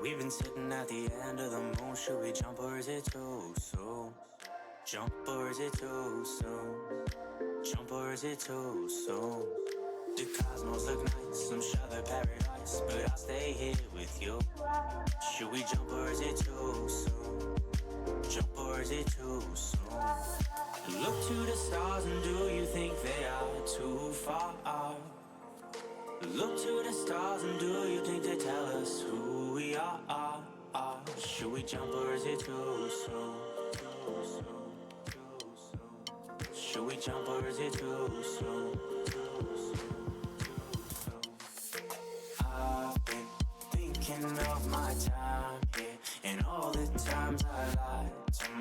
We've been sitting at the end of the moon. Should we jump or is it too soon? Jump or is it too soon? Jump or is it too soon? The cosmos look nice, I'm sure they're paradise, but I'll stay here with you. Should we jump or is it too soon? Jump or is it too soon? Look to the stars and do you think they are too far? Look to the stars and do you think they tell us who we are? Should we jump or is it too soon? Should we jump or is it too soon? I've been thinking of my time here, and all the times I lied to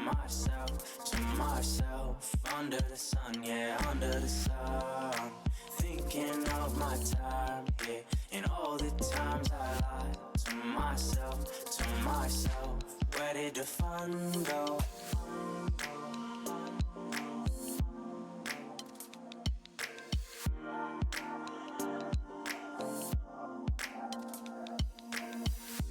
myself, under the sun, yeah, under the sun. Thinking of my time here, and all the times I lied to myself, where did the fun go?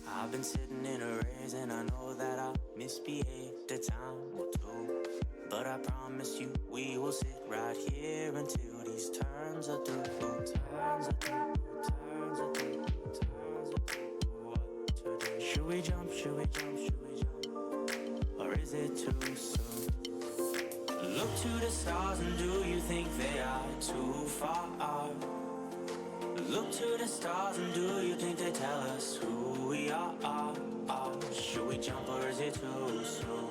I've been sitting in a race and I know that I'll misbehave, the time will do. But I promise you we will sit right here until these turns are through. Turns are through, turns are through, turns are through. What to do? Should we jump, should we jump, should we jump? Or is it too soon? Look to the stars and do you think they are too far? Look to the stars and do you think they tell us who we are? Should we jump or is it too soon?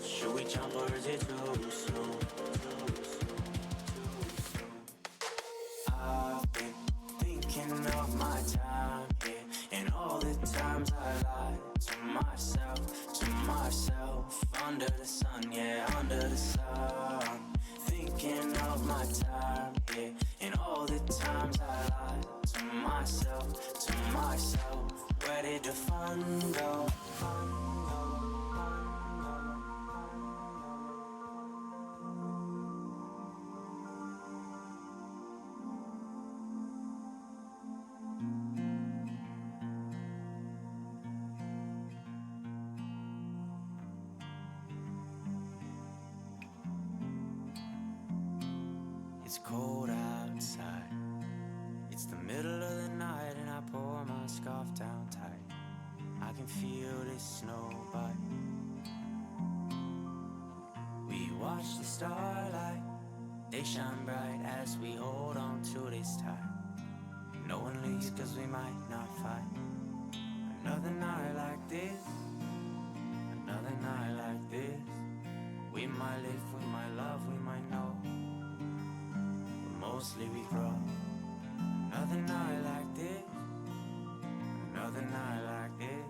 Should we jump or is it too soon? I've been thinking of my time here, and all the times I lied to myself, under the sun, yeah, under the sun. Thinking of my time here, and all the times I lied to myself, where did the fun go? It's cold outside, it's the middle of the night, and I pull my scarf down tight. I can feel this snow bite. We watch the starlight, they shine bright as we hold on to this tight. No one leaves cause we might not fight. Another night like this, another night like this. We might live, we might love, we might know, mostly we grow. Another night like this, another night like this.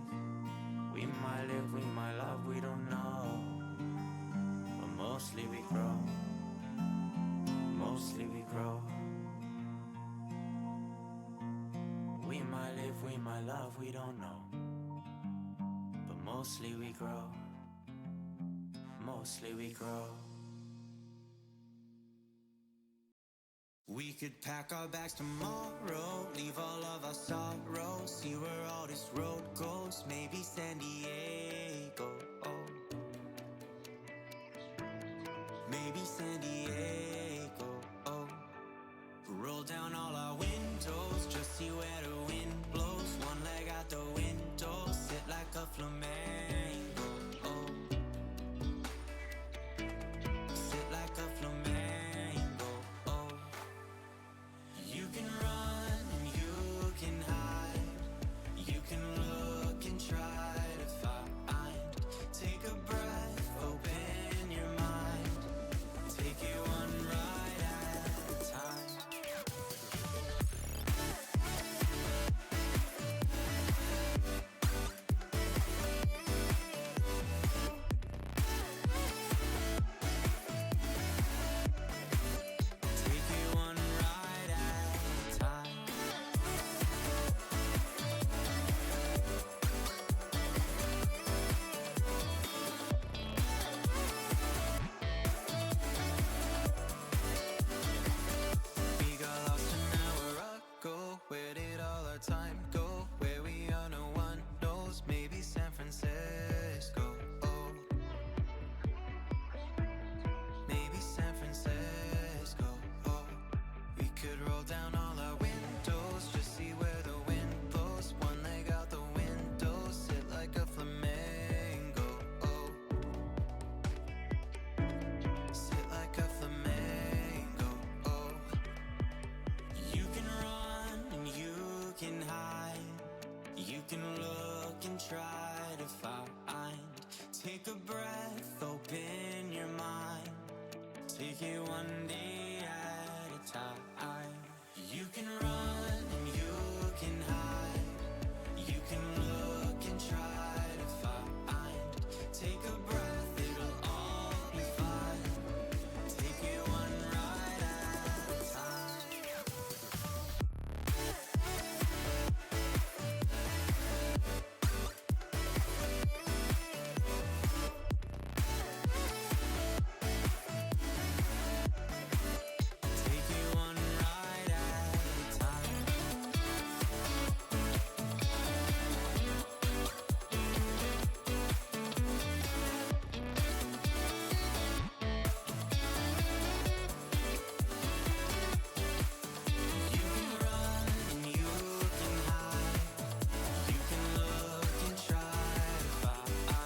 We might live, we might love, we don't know, but mostly we grow, mostly we grow. We might live, we might love, we don't know, but mostly we grow, mostly we grow. We could pack our bags tomorrow, leave all of our sorrows, see where all this road goes, maybe San Diego, maybe San Diego. Roll down all our windows, just see where the wind blows, one leg out the window, sit like a flamenco, sit like a flamenco. You can run, you can hide, you can look and try to find. Take a breath, open your mind, take it one ride at a time. Take it one day at a time. You can run and you can hide. You can look and try to find. Take a breath, it'll all be fine. Take it one ride at a time. Take it one ride at a time. You can run and you can hide. You can look and try to find.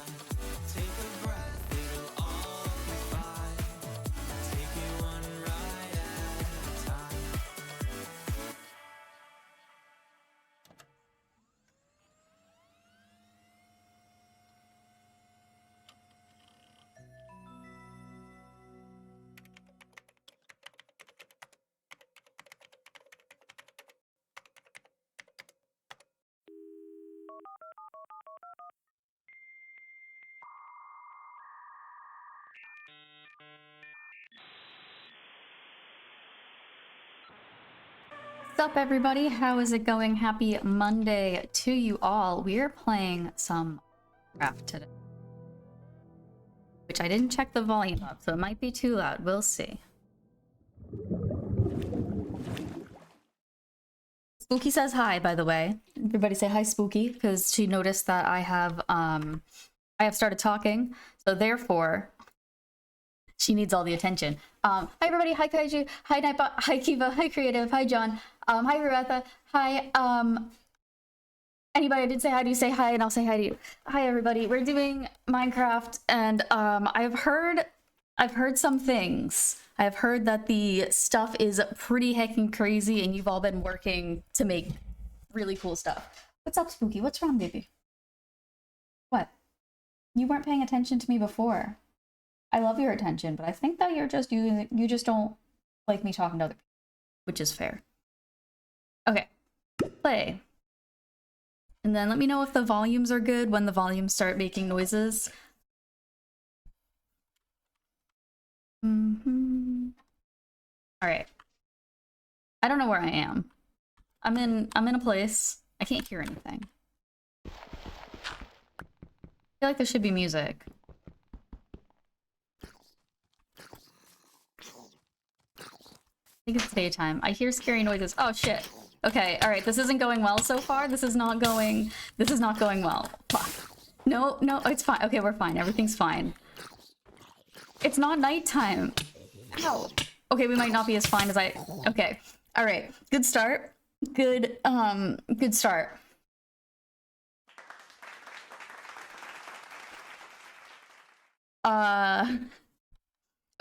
Take a breath, it'll all be fine. Take it one ride at a time. What's up, everybody? How is it going? Happy Monday to you all. We are playing some craft today, which I didn't check the volume up, so it might be too loud. We'll see. Spooky says hi, by the way. Everybody say hi, Spooky, because she noticed that I have started talking, so therefore she needs all the attention. Hi everybody, hi Kaiju, hi Nightbot, hi Kiva, hi Creative, hi John, hi Ruetha, hi anybody I did say hi to, say hi and I'll say hi to you. Hi everybody, we're doing Minecraft and I've heard some things. I've heard that the stuff is pretty heckin' crazy and you've all been working to make really cool stuff. What's up, Spooky? What's wrong, baby? What? You weren't paying attention to me before. I love your attention, but I think that you just don't like me talking to other people, which is fair. Okay, play. And then let me know if the volumes are good when the volumes start making noises. All right. I don't know where I am. I'm in a place. I can't hear anything. I feel like there should be music. I think it's daytime. I hear scary noises. Oh shit. Okay, alright, this isn't going well so far. This is not going well. Fuck. No, it's fine. Okay, we're fine. Everything's fine. It's not nighttime. Ow. Okay, we might not be as fine as I... Okay. Alright. Good start. Good start.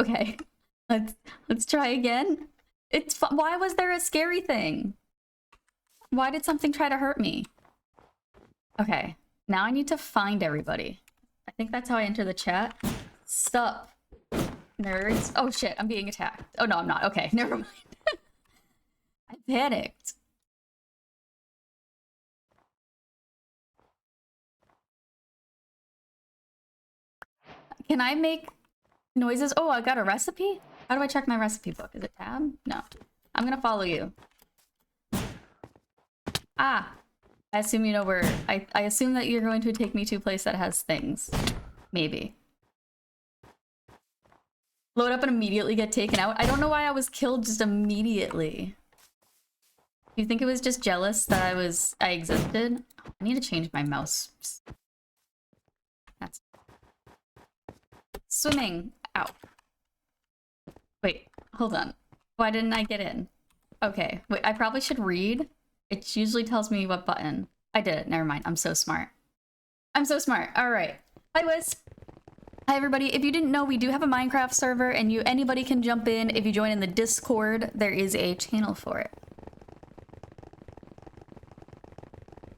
Okay. Let's try again. Why was there a scary thing? Why did something try to hurt me? Okay, now I need to find everybody. I think that's how I enter the chat. Sup, nerds? Oh shit, I'm being attacked. Oh no, I'm not. Okay, never mind. I panicked. Can I make noises? Oh, I got a recipe? How do I check my recipe book? Is it tab? No. I'm gonna follow you. Ah! I assume you know where... I assume that you're going to take me to a place that has things. Maybe. Load up and immediately get taken out? I don't know why I was killed just immediately. Do you think it was just jealous that I existed? I need to change my mouse. That's... Swimming. Ow. Wait, hold on. Why didn't I get in? Okay, wait, I probably should read. It usually tells me what button. I did it, never mind. I'm so smart. I'm so smart. All right. Hi, Wiz. Hi, everybody. If you didn't know, we do have a Minecraft server, and anybody can jump in. If you join in the Discord, there is a channel for it.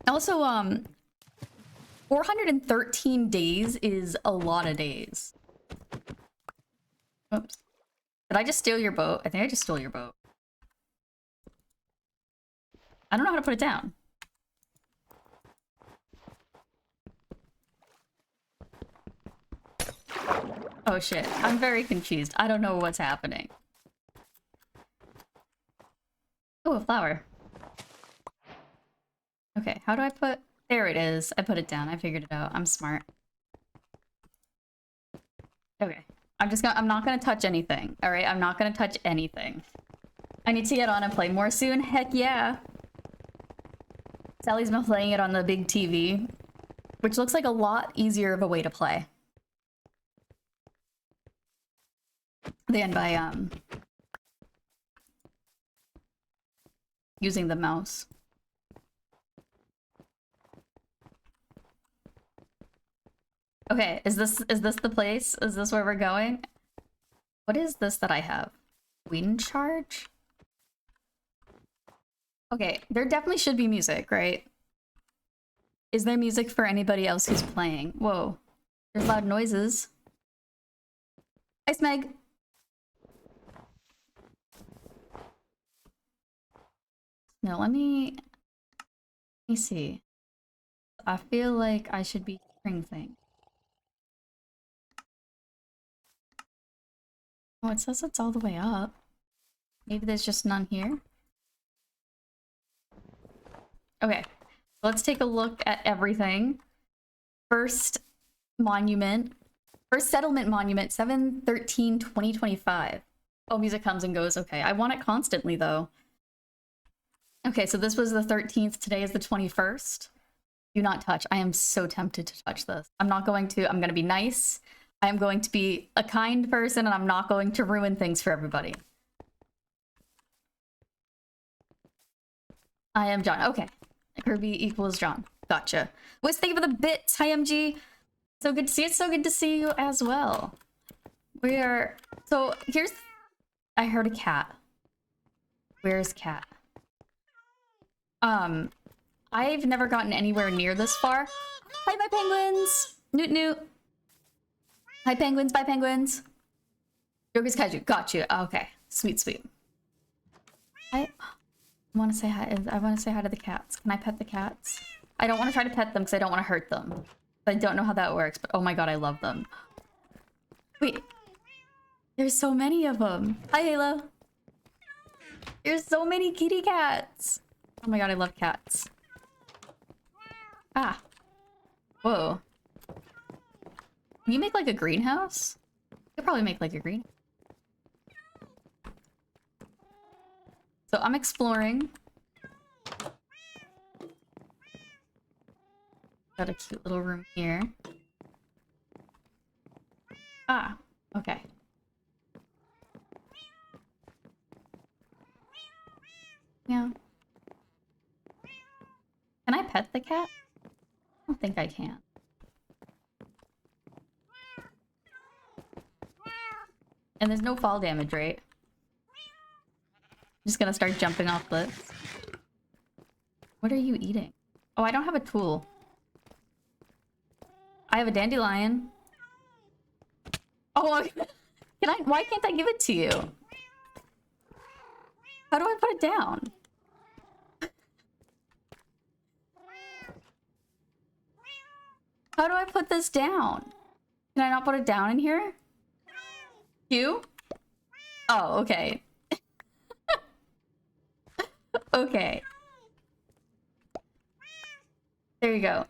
Also, 413 days is a lot of days. Oops. Did I just steal your boat? I think I just stole your boat. I don't know how to put it down. Oh shit, I'm very confused. I don't know what's happening. Oh, a flower. Okay, how do I put... There it is. I put it down. I figured it out. I'm smart. Okay. I'm not gonna touch anything. Alright, I'm not gonna touch anything. I need to get on and play more soon. Heck yeah. Sally's been playing it on the big TV, which looks like a lot easier of a way to play than by using the mouse. Okay, is this the place? Is this where we're going? What is this that I have? Wind charge? Okay, there definitely should be music, right? Is there music for anybody else who's playing? Whoa. There's loud noises. Hi, Smeg. No, let me see. I feel like I should be hearing things. Oh, it says it's all the way up. Maybe there's just none here. Okay, let's take a look at everything. First settlement monument, 7/13/2025. Oh, music comes and goes. Okay, I want it constantly though. Okay, so this was the 13th. Today is the 21st. Do not touch. I am so tempted to touch this. I'm not going to. I'm going to be nice. I am going to be a kind person, and I'm not going to ruin things for everybody. I am John. Okay. Kirby equals John. Gotcha. Wiz, thank you for the bits. Hi, MG. So good to see you. It's so good to see you as well. We are... So, here's... I heard a cat. Where's cat? I've never gotten anywhere near this far. Hi, my penguins! Newt newt. Hi, penguins. Bye, penguins. Yoga's Kaiju. Got you. Okay. Sweet, sweet. I want to say hi. I want to say hi to the cats. Can I pet the cats? I don't want to try to pet them because I don't want to hurt them. I don't know how that works, but oh my god, I love them. Wait. There's so many of them. Hi, Halo. There's so many kitty cats. Oh my god, I love cats. Ah. Whoa. Can you make like a greenhouse? You could probably make like a green. So I'm exploring. Got a cute little room here. Ah, okay. Yeah. Can I pet the cat? I don't think I can. And there's no fall damage, right? I'm just gonna start jumping off cliffs. What are you eating? Oh, I don't have a tool. I have a dandelion. Oh, can I? Why can't I give it to you? How do I put it down? How do I put this down? Can I not put it down in here? You? Oh, okay. Okay. There you go.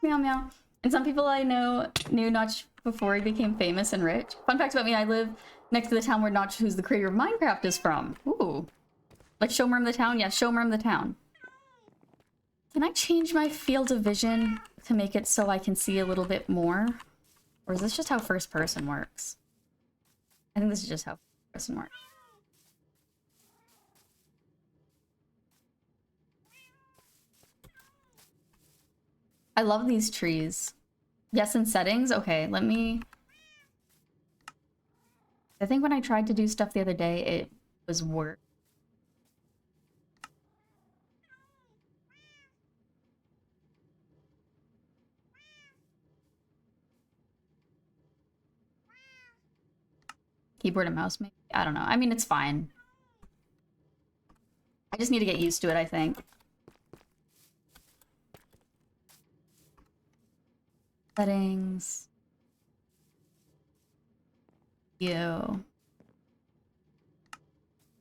Meow meow. And some people I know knew Notch before he became famous and rich. Fun fact about me, I live next to the town where Notch, who's the creator of Minecraft, is from. Ooh. Like Showmerm the town? Yeah, Showmerm the town. Can I change my field of vision to make it so I can see a little bit more? Or is this just how first person works? I think this is just how first person works. I love these trees. Yes, in settings? Okay, let me... I think when I tried to do stuff the other day, it was work. Keyboard and mouse, maybe? I don't know. I mean, it's fine. I just need to get used to it, I think. Settings. You.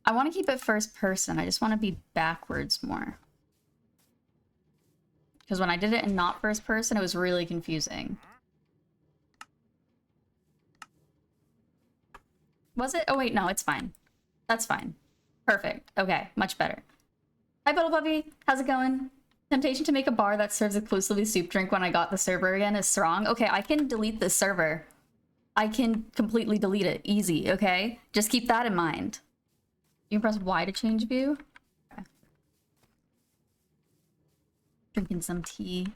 I want to keep it first person. I just want to be backwards more. Because when I did it in not first person, it was really confusing. Was it? Oh wait, no, it's fine. That's fine. Perfect. Okay, much better. Hi, Puddle Puppy. How's it going? Temptation to make a bar that serves exclusively soup drink when I got the server again is strong. Okay, I can delete this server. I can completely delete it. Easy, okay? Just keep that in mind. You can press Y to change view. Okay. Drinking some tea.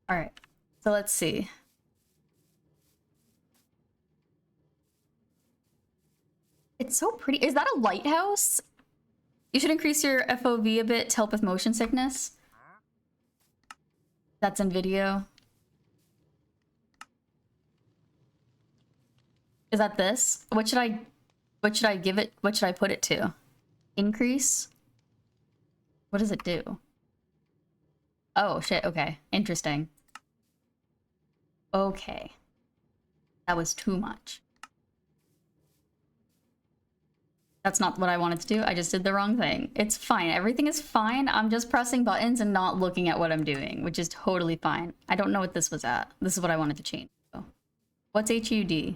Alright, so let's see. It's so pretty. Is that a lighthouse? You should increase your FOV a bit to help with motion sickness. That's in video. Is that this? What should I give it? What should I put it to? Increase? What does it do? Oh shit, okay. Interesting. Okay. That was too much. That's not what I wanted to do. I just did the wrong thing. It's fine. Everything is fine. I'm just pressing buttons and not looking at what I'm doing, which is totally fine. I don't know what this was at. This is what I wanted to change. So. What's HUD?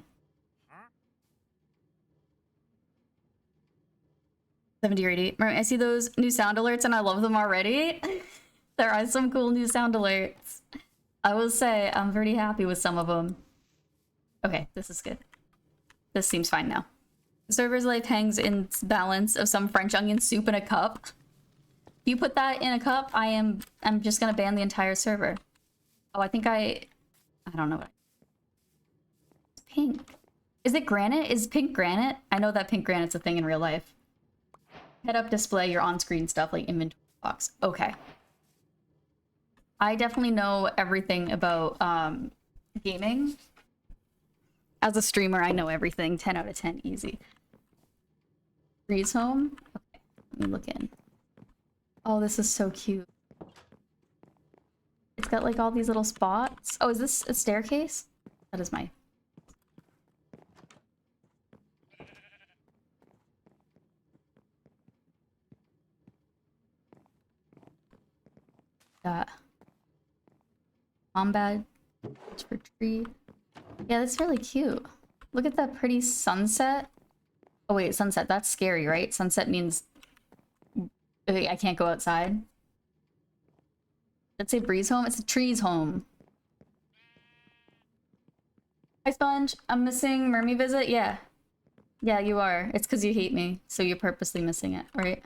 70 or 80. I see those new sound alerts and I love them already. There are some cool new sound alerts. I will say I'm pretty happy with some of them. Okay, this is good. This seems fine now. The server's life hangs in balance of some French onion soup in a cup. If you put that in a cup, I'm just gonna ban the entire server. Oh, I think I don't know what. It's pink. Is it granite? Is pink granite? I know that pink granite's a thing in real life. Head-up display your on-screen stuff like inventory box. Okay. I definitely know everything about gaming. As a streamer, I know everything. 10 out of 10, easy. Freeze home? Okay, let me look in. Oh, this is so cute. It's got like all these little spots. Oh, is this a staircase? That is my... Got... Combat. For tree. Yeah, that's really cute. Look at that pretty sunset. Oh wait, sunset, that's scary, right? Sunset means... Okay, I can't go outside. Let's say breeze home. It's a tree's home. Hi, Sponge. I'm missing Mermy visit? Yeah. Yeah, you are. It's because you hate me, so you're purposely missing it, right?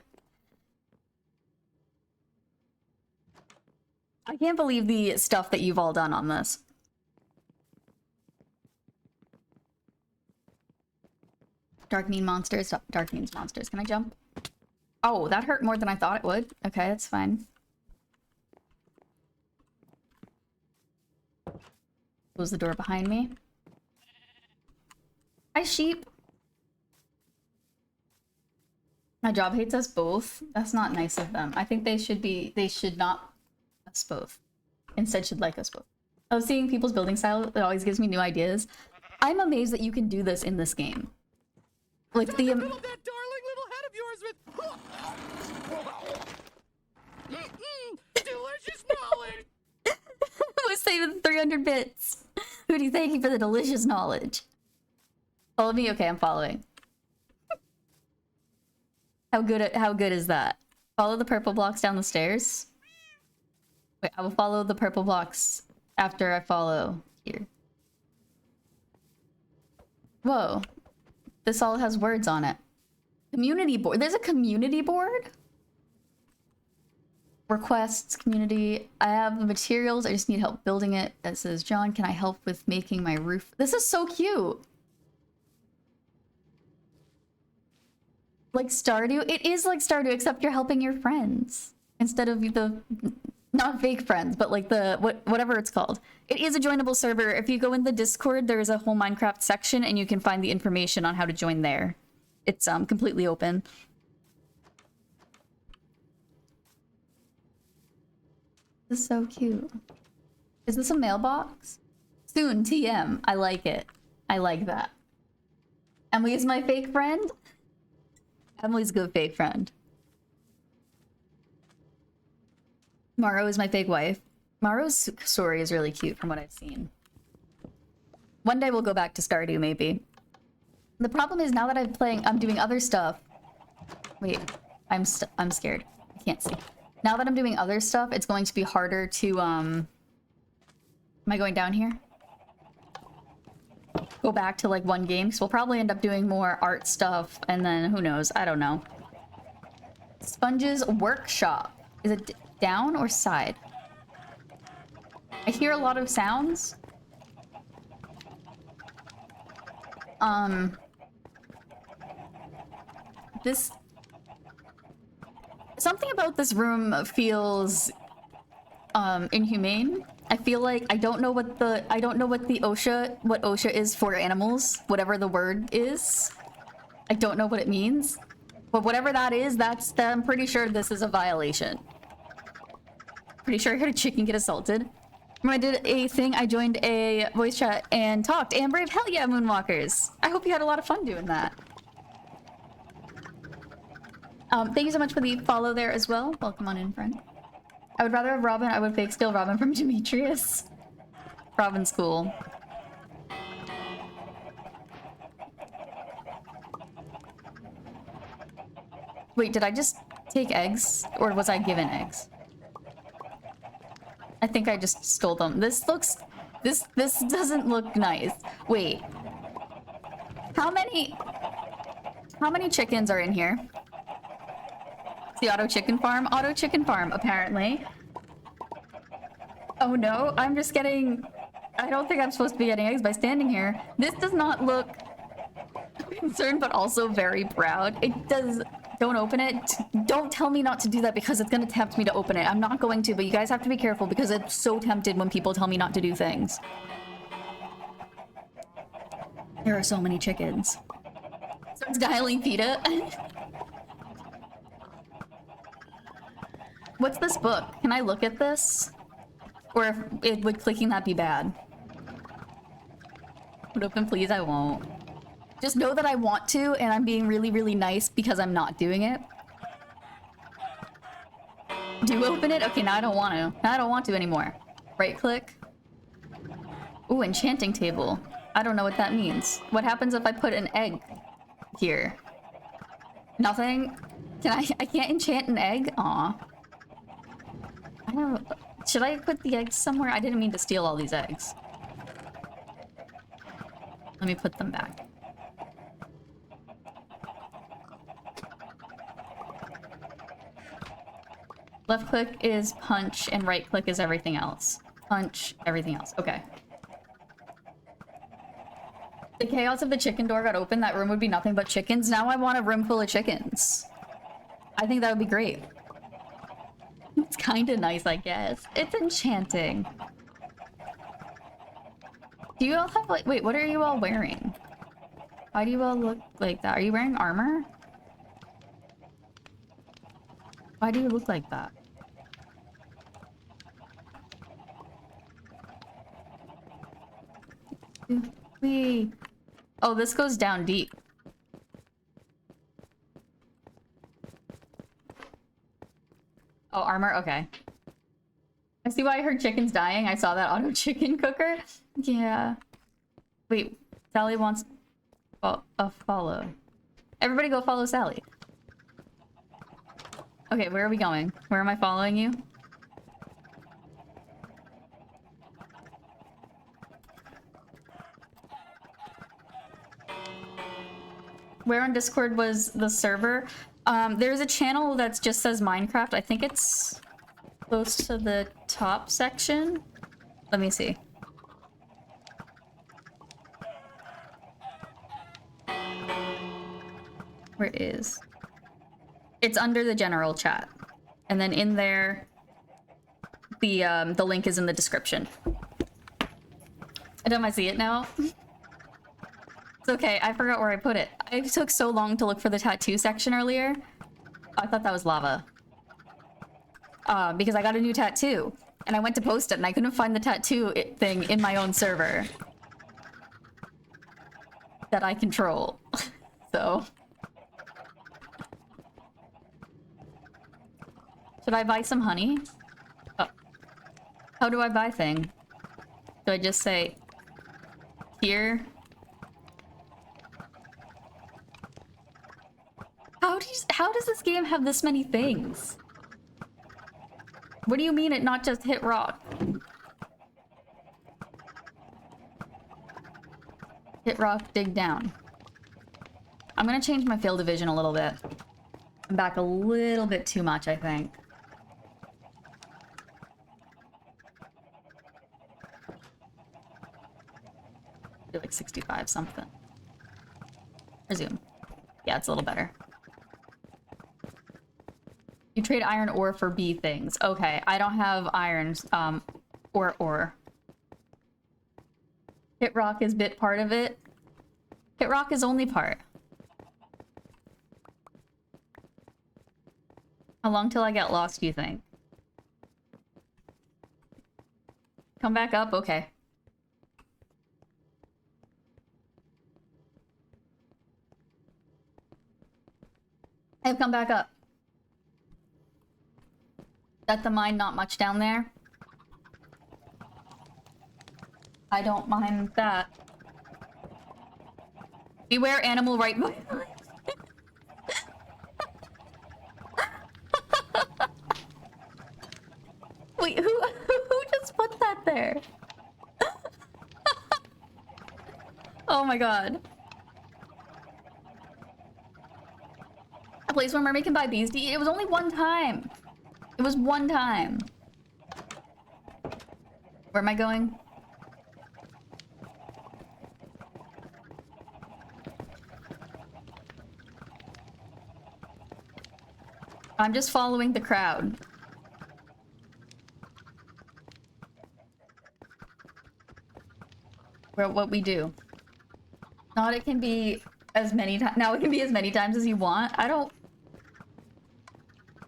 I can't believe the stuff that you've all done on this. Dark mean monsters. Dark means monsters. Can I jump? Oh, that hurt more than I thought it would. Okay, that's fine. Close the door behind me. Hi, sheep. My job hates us both. That's not nice of them. I think they should not us both. Instead should like us both. I was seeing people's building style. It always gives me new ideas. I'm amazed that you can do this in this game. Like the that darling little head of yours with delicious knowledge. Who's saving 300 bits? Who do you thank you for the delicious knowledge? Follow me? Okay, I'm following. How good is that? Follow the purple blocks down the stairs. Wait, I will follow the purple blocks after I follow here. Whoa. This all has words on it. Community board. There's a community board? Requests, community. I have the materials. I just need help building it. That says, John, can I help with making my roof? This is so cute. Like Stardew? It is like Stardew, except you're helping your friends. Instead of the Not fake friends, but like the whatever it's called. It is a joinable server. If you go in the Discord, there is a whole Minecraft section and you can find the information on how to join there. It's completely open. This is so cute. Is this a mailbox? Soon, TM. I like it. I like that. Emily is my fake friend. Emily's a good fake friend. Maro is my fake wife. Maro's story is really cute from what I've seen. One day we'll go back to Stardew, maybe. The problem is now that I'm doing other stuff. Wait, I'm scared. I can't see. Now that I'm doing other stuff, it's going to be harder to, Am I going down here? Go back to like one game, because we'll probably end up doing more art stuff, and then who knows? I don't know. Sponge's workshop. Is it down or side? I hear a lot of sounds. Something about this room feels inhumane. I feel like I don't know what the OSHA is for animals, whatever the word is. I don't know what it means. But whatever that is, I'm pretty sure this is a violation. Pretty sure I heard a chicken get assaulted. When I did a thing, I joined a voice chat and talked. And brave, hell yeah, Moonwalkers. I hope you had a lot of fun doing that. Thank you so much for the follow there as well. Welcome on in, friend. I would rather have Robin. I would fake steal Robin from Demetrius. Robin's cool. Wait, did I just take eggs? Or was I given eggs? I think I just stole them. This doesn't look nice. Wait. How many chickens are in here? It's the Auto Chicken Farm? Auto Chicken Farm, apparently. Oh no, I'm just getting... I don't think I'm supposed to be getting eggs by standing here. This does not look concerned, but also very proud. It does... Don't open it. Don't tell me not to do that because it's gonna tempt me to open it. I'm not going to, but you guys have to be careful because I'm so tempted when people tell me not to do things. There are so many chickens. Starts dialing PETA. What's this book? Can I look at this? Or would clicking that be bad? Would open please? I won't. Just know that I want to, and I'm being really, really nice because I'm not doing it. Do open it? Okay, now I don't want to. Now I don't want to anymore. Right click. Ooh, enchanting table. I don't know what that means. What happens if I put an egg here? Nothing? I can't enchant an egg? Aw. I don't... Should I put the eggs somewhere? I didn't mean to steal all these eggs. Let me put them back. Left click is punch and right click is everything else. Punch, everything else. Okay. The chaos of the chicken door got open. That room would be nothing but chickens. Now I want a room full of chickens. I think that would be great. It's kind of nice, I guess. It's enchanting. Do you all have like... Wait, what are you all wearing? Why do you all look like that? Are you wearing armor? Why do you look like that? Wee. Oh, this goes down deep. Oh, armor? Okay. I see why I heard chickens dying. I saw that auto chicken cooker. Yeah. Wait, Sally wants a follow. Everybody go follow Sally. Okay, where are we going? Where am I following you? Where on Discord was the server? There's a channel that just says Minecraft. I think it's close to the top section. Let me see. Where it is? It's under the general chat. And then in there... The link is in the description. Don't I see it now? It's okay, I forgot where I put it. It took so long to look for the tattoo section earlier. I thought that was lava. Because I got a new tattoo. And I went to post it and I couldn't find the tattoo thing in my own server. That I control. So... Should I buy some honey? Oh. How do I buy thing? Do I just say... Here? How does this game have this many things? What do you mean it not just hit rock? Hit rock, dig down. I'm gonna change my field of vision a little bit. I'm back a little bit too much, I think. Do like 65 something. Resume. Yeah, it's a little better. You trade iron ore for bee things. Okay, I don't have irons, or ore. Hit rock is bit part of it. Hit rock is only part. How long till I get lost, do you think? Come back up? Okay. I've come back up. At the mine, not much down there. I don't mind that. Beware animal right. Wait, who just put that there? Oh my god. A place where mermaid can buy bees to eat? It was only one time. It was one time. Where am I going? I'm just following the crowd. What we do. Not it can be as many times. Now it can be as many times as you want. I don't.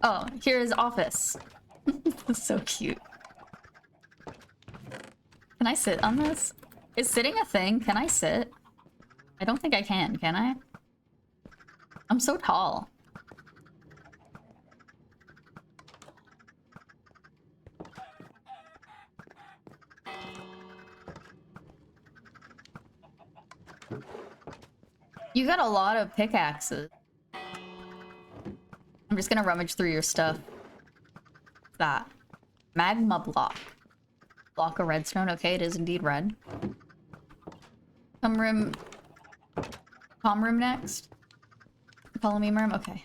Oh, here is office. This is so cute. Can I sit on this? Is sitting a thing? Can I sit? I don't think I can I? I'm so tall. You got a lot of pickaxes. I'm just gonna rummage through your stuff. What's that? Magma block. Block of redstone. Okay, it is indeed red. Com room next. Follow me, Merm. Okay.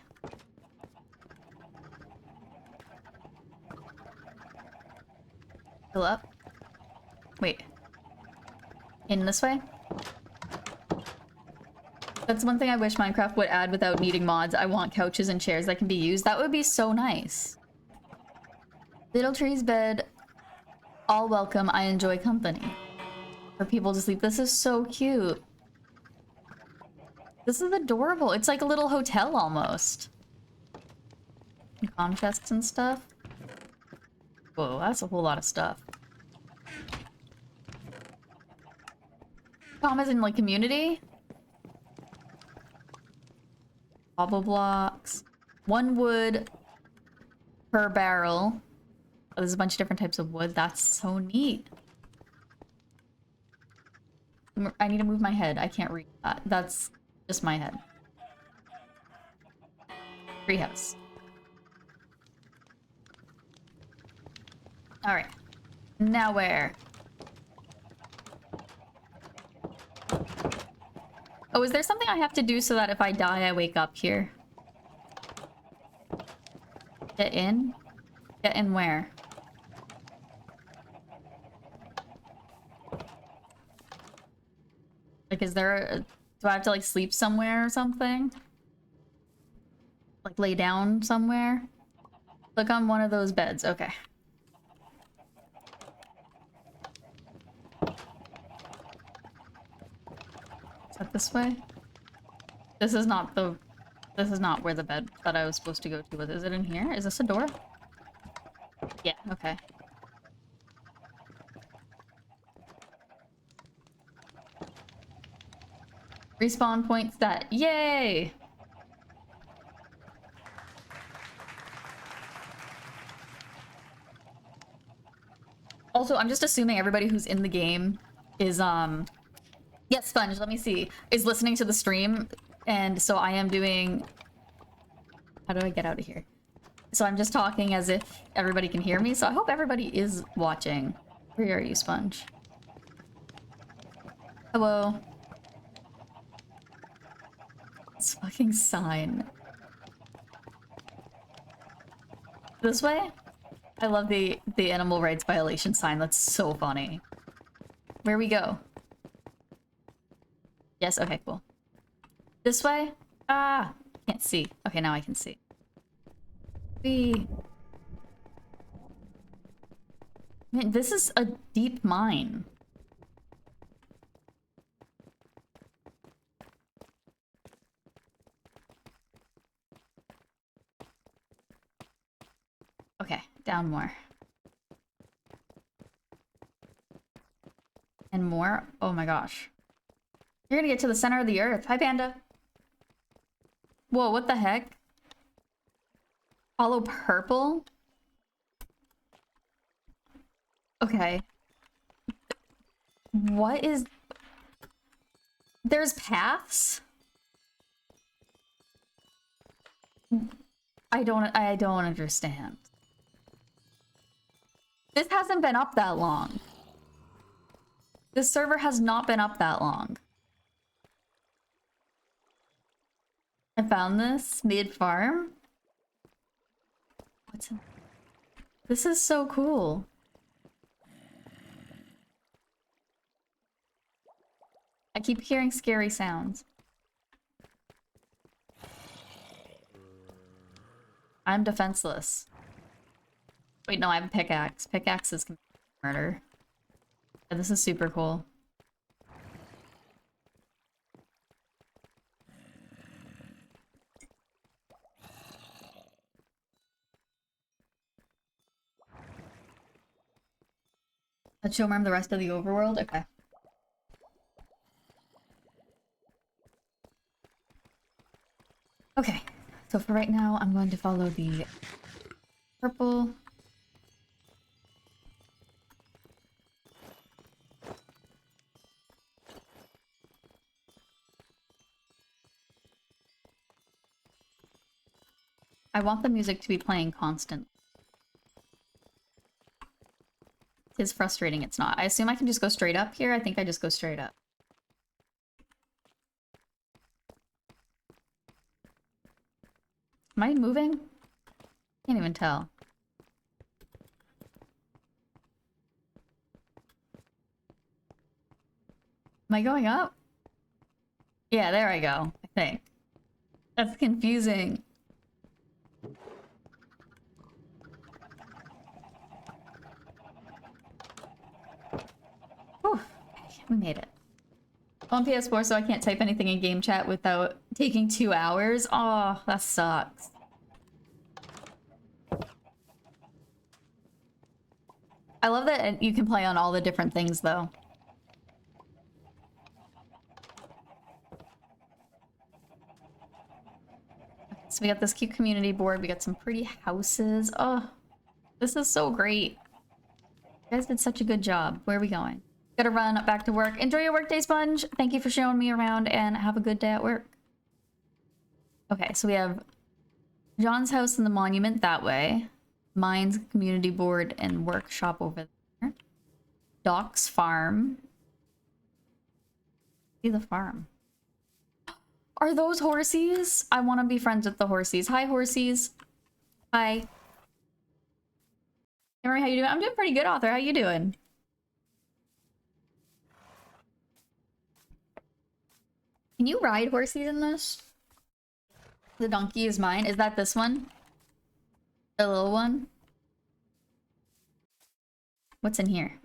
Fill up. Wait. In this way? That's one thing I wish Minecraft would add without needing mods. I want couches and chairs that can be used. That would be so nice. Little tree's bed. All welcome. I enjoy company. For people to sleep. This is so cute. This is adorable. It's like a little hotel almost. Comm chests and stuff. Whoa, that's a whole lot of stuff. Comm is in like community? Cobble blocks. 1 wood per barrel. Oh, there's a bunch of different types of wood. That's so neat. I need to move my head. I can't read that. That's just my head. Treehouse. Alright. Now where? Oh, is there something I have to do so that if I die, I wake up here? Get in? Get in where? Like, is there a... Do I have to, like, sleep somewhere or something? Like, lay down somewhere? Click on one of those beds. Okay. that this way? This is not the... This is not where the bed that I was supposed to go to was. Is it in here? Is this a door? Yeah, okay. Respawn point set. Yay! Also, I'm just assuming everybody who's in the game is, yes, Sponge, let me see, is listening to the stream, and so I am doing... How do I get out of here? So I'm just talking as if everybody can hear me, so I hope everybody is watching. Where are you, Sponge? Hello? This fucking sign. This way? I love the animal rights violation sign. That's so funny. Where we go? Yes, okay, cool. This way? Ah, can't see. Okay, now I can see. Man, this is a deep mine. Okay, down more. And more? Oh my gosh. You're gonna get to the center of the earth. Hi, Panda. Whoa, what the heck? Hollow purple? Okay. What is... There's paths? I don't understand. This hasn't been up that long. This server has not been up that long. I found this mid-farm. What's in... This is so cool. I keep hearing scary sounds. I'm defenseless. Wait, no, I have a pickaxe. Pickaxes can murder. Yeah, this is super cool. Let's show Merm the rest of the overworld? Okay. Okay, so for right now, I'm going to follow the purple. I want the music to be playing constant. It's frustrating it's not. I assume I can just go straight up here. I think I just go straight up. Am I moving? Can't even tell. Am I going up? Yeah, there I go, I think. That's confusing. Whew, we made it. On PS4, so I can't type anything in game chat without taking 2 hours. Oh, that sucks. I love that you can play on all the different things, though. So we got this cute community board. We got some pretty houses. Oh, this is so great. You guys did such a good job. Where are we going? Gotta run back to work. Enjoy your workday, Sponge. Thank you for showing me around and have a good day at work. Okay, so we have John's house and the monument that way. Mine's community board and workshop over there. Doc's farm. See the farm. Are those horsies? I want to be friends with the horsies. Hi, horsies. Hi. Emery, how you doing? I'm doing pretty good, Author. How you doing? Can you ride horsies in this? The donkey is mine. Is that this one? The little one? What's in here?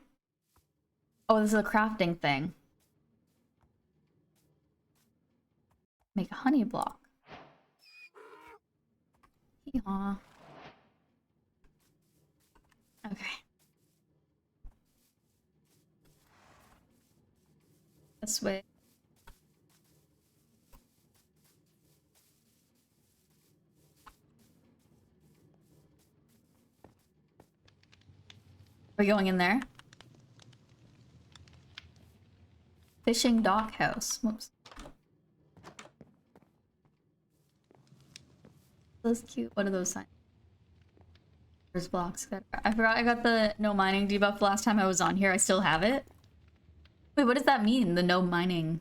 Oh, this is a crafting thing. Make a honey block. Hee-haw. Okay. This way. We're going in there. Fishing dock house. Whoops. That's cute. What are those signs? There's blocks. I forgot I got the no mining debuff last time I was on here. I still have it. Wait, what does that mean? The no mining.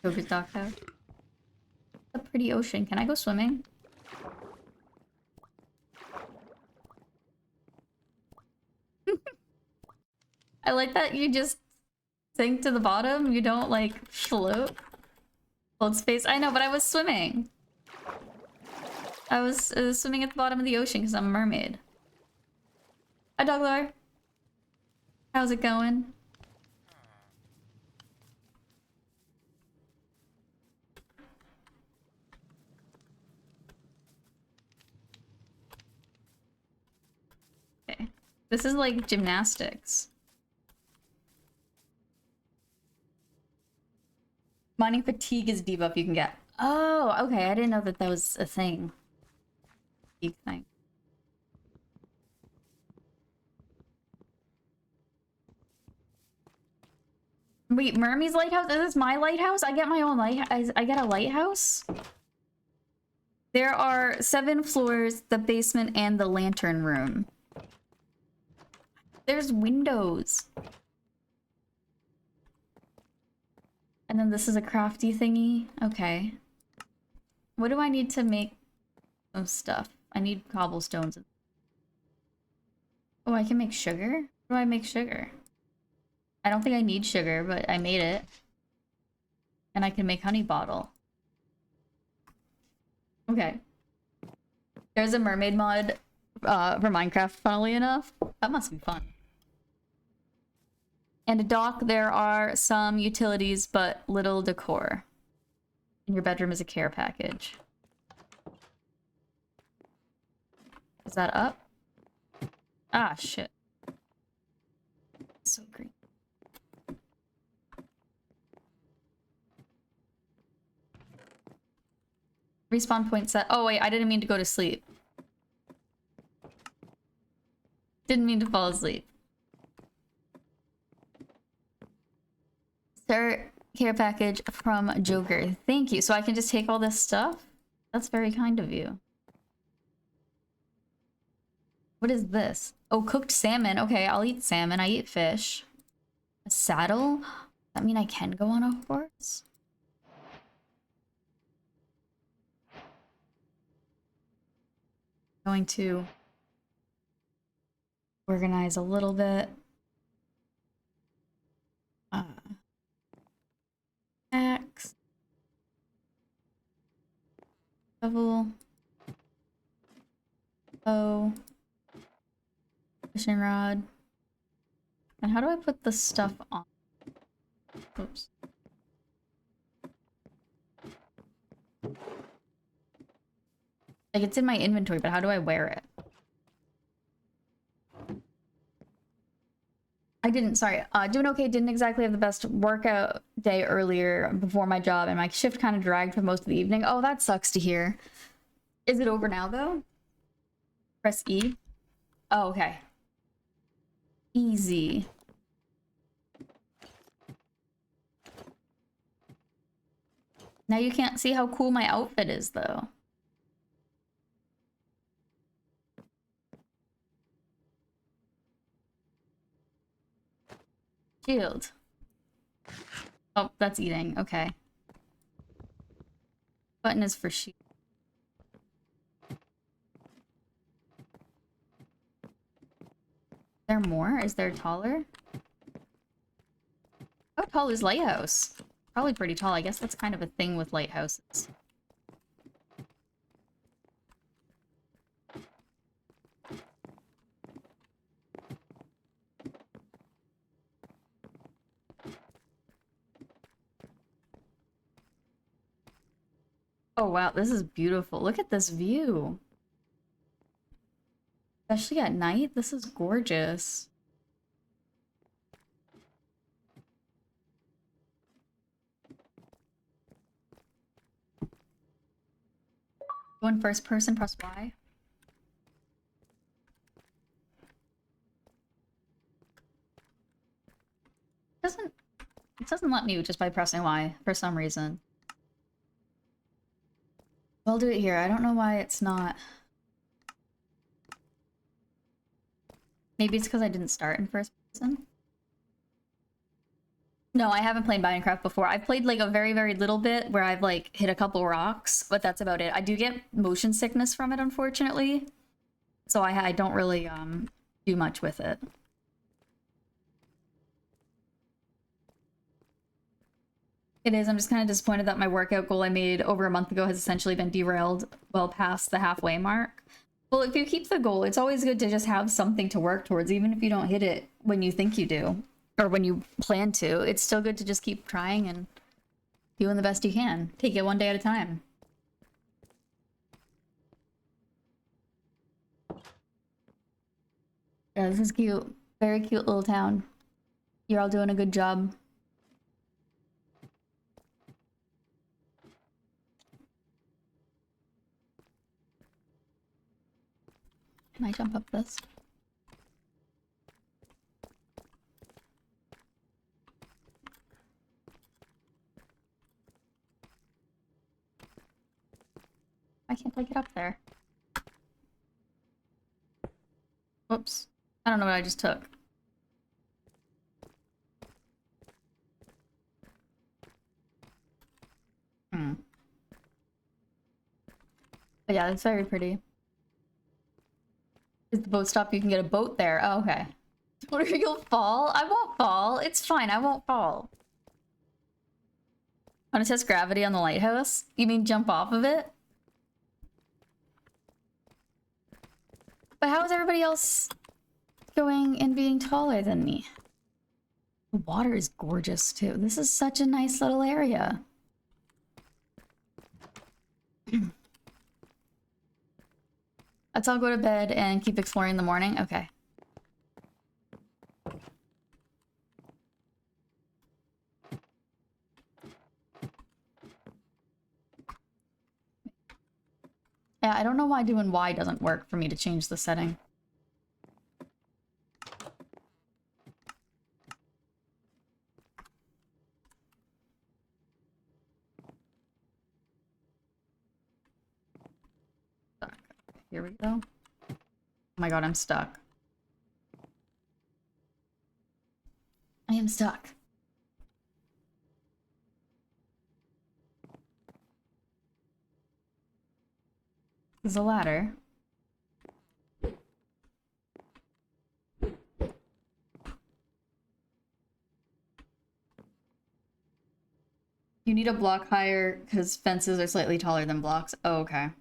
Joker's dock house. A pretty ocean. Can I go swimming? I like that you just sink to the bottom. You don't like float. Hold space. I know, but I was swimming. I was swimming at the bottom of the ocean because I'm a mermaid. Hi, Douglar. How's it going? Okay. This is like gymnastics. Mining fatigue is a debuff you can get. Oh, okay. I didn't know that that was a thing. Fatigue thing. Wait, Mermy's lighthouse? Is this my lighthouse? I get my own lighthouse. I get a lighthouse? There are 7 floors, the basement, and the lantern room. There's windows. And then this is a crafty thingy. Okay. What do I need to make some stuff? I need cobblestones. Oh, I can make sugar? How do I make sugar? I don't think I need sugar, but I made it. And I can make honey bottle. Okay. There's a mermaid mod for Minecraft, funnily enough. That must be fun. And a dock, there are some utilities, but little decor. And your bedroom is a care package. Is that up? Ah, shit. So green. Respawn point set. Oh, wait, I didn't mean to go to sleep. Didn't mean to fall asleep. Sir, care package from Joker. Thank you. So I can just take all this stuff? That's very kind of you. What is this? Oh, cooked salmon. Okay, I'll eat salmon. I eat fish. A saddle? Does that mean I can go on a horse? Going to organize a little bit. Axe. Shovel. Bow. Fishing rod. And how do I put the stuff on? Oops. Like, it's in my inventory, but how do I wear it? I didn't, sorry. Doing okay, didn't exactly have the best workout day earlier before my job, and my shift kind of dragged for most of the evening. Oh, that sucks to hear. Is it over now, though? Press E. Oh, okay. Easy. Now you can't see how cool my outfit is, though. Shield. Oh, that's eating. Okay. Button is for shield. Is there more? Is there taller? How tall is Lighthouse? Probably pretty tall. I guess that's kind of a thing with lighthouses. Oh wow, this is beautiful. Look at this view. Especially at night, this is gorgeous. Go in first person, press Y. It doesn't let me just by pressing Y for some reason. I'll do it here. I don't know why it's not. Maybe it's because I didn't start in first person. No, I haven't played Minecraft before. I've played like a very, very little bit where I've like hit a couple rocks, but that's about it. I do get motion sickness from it, unfortunately. So I don't really do much with it. It is. I'm just kind of disappointed that my workout goal I made over a month ago has essentially been derailed well past the halfway mark. Well, if you keep the goal, it's always good to just have something to work towards, even if you don't hit it when you think you do, or when you plan to. It's still good to just keep trying and doing the best you can. Take it one day at a time. Yeah, this is cute. Very cute little town. You're all doing a good job. Can I jump up this? Why can't I get up there? Whoops. I don't know what I just took. But yeah, it's very pretty. Is the boat stop? You can get a boat there. Oh, okay. What if you'll fall? I won't fall. It's fine. I won't fall. Want to test gravity on the lighthouse? You mean jump off of it? But how is everybody else going and being taller than me? The water is gorgeous too. This is such a nice little area. Let's all go to bed and keep exploring in the morning. Okay. Yeah, I don't know why doing Y doesn't work for me to change the setting. Here we go. Oh my god, I'm stuck. I am stuck. There's a ladder. You need a block higher because fences are slightly taller than blocks. Oh, okay.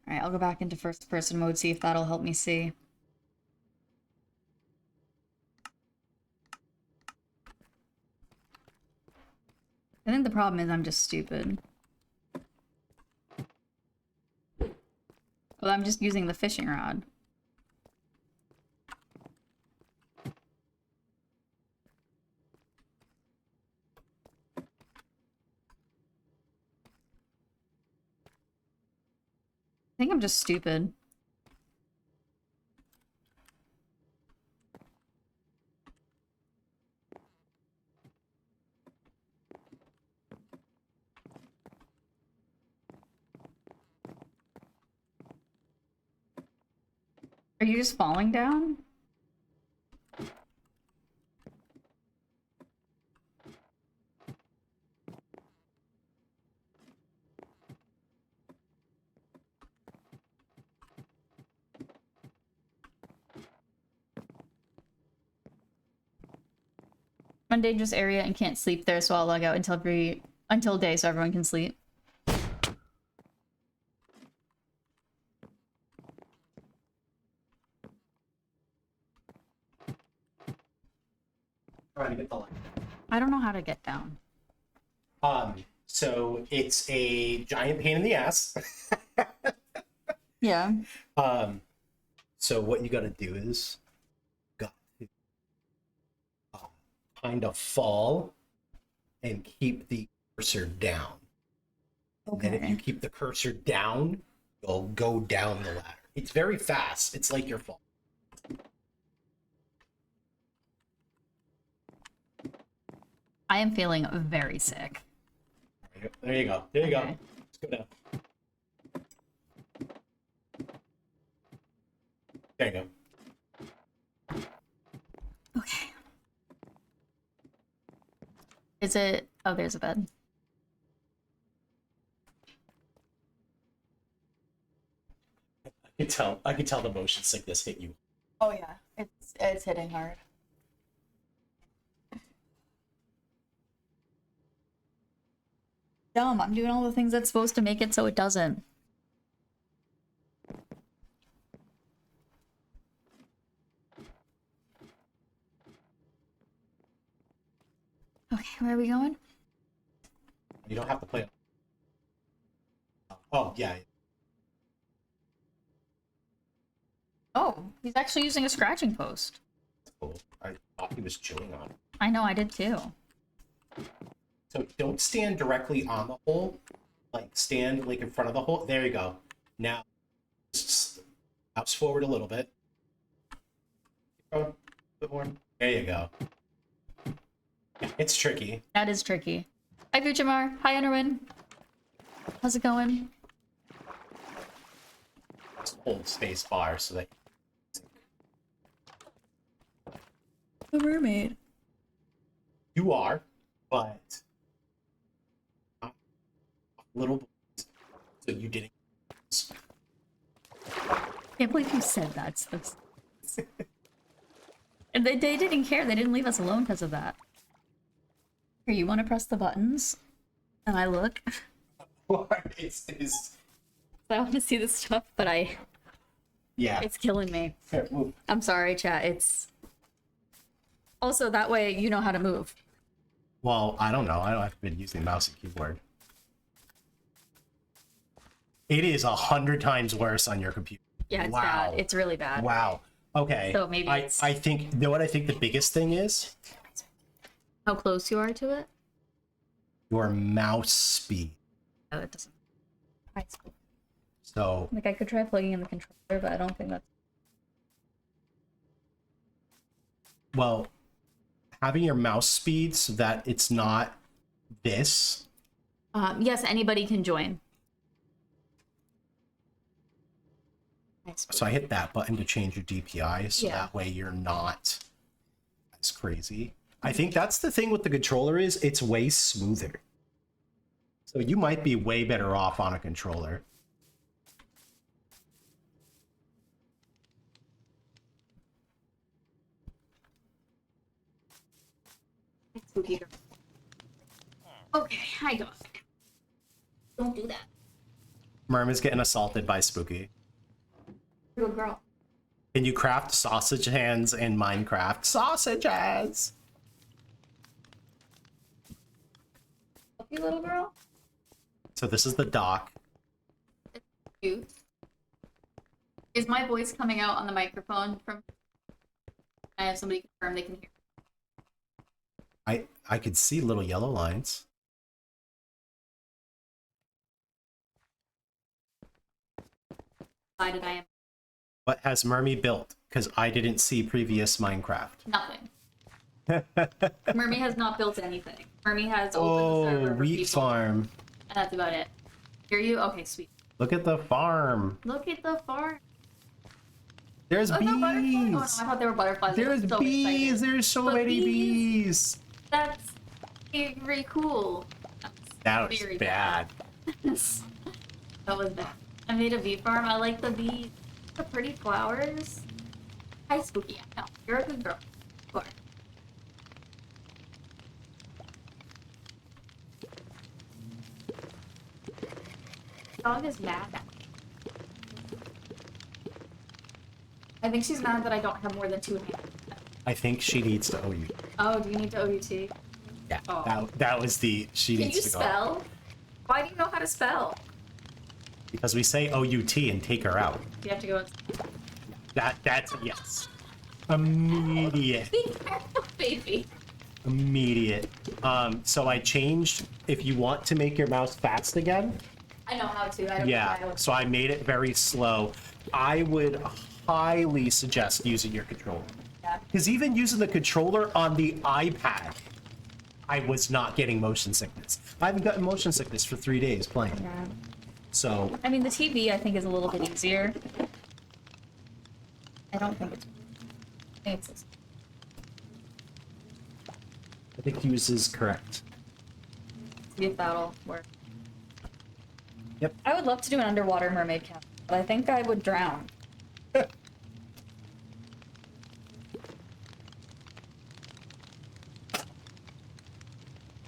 Alright, I'll go back into first person mode, see if that'll help me see. I think the problem is I'm just stupid. Well, I'm just using the fishing rod. I think I'm just stupid. Are you just falling down? I'm in a dangerous area and can't sleep there, so I'll log out until day so everyone can sleep. Trying to get the light. I don't know how to get down. So it's a giant pain in the ass. Yeah. So what you got to do is got to kind of fall and keep the cursor down. Okay. And then if you keep the cursor down, you'll go down the ladder. It's very fast. It's like your fall. I am feeling very sick. There you go. There you Okay. go. Let's go down. There you go. Okay. Is it? Oh, there's a bed. I could tell the motion sickness hit you. Oh yeah, it's hitting hard. Dumb. I'm doing all the things that's supposed to make it so it doesn't. Okay, where are we going? You don't have to play it. Oh, yeah. Oh, he's actually using a scratching post. Cool. I thought he was chewing on it. I know, I did too. So don't stand directly on the hole. Like, stand like in front of the hole. There you go. Now, just mouse forward a little bit. Keep going. A bit more. There you go. Yeah, it's tricky. That is tricky. Hi, Fuchamar. Hi, Enderwin. How's it going? Just hold space bar so that The mermaid. you are, but a little bit, so you didn't. Can't believe you said that. And they didn't care. They didn't leave us alone because of that. Here, you want to press the buttons? And I look. it's I want to see this stuff, but yeah. it's killing me. Here, move. I'm sorry, chat. It's also that way you know how to move. Well, I don't know. I've been using mouse and keyboard. It is 100 times worse on your computer. Yeah, it's Wow. bad. It's really bad. Wow. Okay. So maybe I it's- think, you know what I think the biggest thing is? How close you are to it? Your mouse speed. Oh, it doesn't. High school. So, Like I could try plugging in the controller, but I don't think that's. well, having your mouse speed so that it's not this. Yes, anybody can join. Nice. So I hit that button to change your DPI so Yeah. that way you're not as crazy. I think that's the thing with the controller is it's way smoother. So you might be way better off on a controller. Spooky girl. Okay, hi dog. Don't do that. Merm is getting assaulted by Spooky. Good girl. Can you craft sausage hands in Minecraft? Sausage hands! You little girl. So this is the dock. Cute. Is my voice coming out on the microphone from? I have somebody confirm they can hear. I could see little yellow lines. Decided I am What has Mermy built? Because I didn't see previous Minecraft. nothing. Mermy has not built anything. Mermy has opened the server for wheat people, farm. and that's about it. Hear you? Okay, sweet. Look at the farm. Look at the farm. There's Oh, bees. no, butterflies. Oh no, I thought they were butterflies. I There's was so bees. excited. There's so But many bees. That's very cool. That was Very bad. That was bad. I made a bee farm. I like the bees. The pretty flowers. Hi, Spooky. No, you're a good girl. You are. Dog is mad at me. I think she's mad that I don't have more than 2 hands. I think she needs to owe you. Oh, do you need to OUT? Yeah. Oh. That was the. She Can needs you to go. spell? Why do you know how to spell? Because we say O-U-T and take her out. You have to go. That's a yes. Immediate. Be careful, baby. Immediate. So I changed, if you want to make your mouse fast again, I know how to. I don't yeah, know. so I made it very slow. I would highly suggest using your controller. Yeah. Because even using the controller on the iPad, I was not getting motion sickness. I haven't gotten motion sickness for 3 days playing. Yeah. So, I mean, the TV I think is a little bit easier. I don't think it's. I think it's. I think use is correct. See if that'll work. Yep. I would love to do an underwater mermaid cap, but I think I would drown.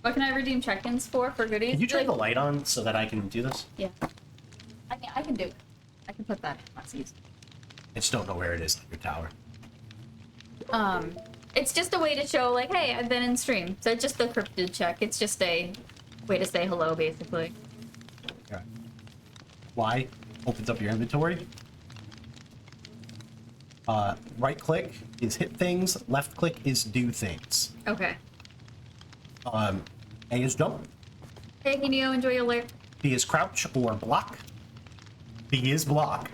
What can I redeem check-ins for goodies? Can you turn Like- the light on so that I can do this? Yeah. I can do it. I can put that in. That's easy. I just don't know where it is on your tower. It's just a way to show, like, hey, I've been in stream. So it's just the cryptid check. It's just a way to say hello, basically. Okay. Y opens up your inventory. Right click is hit things. Left click is do things. Okay. A is jump. Hey, Neo, enjoy your lurk. B is crouch or block. B is block.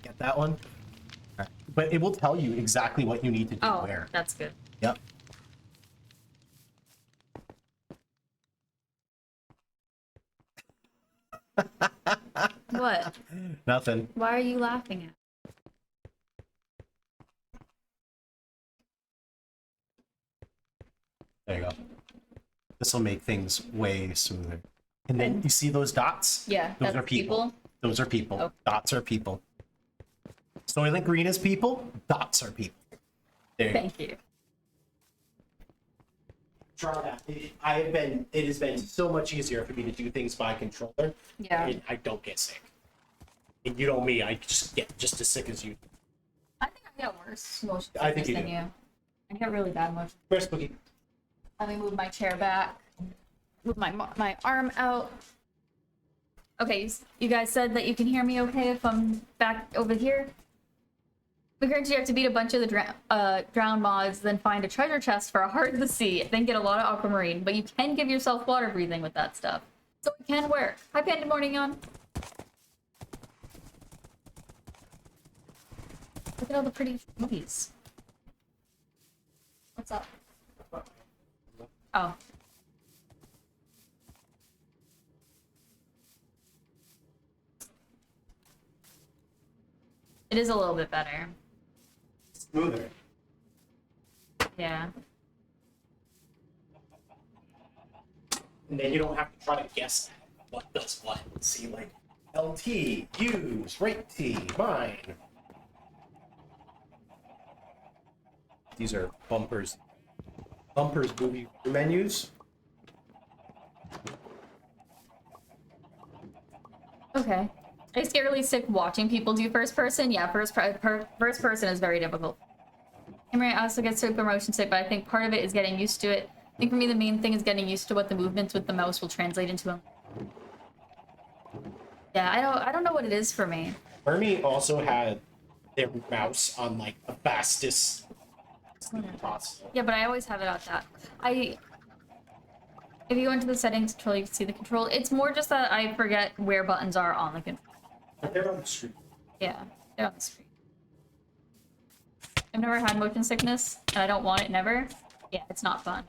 Get that one? Okay. But it will tell you exactly what you need to do Oh, where. that's good. Yep. What? Nothing. Why are you laughing at? There you go. This will make things way smoother. And then you see those dots? Yeah, Those that's are people. people? Those are people. Oh. Dots are people. Soylent Green is people. Dots are people. There you go. Thank you. Try that. It has been so much easier for me to do things by controller. Yeah. And I don't get sick. And you know me, I just get just as sick as you. I think I get worse motion I think sickness you than do. you. I get really bad motion. Where's Spooky? Let me move my chair back. Move my arm out. Okay, you guys said that you can hear me okay if I'm back over here. We currently have to beat a bunch of the drown mods, then find a treasure chest for a heart of the sea, then get a lot of aquamarine. But you can give yourself water breathing with that stuff. So it can work. Hi, Panda Morning on. Look at all the pretty movies. What's up? Oh. It is a little bit better. Smoother. Yeah. And then you don't have to try to guess what does what. See, like LT, use, right T, mine. These are bumpers. Bumpers movie menus. Okay. I just get really sick watching people do first person. Yeah, first person is very difficult. Emery also gets super motion sick, but I think part of it is getting used to it. I think for me the main thing is getting used to what the movements with the mouse will translate into. Yeah, I don't know what it is for me. Hermie also had their mouse on like the fastest speed possible. Yeah, but I always have it at that. If you go into the settings control, you can see the control. It's more just that I forget where buttons are on the control. But they're on the street. Yeah, they're on the screen. I've never had motion sickness, and I don't want it, never. Yeah, it's not fun.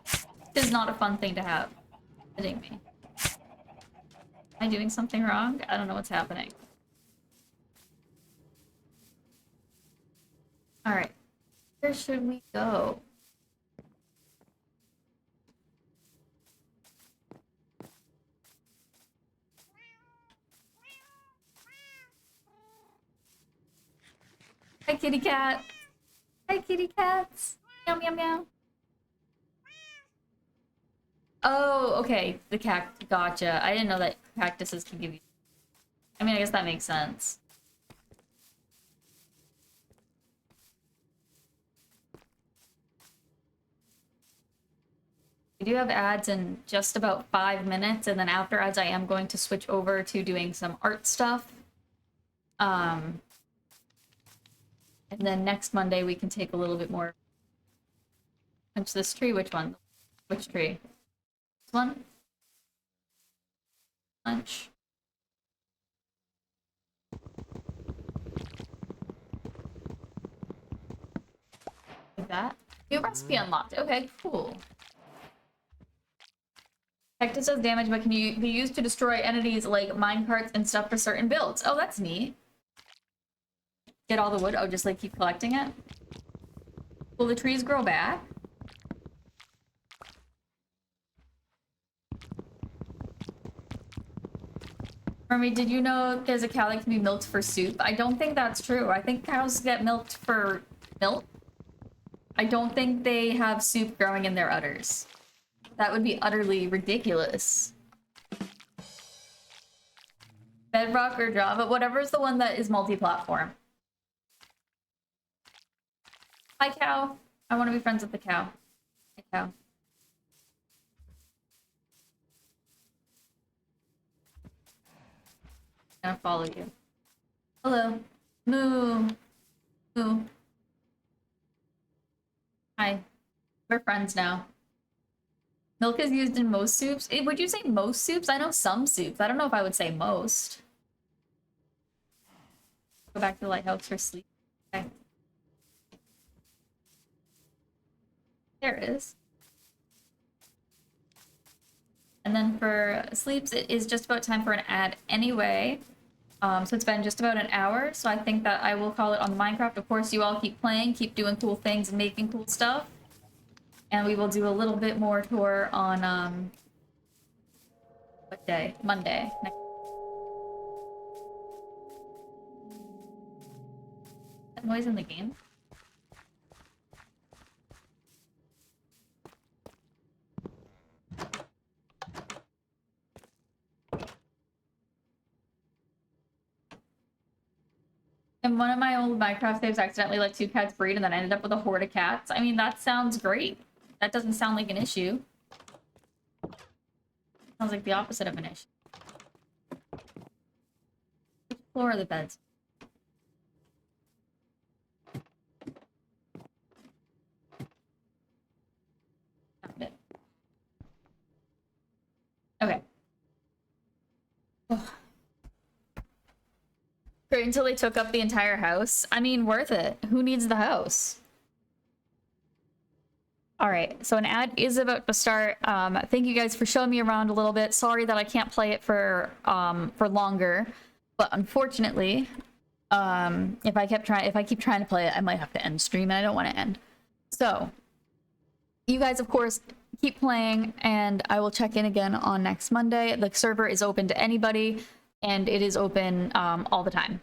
It is not a fun thing to have. Kidding me. Am I doing something wrong? I don't know what's happening. Alright. Where should we go? Hi, kitty cat. Hi, kitty cats. Meow, meow, meow. Oh, okay. The gotcha. I didn't know that cactuses can give you... I mean, I guess that makes sense. We do have ads in just about 5 minutes, and then after ads I am going to switch over to doing some art stuff. And then next Monday we can take a little bit more. Punch this tree. Which one? Which tree? This one? Punch. Like that. New recipe unlocked. Okay, cool. Cactus does damage, but can be used to destroy entities like minecarts and stuff for certain builds. Oh, that's neat. Get all the wood. Oh, just like keep collecting it. Will the trees grow back? Mermaid, did you know there's a cow that can be milked for soup? I don't think that's true. I think cows get milked for milk. I don't think they have soup growing in their udders. That would be utterly ridiculous. Bedrock or Java, whatever's the one that is multi-platform. Hi, cow. I want to be friends with the cow. Hi, cow. I'm gonna follow you. Hello. Moo. Moo. Hi. We're friends now. Milk is used in most soups. Would you say most soups? I know some soups. I don't know if I would say most. Go back to the lighthouse for sleep. Okay. There it is. And then for sleeps, it is just about time for an ad anyway. So it's been just about an hour, so I think that I will call it on the Minecraft. Of course, you all keep playing, keep doing cool things and making cool stuff. And we will do a little bit more tour on, what day? Monday. That noise in the game? And one of my old Minecraft saves accidentally let 2 cats breed and then ended up with a horde of cats. I mean, that sounds great. That doesn't sound like an issue. Sounds like the opposite of an issue. Which floor are the beds? Found it. Okay. Ugh. Great, until they took up the entire house. I mean, worth it. Who needs the house? All right, so an ad is about to start. Thank you guys for showing me around a little bit. Sorry that I can't play it for longer, but unfortunately, if I keep trying to play it, I might have to end stream, and I don't want to end. So, you guys, of course, keep playing, and I will check in again on next Monday. The server is open to anybody, and it is open all the time.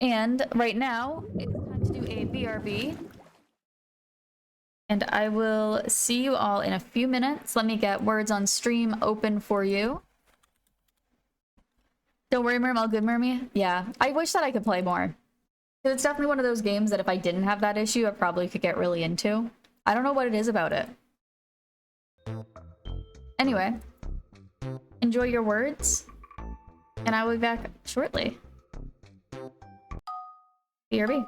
And right now, it's time to do a BRB. And I will see you all in a few minutes. Let me get words on stream open for you. Don't worry, Merm, all good, Mermy? Yeah, I wish that I could play more. It's definitely one of those games that if I didn't have that issue, I probably could get really into. I don't know what it is about it. Anyway, enjoy your words, and I will be back shortly. BRB.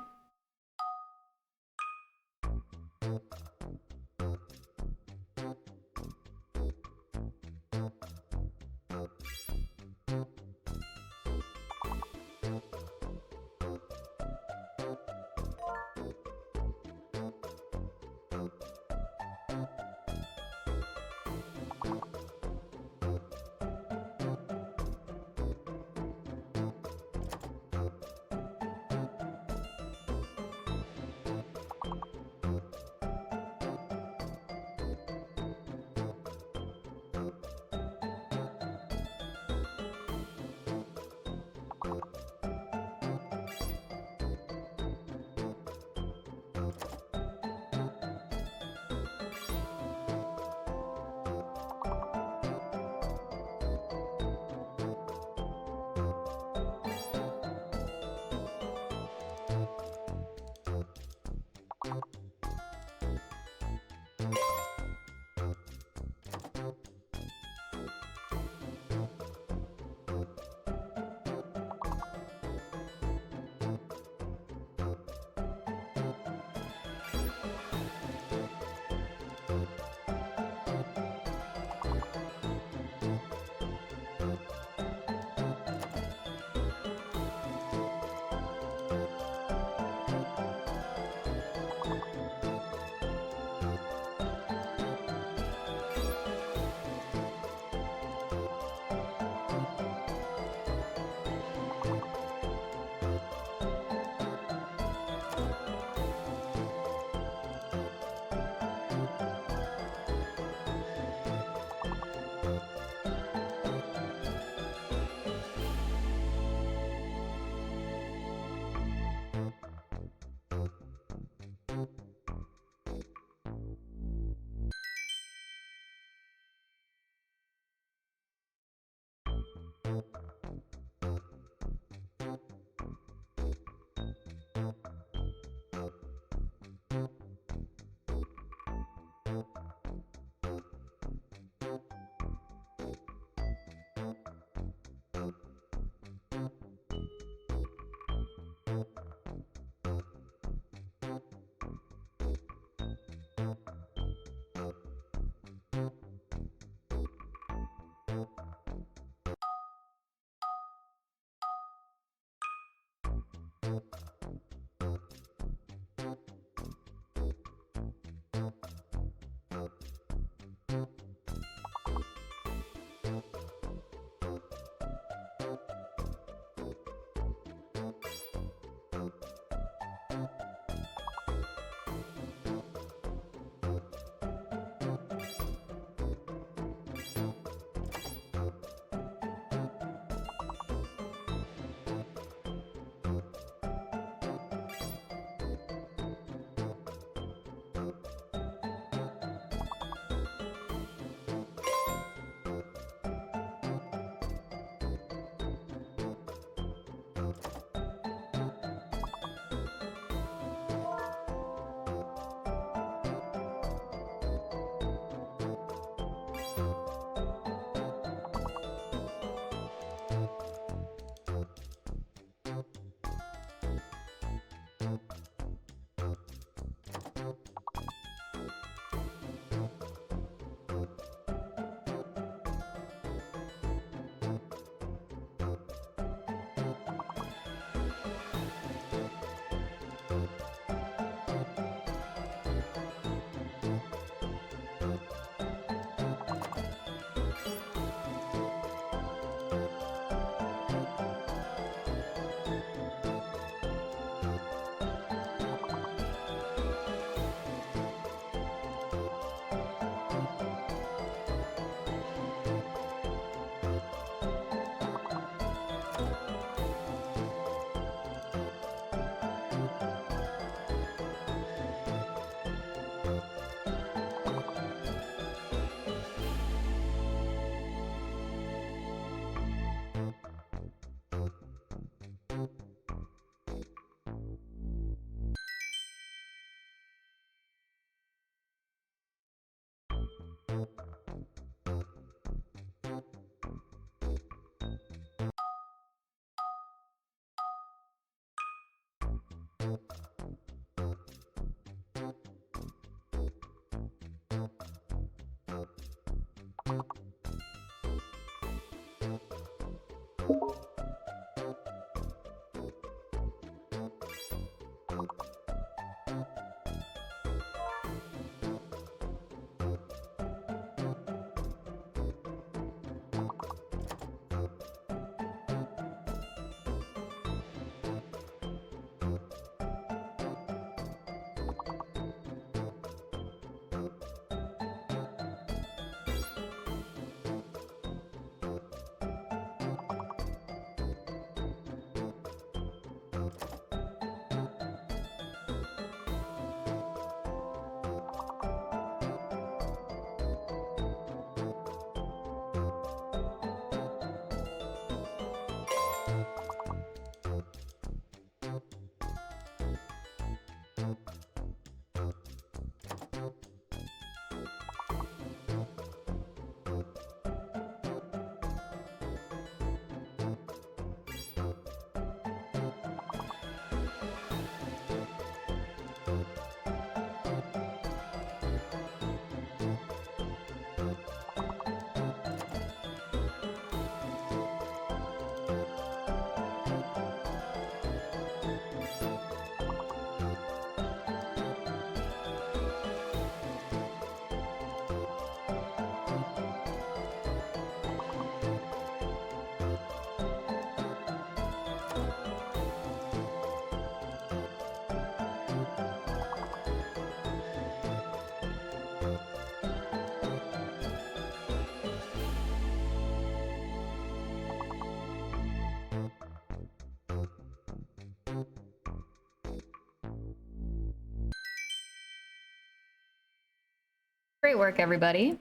Great work, everybody.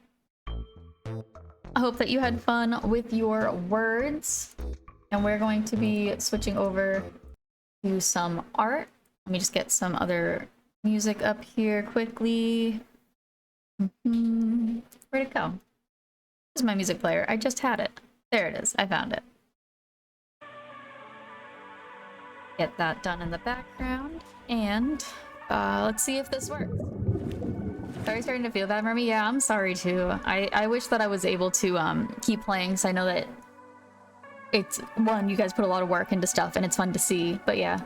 I hope that you had fun with your words. And we're going to be switching over to some art. Let me just get some other music up here quickly. Where'd it go? This is my music player. I just had it. There it is. I found it. Get that done in the background. And let's see if this works. Are you starting to feel that, Mermy? Yeah, I'm sorry too. I wish that I was able to keep playing, because I know that it's, one, you guys put a lot of work into stuff and it's fun to see, but yeah.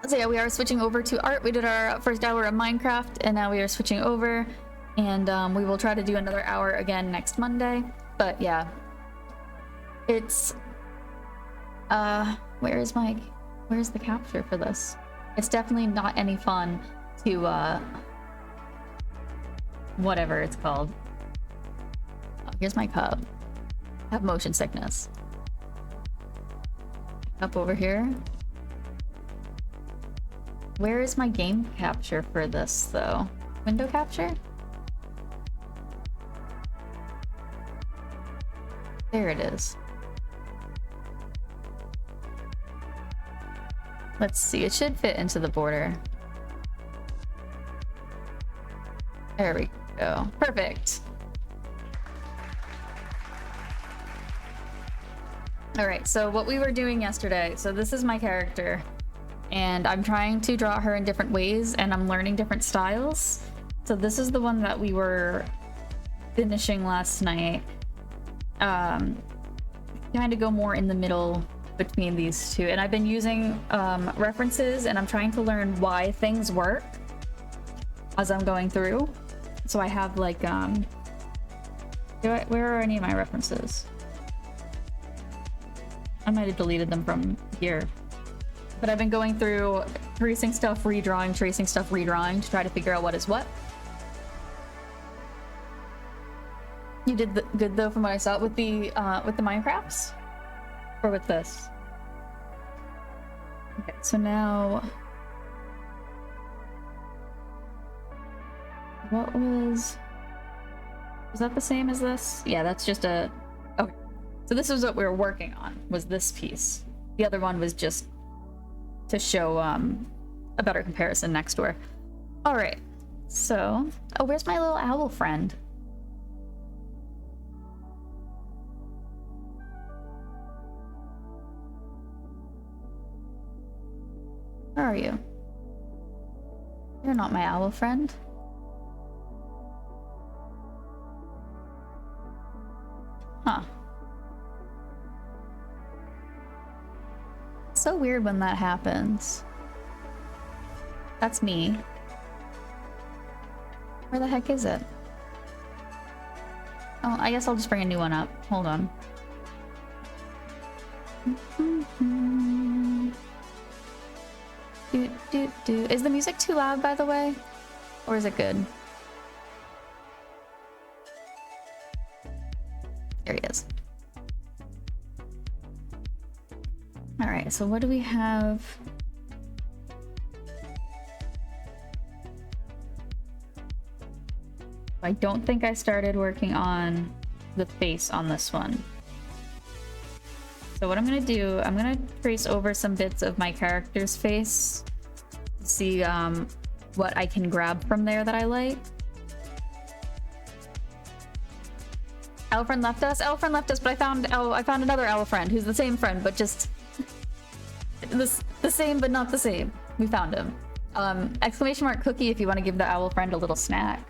So yeah, we are switching over to art. We did our first hour of Minecraft, and now we are switching over, and we will try to do another hour again next Monday. But yeah, it's where's the capture for this? It's definitely not any fun to whatever it's called. Oh, here's my cup. I have motion sickness. Up over here. Where is my game capture for this, though? Window capture? There it is. Let's see, it should fit into the border. There we go. Perfect. Alright, so what we were doing yesterday, so this is my character. And I'm trying to draw her in different ways, and I'm learning different styles. So this is the one that we were finishing last night. Trying to go more in the middle between these two. And I've been using references, and I'm trying to learn why things work as I'm going through. So I have like, where are any of my references? I might have deleted them from here. But I've been going through tracing stuff, redrawing, tracing stuff, redrawing to try to figure out what is what. You did good though from what I saw with the Minecrafts? Or with this? Okay, so now... What was... Was that the same as this? Yeah, that's just a... Okay. So this is what we were working on, was this piece. The other one was just to show a better comparison next door. All right, so where's my little owl friend? Where are you? You're not my owl friend. Huh. So weird when that happens. That's me. Where the heck is it? Oh, I guess I'll just bring a new one up. Hold on. Is the music too loud, by the way? Or is it good? There he is. All right, so what do we have? I don't think I started working on the face on this one. So what I'm gonna do, I'm gonna trace over some bits of my character's face to see what I can grab from there that I like. Owl friend left us? Owl friend left us, but I found another owl friend who's the same friend, but just the same but not the same. We found him. Exclamation mark cookie if you want to give the owl friend a little snack.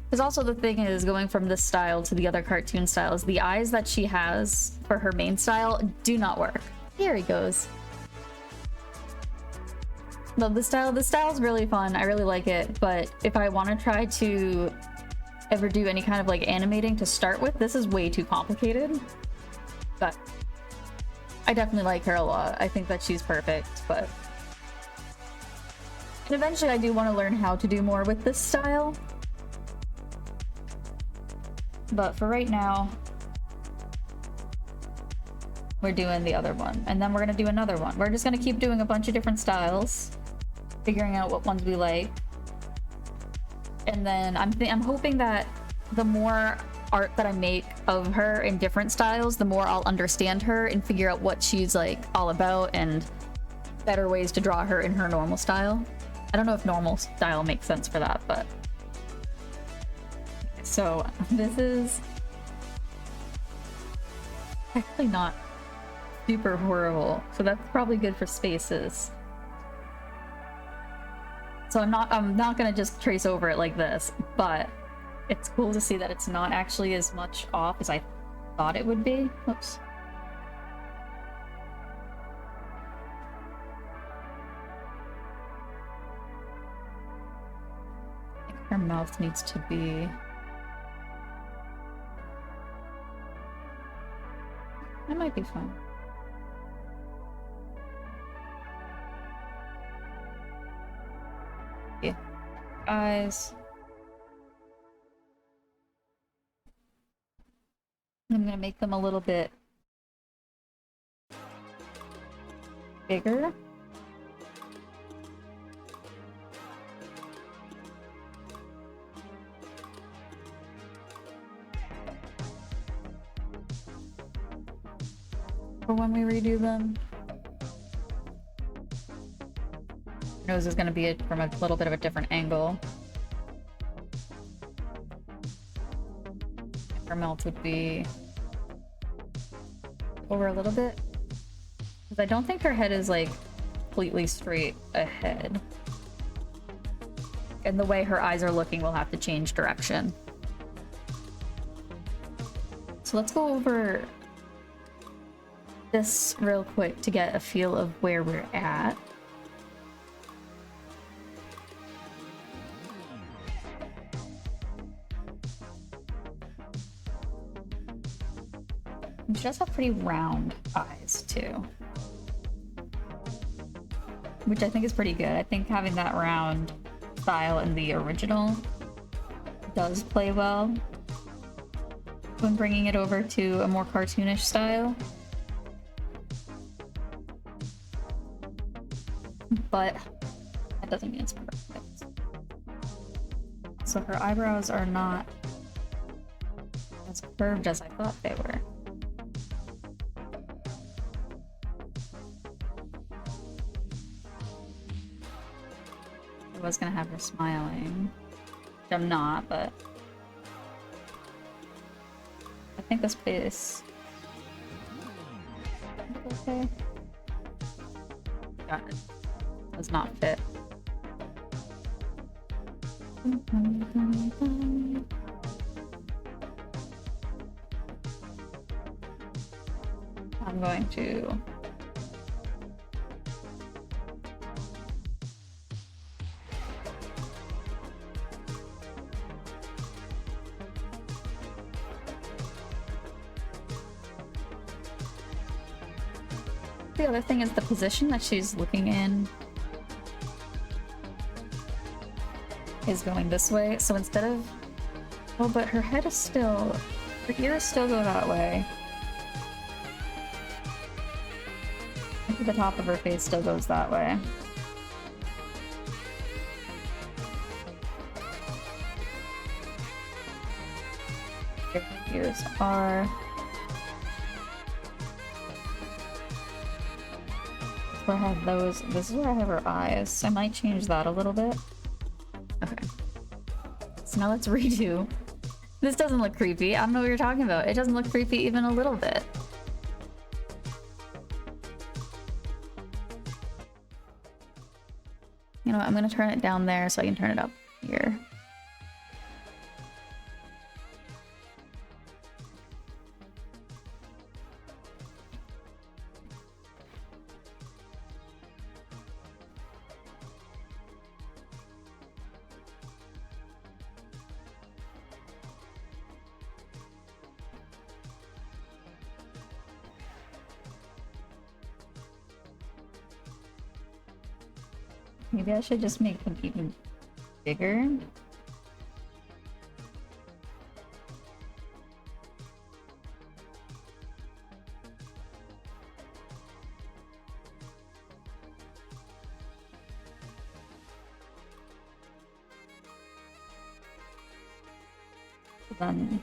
Because also the thing is, going from this style to the other cartoon styles, the eyes that she has for her main style do not work. Here he goes. No, this style is really fun. I really like it, but if I want to try to ever do any kind of like animating to start with, this is way too complicated. But I definitely like her a lot. I think that she's perfect, but... And eventually I do want to learn how to do more with this style. But for right now, we're doing the other one. And then we're going to do another one. We're just going to keep doing a bunch of different styles, figuring out what ones we like. And then I'm hoping that the more art that I make of her in different styles, the more I'll understand her and figure out what she's like all about and better ways to draw her in her normal style. I don't know if normal style makes sense for that, but... So this is actually not super horrible, so that's probably good for spaces. So I'm not gonna just trace over it like this, but it's cool to see that it's not actually as much off as I thought it would be. Oops. her mouth needs to be. That might be fun. Yeah. Eyes. I'm gonna make them a little bit bigger. For when we redo them. Nose is going to be from a little bit of a different angle. Her mouth would be over a little bit. Because I don't think her head is like completely straight ahead. And the way her eyes are looking will have to change direction. So let's go over this real quick to get a feel of where we're at. She does have pretty round eyes too, which I think is pretty good. I think having that round style in the original does play well when bringing it over to a more cartoonish style. But that doesn't mean it's perfect. So her eyebrows are not as curved as I thought they were. I was gonna have her smiling, which I'm not, but I think this face is okay. Got it. Does not fit. I'm going to the other thing is the position that she's looking in is going this way. So instead of, oh, but her head is still, her ears still go that way. I think the top of her face still goes that way. Her ears are. Where I have those. This is where I have her eyes. I might change that a little bit. Okay. So now let's redo. This doesn't look creepy. I don't know what you're talking about. It doesn't look creepy even a little bit. You know what? I'm gonna turn it down there so I can turn it up here. Maybe I should just make them even bigger. Then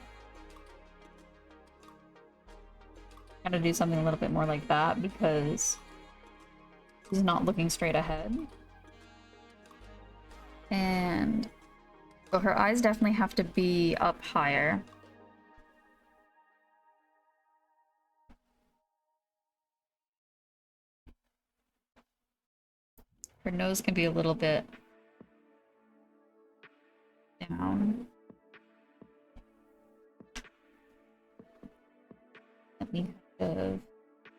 I'm gonna do something a little bit more like that because he's not looking straight ahead. And so her eyes definitely have to be up higher. Her nose can be a little bit down. Let me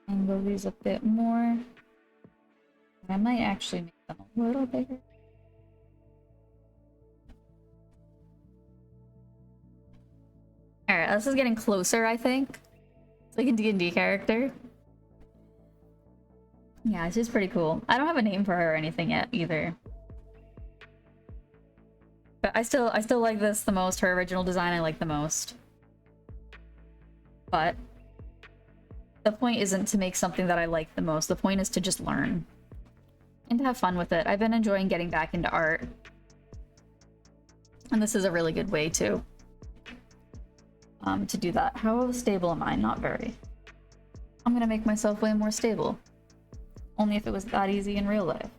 angle these a bit more. I might actually make them a little bigger. Alright, this is getting closer, I think. It's like a D&D character. Yeah, she's pretty cool. I don't have a name for her or anything yet, either. But I still like this the most. Her original design I like the most. But the point isn't to make something that I like the most. The point is to just learn. And to have fun with it. I've been enjoying getting back into art. And this is a really good way to do that. How stable am I? Not very. I'm gonna make myself way more stable. Only if it was that easy in real life.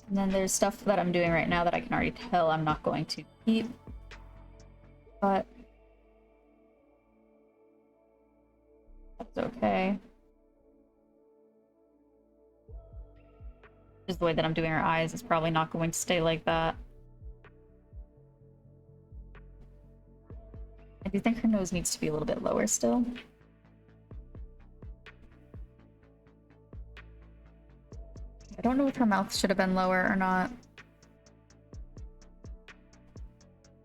And then there's stuff that I'm doing right now that I can already tell I'm not going to keep. But that's okay. Just the way that I'm doing her eyes is probably not going to stay like that. I do think her nose needs to be a little bit lower still. I don't know if her mouth should have been lower or not.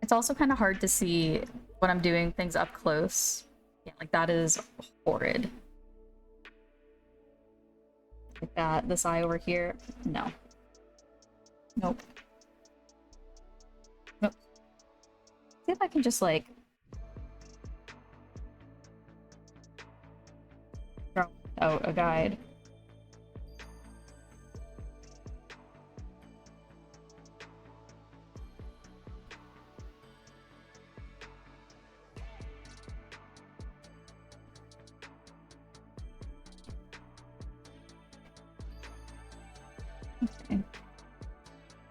It's also kind of hard to see when I'm doing things up close. Yeah, like that is horrid. Like that, this eye over here, no. Nope. Nope. See if I can just like throw out a guide. Okay.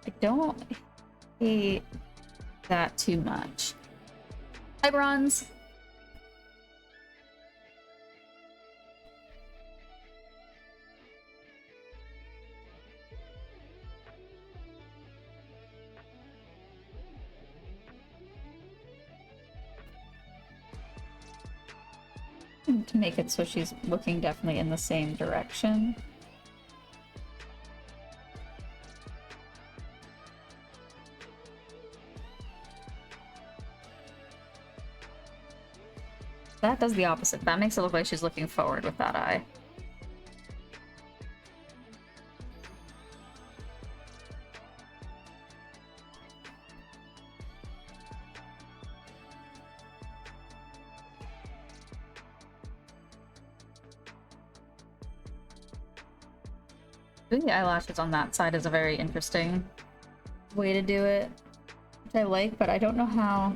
I don't hate that too much. Hi, Bronze. To make it so she's looking definitely in the same direction. That does the opposite. That makes it look like she's looking forward with that eye. Doing the eyelashes on that side is a very interesting way to do it, which I like, but I don't know how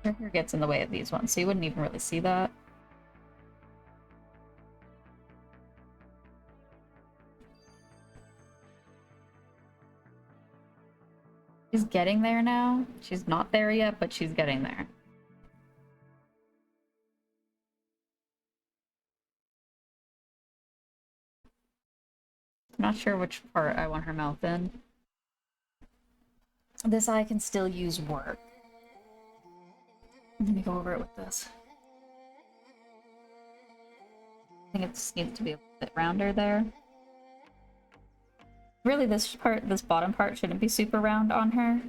her hair gets in the way of these ones, so you wouldn't even really see that. She's getting there now. She's not there yet, but she's getting there. I'm not sure which part I want her mouth in. This eye can still use work. Let me go over it with this. I think it just needs to be a bit rounder there. Really, this part, this bottom part shouldn't be super round on her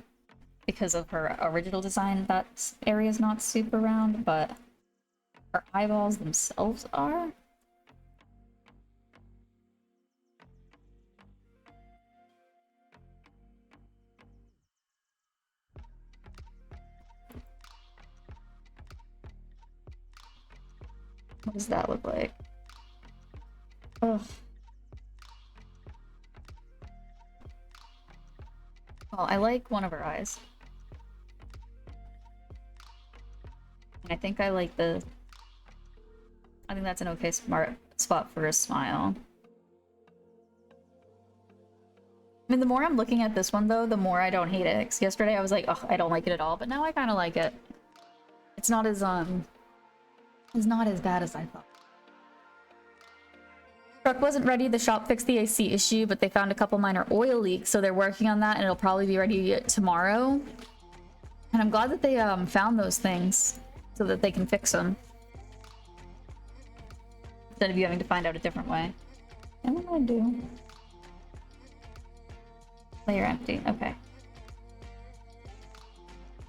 because of her original design. That area is not super round, but her eyeballs themselves are. What does that look like? Ugh. Well, I like one of her eyes. And I think I like the... I think that's an okay smart spot for a smile. I mean, the more I'm looking at this one, though, the more I don't hate it. 'Cause yesterday I was like, oh, I don't like it at all, but now I kind of like it. It's not as, It's not as bad as I thought. Truck wasn't ready. The shop fixed the AC issue, but they found a couple minor oil leaks, so they're working on that, and it'll probably be ready tomorrow. And I'm glad that they found those things so that they can fix them instead of you having to find out a different way. And what do I do? Layer empty. Okay.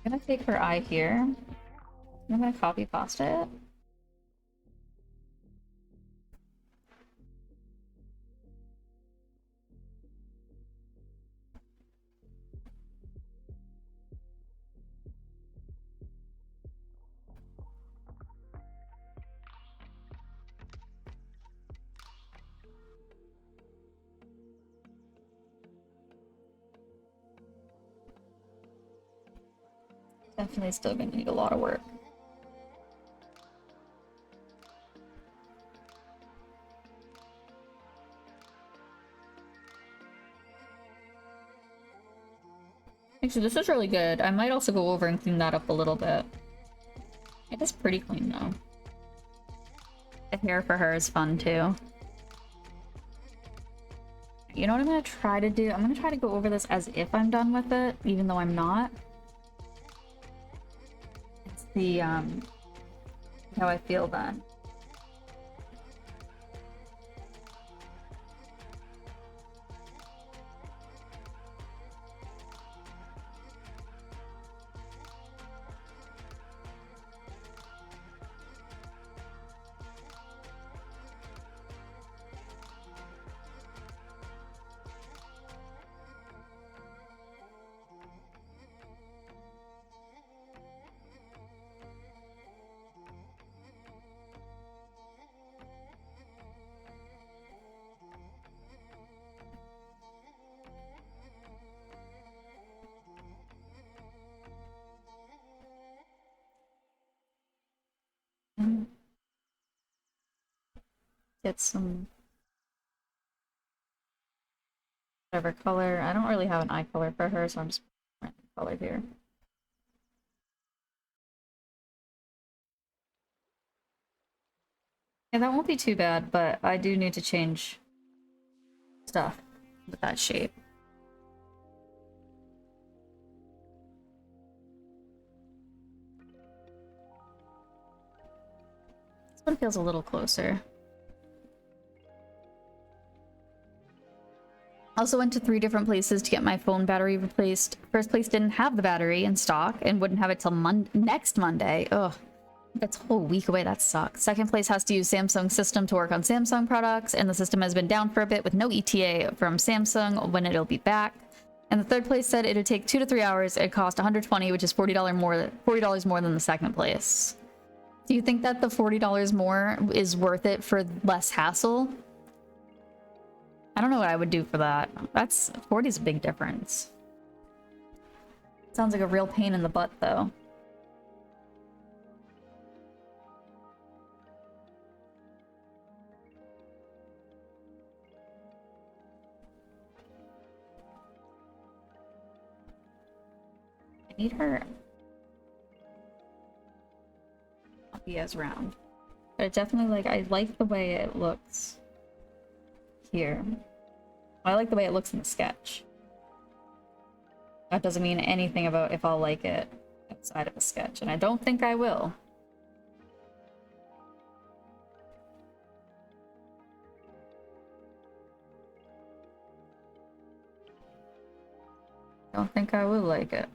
I'm gonna take her eye here. I'm gonna copy pasta it. Definitely still gonna need a lot of work. Actually, this is really good. I might also go over and clean that up a little bit. It is pretty clean though. The hair for her is fun too. You know what I'm gonna try to do? I'm gonna try to go over this as if I'm done with it, even though I'm not. See how I feel then. Get some whatever color. I don't really have an eye color for her, so I'm just putting color here. Yeah, that won't be too bad, but I do need to change stuff with that shape. This one feels a little closer. Also went to 3 different places to get my phone battery replaced. First place didn't have the battery in stock and wouldn't have it till next Monday. Ugh, that's a whole week away. That sucks. Second place has to use Samsung system to work on Samsung products, and the system has been down for a bit with no ETA from Samsung when it'll be back. And the third place said it'd take 2 to 3 hours. It cost $120, which is $40 more than the second place. Do you think that the $40 more is worth it for less hassle? I don't know what I would do for that. That's 40 is a big difference. Sounds like a real pain in the butt, though. I need her not be as round, but it definitely I like the way it looks here. I like the way it looks in the sketch. That doesn't mean anything about if I'll like it outside of the sketch, and I don't think I will. Don't think I will like it.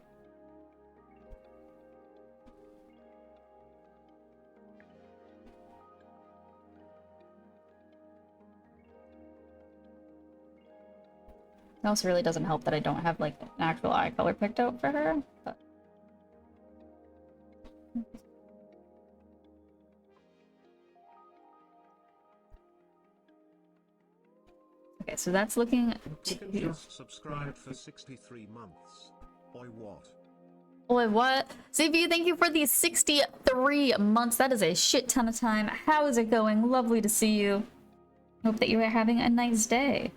It also really doesn't help that I don't have an actual eye color picked out for her. But... Okay, so that's looking. You can just subscribe for 63 months. Boy, what? Boy, what? CP, thank you for the 63 months. That is a shit ton of time. How is it going? Lovely to see you. Hope that you are having a nice day.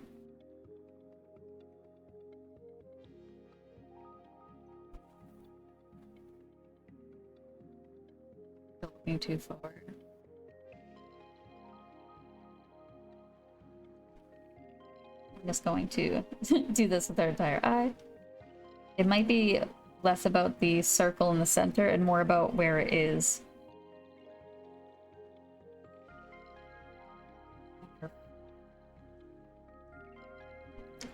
Looking too forward. just going to do this with our entire eye. It might be less about the circle in the center and more about where it is.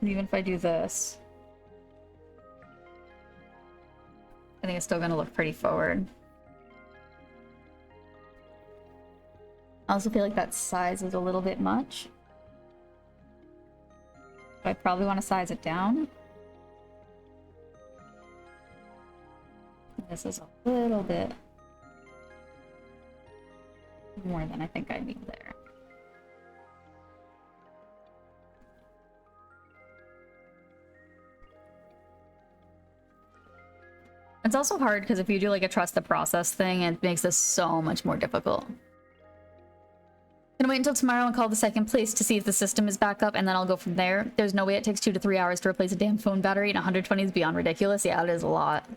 And even if I do this, I think it's still gonna look pretty forward. I also feel like that size is a little bit much. But I probably want to size it down. This is a little bit more than I think I need there. It's also hard because if you do like a trust the process thing, it makes this so much more difficult. Gonna wait until tomorrow and call the second place to see if the system is back up, and then I'll go from there. There's no way it takes 2 to 3 hours to replace a damn phone battery, and 120 is beyond ridiculous. Yeah, it is a lot.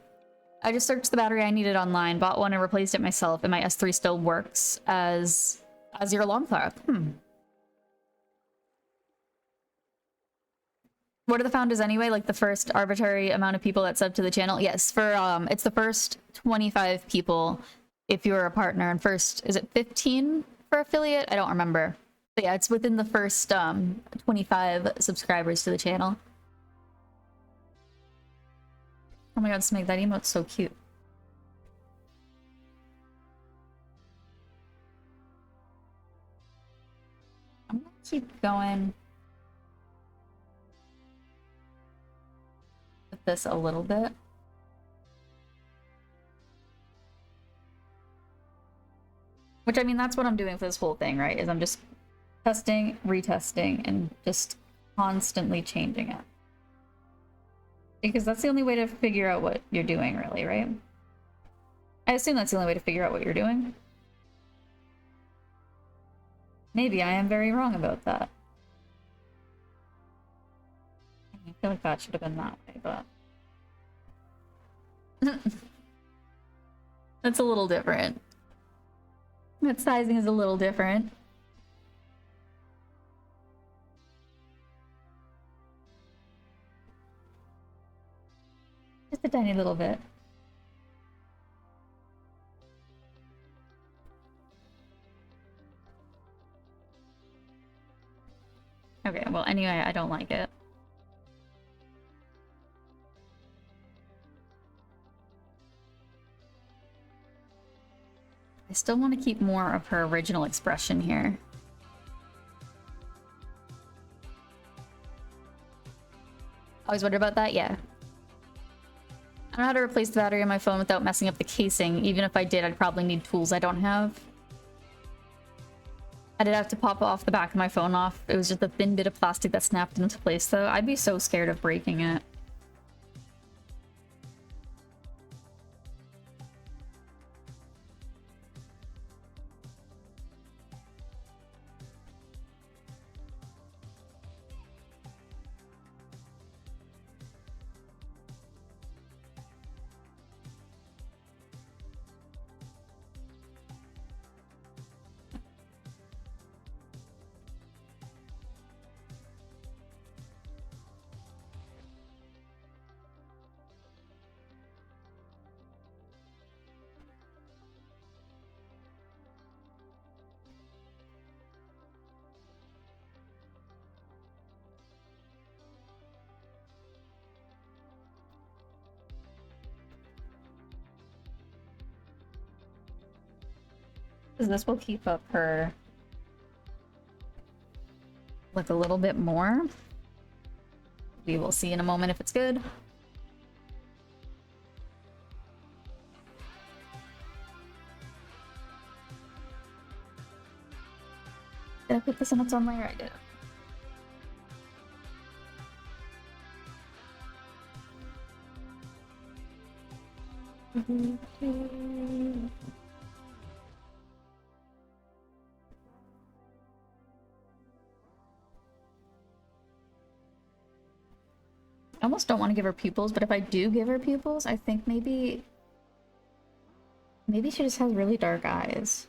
I just searched the battery I needed online, bought one, and replaced it myself, and my S3 still works as your alarm clock. What are the founders anyway? Like the first arbitrary amount of people that sub to the channel? Yes, for it's the first 25 people if you're a partner, and first, is it 15 for affiliate? I don't remember. But yeah, it's within the first 25 subscribers to the channel. Oh my god, Smeg, that emote's so cute. I'm gonna keep going with this a little bit. Which, I mean, that's what I'm doing for this whole thing, right? Is I'm just testing, retesting, and just constantly changing it. Because that's the only way to figure out what you're doing, really, right? I assume that's the only way to figure out what you're doing. Maybe I am very wrong about that. I feel like that should have been that way, but... That's a little different. That sizing is a little different. Just a tiny little bit. Okay, well, anyway, I don't like it. I still want to keep more of her original expression here. Always wondered about that? Yeah. I don't know how to replace the battery on my phone without messing up the casing. Even if I did, I'd probably need tools I don't have. I did have to pop off the back of my phone off. It was just a thin bit of plastic that snapped into place, though. I'd be so scared of breaking it. Because this will keep up her look a little bit more. We will see in a moment if it's good. Did I put this in its own layer? I did. I almost don't want to give her pupils, but if I do give her pupils, I think maybe she just has really dark eyes.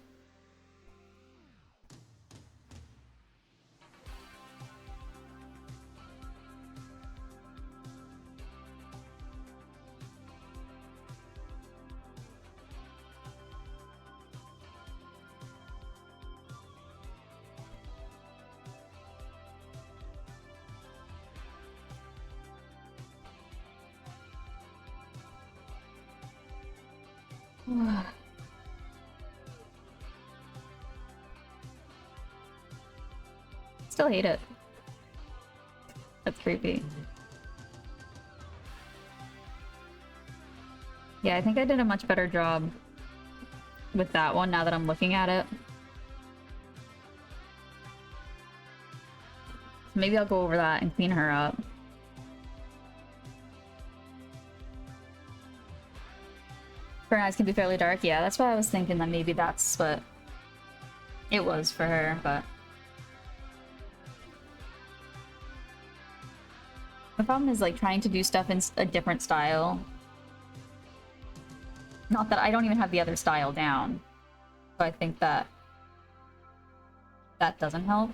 Still hate it. That's creepy. Yeah, I think I did a much better job with that one now that I'm looking at it. Maybe I'll go over that and clean her up. Her eyes can be fairly dark. Yeah, that's why I was thinking that maybe that's what it was for her, but... The problem is, like, trying to do stuff in a different style. Not that I don't even have the other style down. So I think that that doesn't help.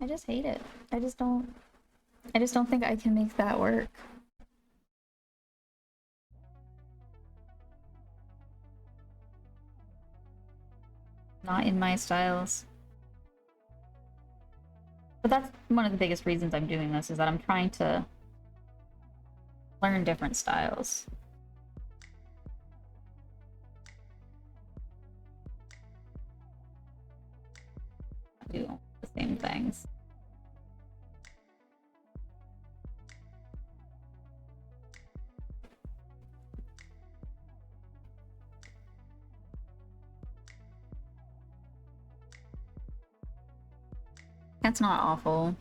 I just hate it. I just don't think I can make that work. Not in my styles. But that's one of the biggest reasons I'm doing this, is that I'm trying to learn different styles. Do the same things. That's not awful.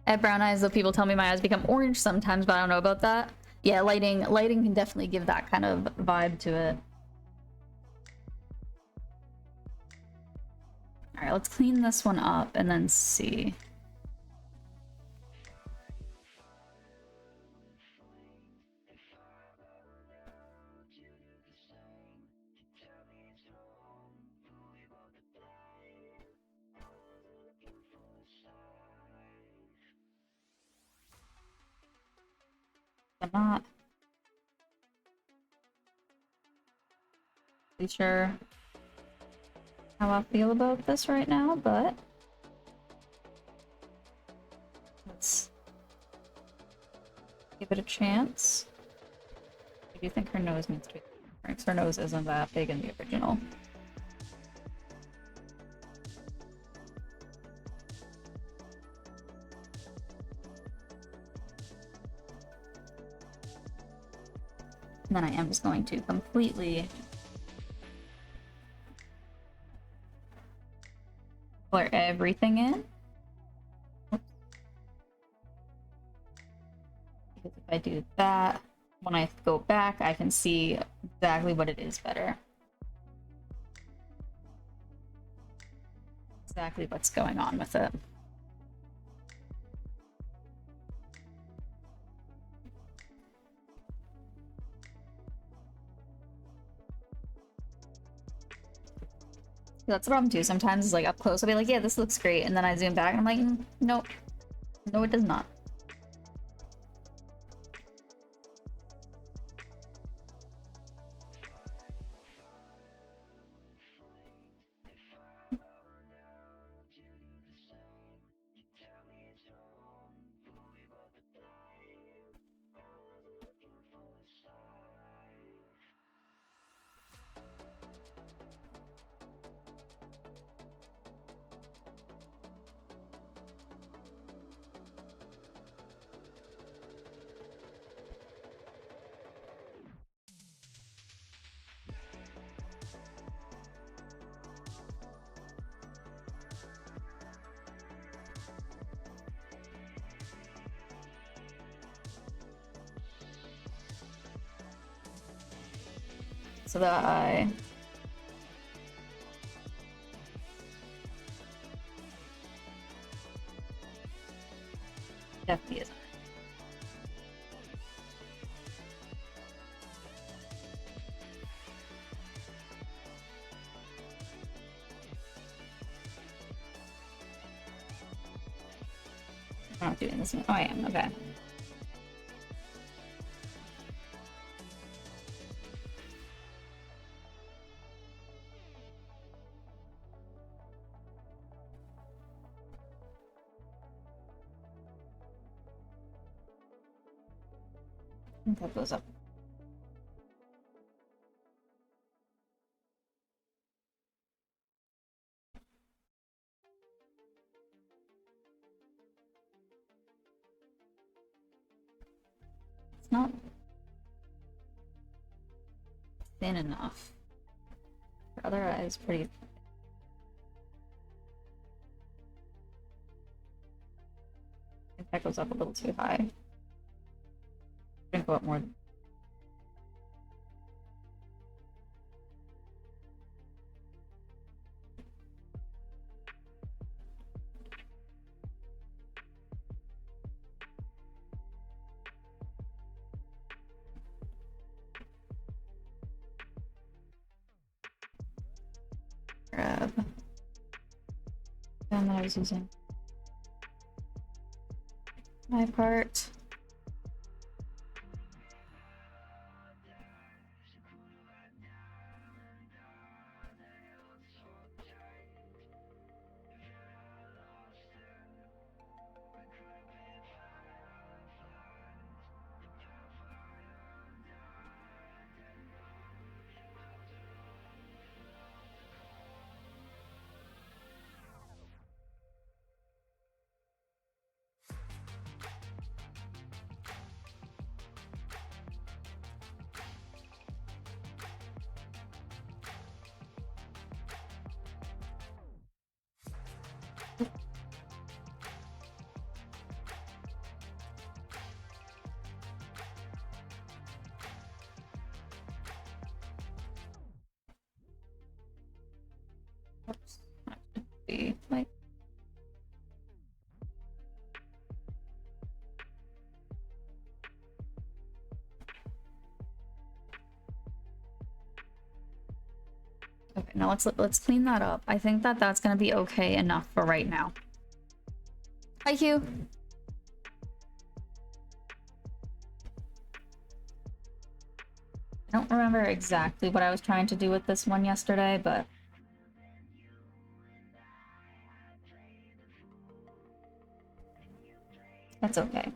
I have brown eyes, though people tell me my eyes become orange sometimes, but I don't know about that. Yeah, lighting can definitely give that kind of vibe to it. Alright, let's clean this one up and then see. I'm not really sure how I feel about this right now, but let's give it a chance. I do think her nose needs to be different. Her nose isn't that big in the original. And then I am just going to completely blur everything in. Oops. Because if I do that, when I go back, I can see exactly what it is better. Exactly what's going on with it. That's the problem too. Sometimes it's like up close, I'll be like, yeah, this looks great. And then I zoom back and I'm like, nope. No, it does not. So that I definitely isn't. I'm not doing this one. Oh, I am. Okay. think that goes up. It's not thin enough. Her other eye is pretty. I think that goes up a little too high. Shouldn't go up more. Grab. And that I was using my part. Oops. That should be like. Okay, now let's clean that up. I think that that's gonna be okay enough for right now. Hi, Hugh. I don't remember exactly what I was trying to do with this one yesterday, but that's okay.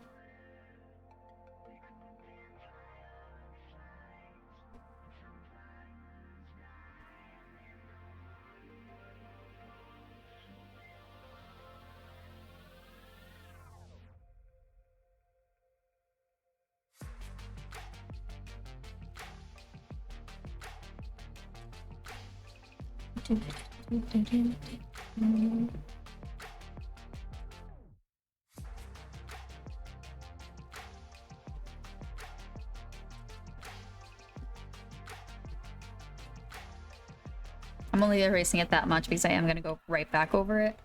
I'm only erasing it that much because I am going to go right back over it.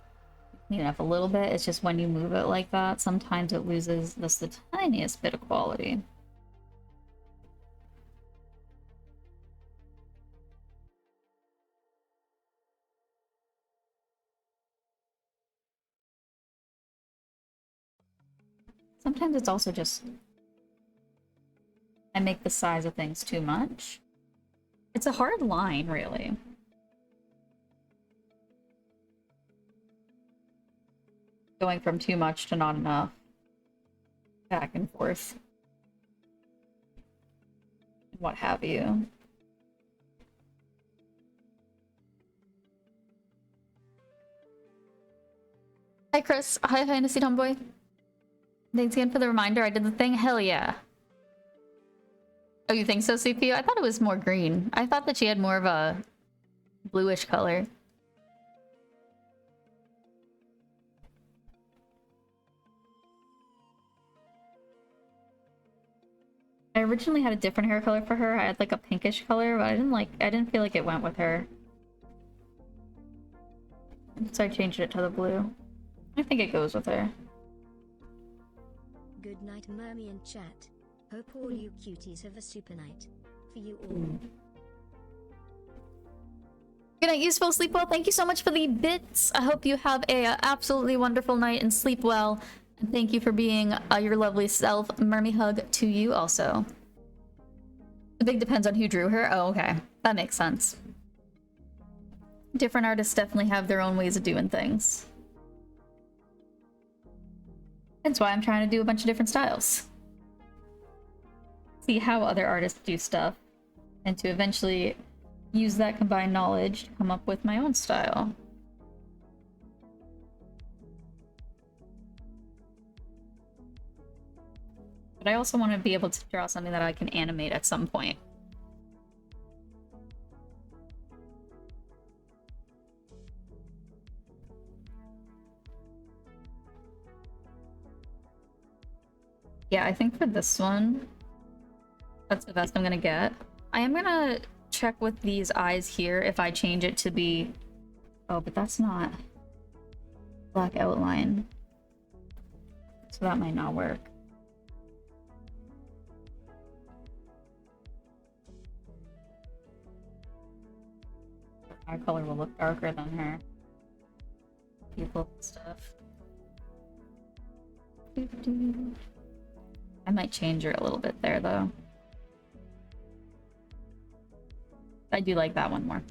Clean it up a little bit. It's just when you move it like that, sometimes it loses just the tiniest bit of quality. Sometimes it's also just I make the size of things too much. It's a hard line, really. Going from too much to not enough. Back and forth. What have you. Hi, Chris. Hi, Fantasy Tomboy. Thanks again for the reminder. I did the thing. Hell yeah. Oh, you think so, CPU? I thought it was more green. I thought that she had more of a bluish color. I originally had a different hair color for her. I had like a pinkish color, but I didn't feel like it went with her. So I changed it to the blue. I think it goes with her. Good night, Mermy and chat. Hope all you cuties have a super night. For you all. Good night, useful. Sleep well. Thank you so much for the bits. I hope you have a absolutely wonderful night and sleep well. And thank you for being your lovely self. Mermy hug to you also. The big depends on who drew her. Oh, okay. That makes sense. Different artists definitely have their own ways of doing things. That's why I'm trying to do a bunch of different styles. see how other artists do stuff and to eventually use that combined knowledge to come up with my own style. But I also want to be able to draw something that I can animate at some point. Yeah, I think for this one, that's the best I'm gonna get. I am gonna check with these eyes here if I change it to be... Oh, but that's not black outline. So that might not work. Our color will look darker than her. People and stuff. I might change her a little bit there, though. I do like that one more.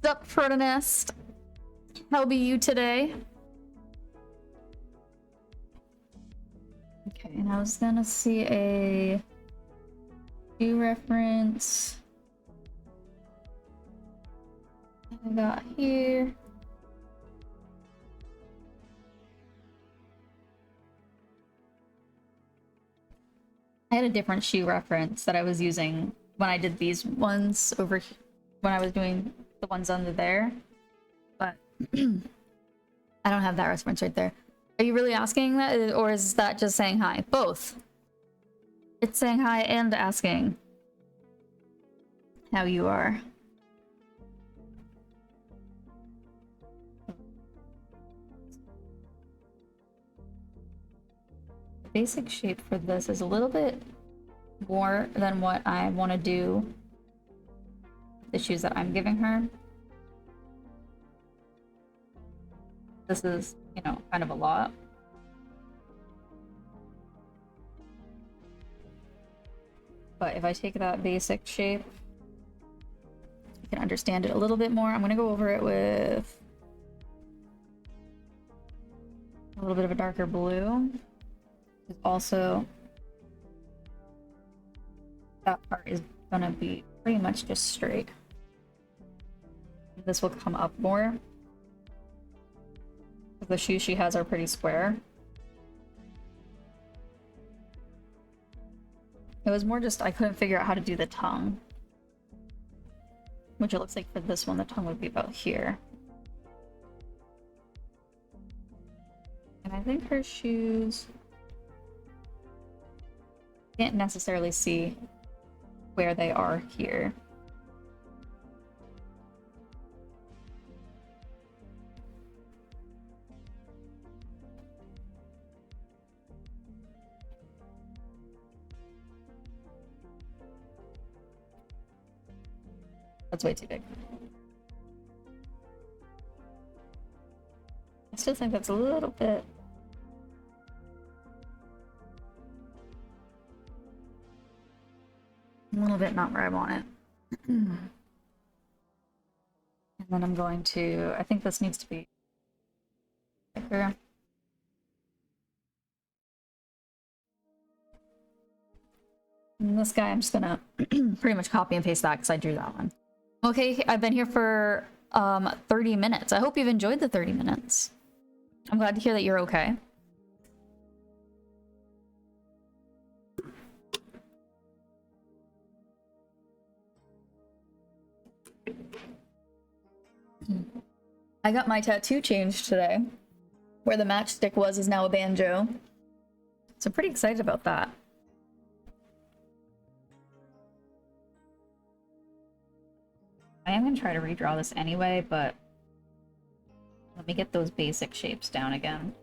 Sup, Protonest? How be you today? Okay, and I was gonna see a shoe reference. I got here. I had a different shoe reference that I was using when I did these ones over when I was doing the ones under there, but I don't have that reference right there. Are you really asking that, or is that just saying hi? Both. It's saying hi and asking how you are. The basic shape for this is a little bit more than what I want to do with the shoes that I'm giving her. This is, you know, kind of a lot. But if I take that basic shape, you can understand it a little bit more. I'm going to go over it with a little bit of a darker blue. Also, that part is going to be pretty much just straight. This will come up more. The shoes she has are pretty square. It was more just I couldn't figure out how to do the tongue. Which it looks like for this one, the tongue would be about here. And I think her shoes... can't necessarily see where they are here. That's way too big. I still think that's a little bit... a little bit not where I want it. And then I'm going to... I think this needs to be thicker. And this guy, I'm just gonna pretty much copy and paste that because I drew that one. Okay, I've been here for 30 minutes. I hope you've enjoyed the 30 minutes. I'm glad to hear that you're okay. I got my tattoo changed today. Where the matchstick was is now a banjo. So I'm pretty excited about that. I am going to try to redraw this anyway, but let me get those basic shapes down again.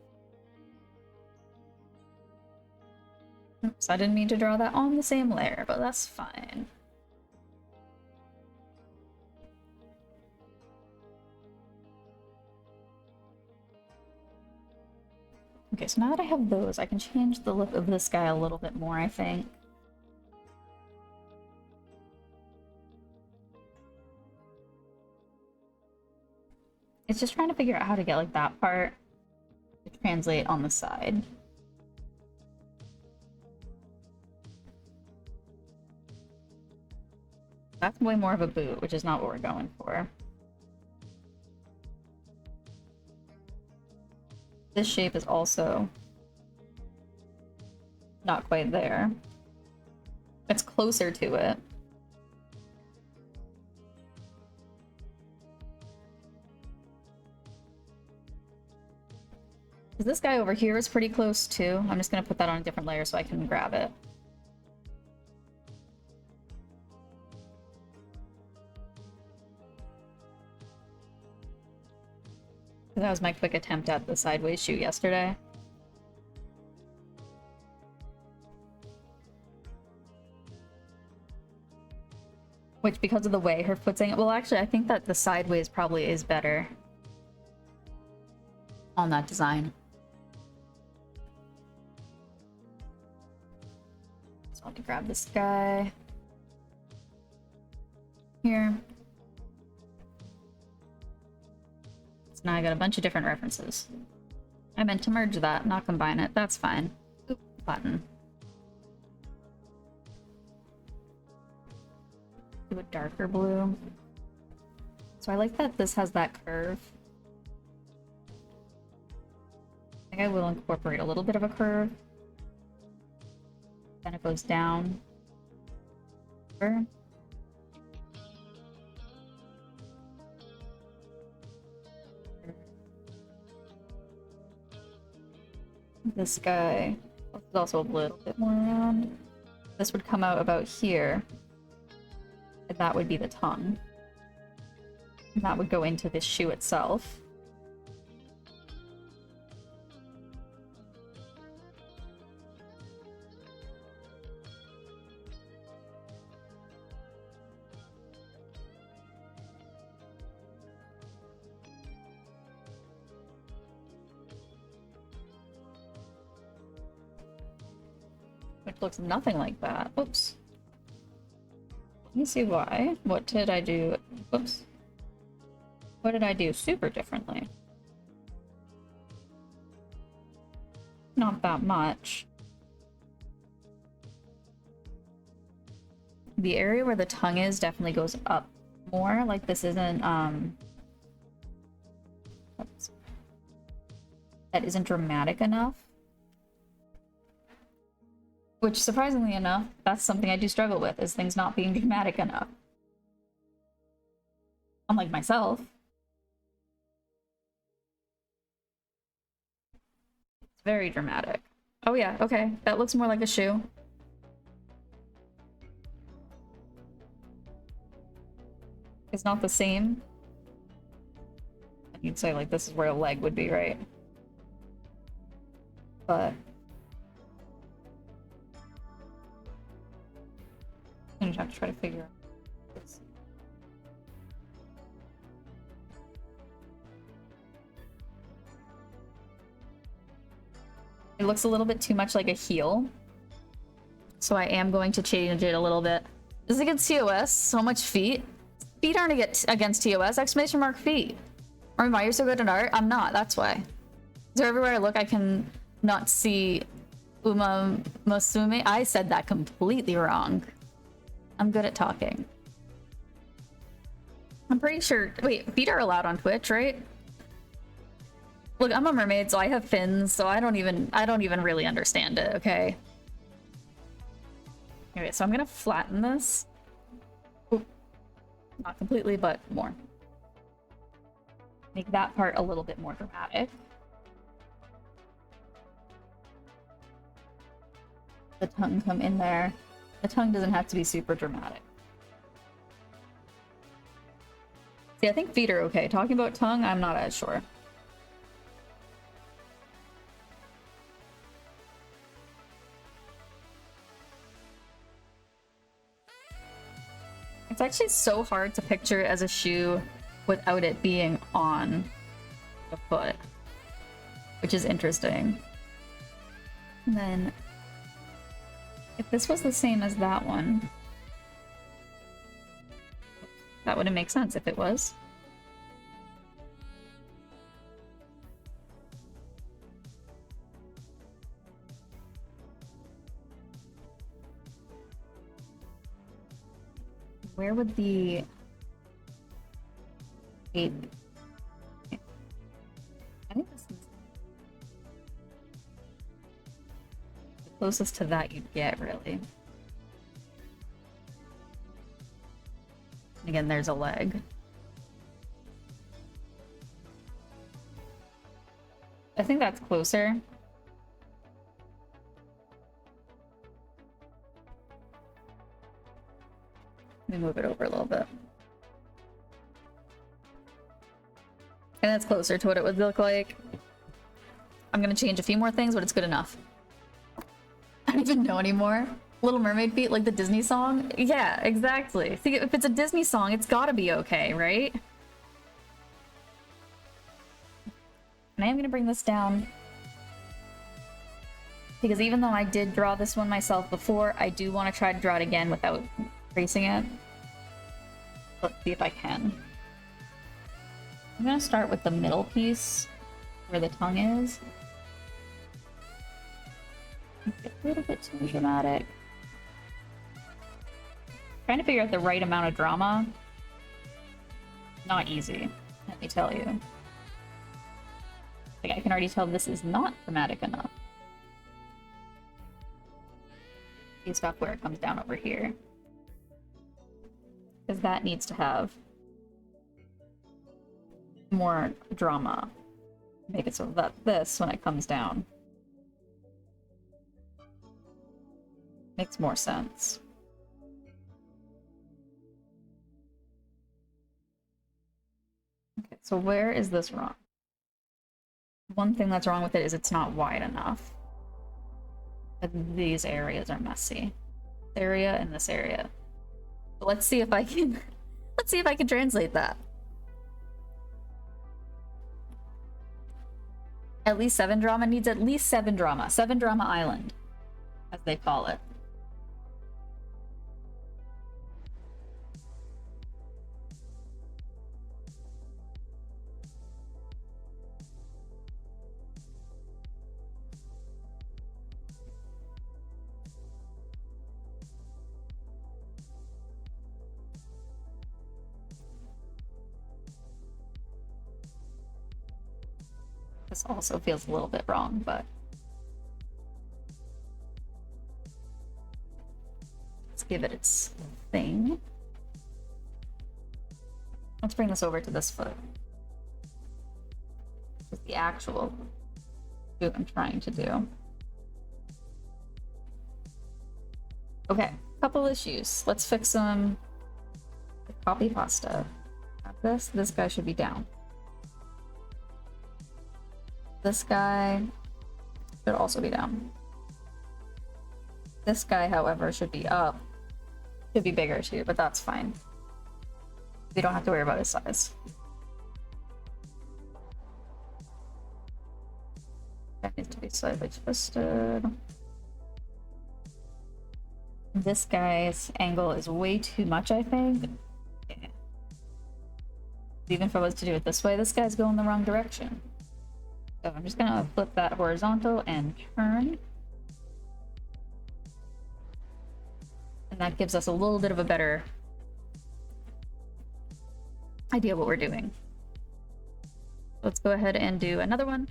Oops, I didn't mean to draw that on the same layer, but that's fine. Okay, so now that I have those, I can change the look of this guy a little bit more, I think. It's just trying to figure out how to get like that part to translate on the side. That's way more of a boot, which is not what we're going for. This shape is also not quite there. It's closer to it. This guy over here is pretty close too. I'm just gonna put that on a different layer so I can grab it. That was my quick attempt at the sideways shoot yesterday. Which, because of the way her foot's saying, well, actually, I think that the sideways probably is better on that design. So I'll have to grab this guy here. So now I got a bunch of different references. I meant to merge that, not combine it. That's fine. Oop, button. Do a darker blue. So I like that this has that curve. I think I will incorporate a little bit of a curve. Then it goes down. Over. This guy is also a little bit more round. This would come out about here. And that would be the tongue. And that would go into this shoe itself. Which looks nothing like that. Oops. Let me see why. What did I do? Oops. What did I do super differently? Not that much. The area where the tongue is definitely goes up more. Like this isn't, oops. That isn't dramatic enough. Which, surprisingly enough, that's something I do struggle with, is things not being dramatic enough. Unlike myself. It's very dramatic. Oh yeah, okay. That looks more like a shoe. It's not the same. You'd say, like, this is where a leg would be, right? But... I'm gonna have to try to figure out this. It looks a little bit too much like a heel. So I am going to change it a little bit. This is against TOS, so much feet. Feet aren't against TOS, exclamation mark feet. Or am I so good at art? I'm not, that's why. So everywhere I look I can not see Uma Musume. I said that completely wrong. I'm good at talking. I'm pretty sure... Wait, feet are allowed on Twitch, right? Look, I'm a mermaid, so I have fins, so I don't even really understand it, okay? Okay, so I'm gonna flatten this. Oop. Not completely, but more. Make that part a little bit more dramatic. The tongue come in there. The tongue doesn't have to be super dramatic. See, I think feet are okay. Talking about tongue, I'm not as sure. It's actually so hard to picture it as a shoe without it being on the foot, which is interesting. And then if this was the same as that one, that wouldn't make sense if it was. Where would the I think this is the closest to that you'd get, really. Again, there's a leg. I think that's closer. Let me move it over a little bit. And that's closer to what it would look like. I'm gonna change a few more things, but it's good enough. I don't even know anymore. Little Mermaid feet, like the Disney song? Yeah, exactly. See, if it's a Disney song, it's gotta be okay, right? And I am gonna bring this down. Because even though I did draw this one myself before, I do want to try to draw it again without tracing it. Let's see if I can. I'm gonna start with the middle piece, where the tongue is. It's a little bit too dramatic. Trying to figure out the right amount of drama. Not easy, let me tell you. Like, I can already tell this is not dramatic enough. See stuff where it comes down over here. Because that needs to have more drama. Make it so that this, when it comes down, makes more sense. Okay, so where is this wrong? One thing that's wrong with it is it's not wide enough. These areas are messy. This area and this area. But let's see if I can let's see if I can translate that. At least 7 drama needs at least 7 drama. 7 drama island, as they call it. This also feels a little bit wrong, but let's give it its thing. Let's bring this over to this foot. Just the actual foot I'm trying to do. Okay, couple issues. Let's fix them. Copy pasta. Got this. This guy should be down. This guy should also be down. This guy, however, should be up. Should be bigger too, but that's fine. We don't have to worry about his size. That needs to be slightly twisted. This guy's angle is way too much, I think. Yeah. Even if I was to do it this way, this guy's going the wrong direction. So I'm just gonna flip that horizontal and turn. And that gives us a little bit of a better idea of what we're doing. Let's go ahead and do another one.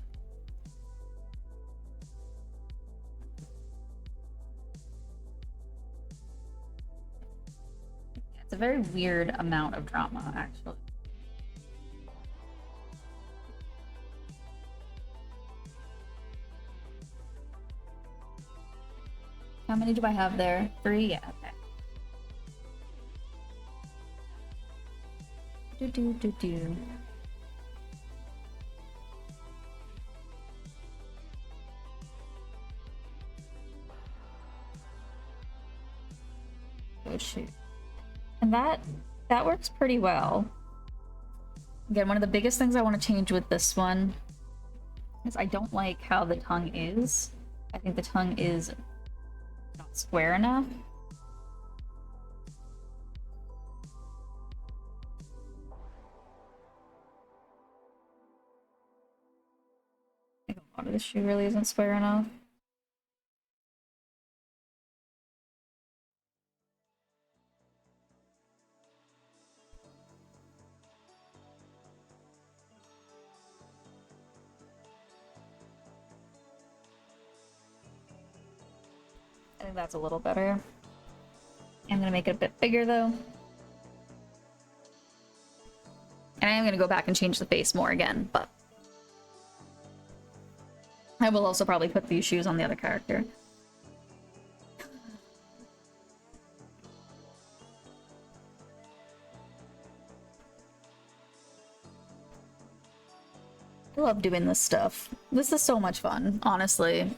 It's a very weird amount of drama, actually. How many do I have there? 3? Yeah, okay. Do. Oh shoot. And that works pretty well. Again, one of the biggest things I want to change with this one is I don't like how the tongue is. I think the tongue is not square enough. I think a lot of the shoe really isn't square enough. I think that's a little better. I'm gonna make it a bit bigger though. And I am gonna go back and change the face more again, but I will also probably put these shoes on the other character. I love doing this stuff. This is so much fun, honestly.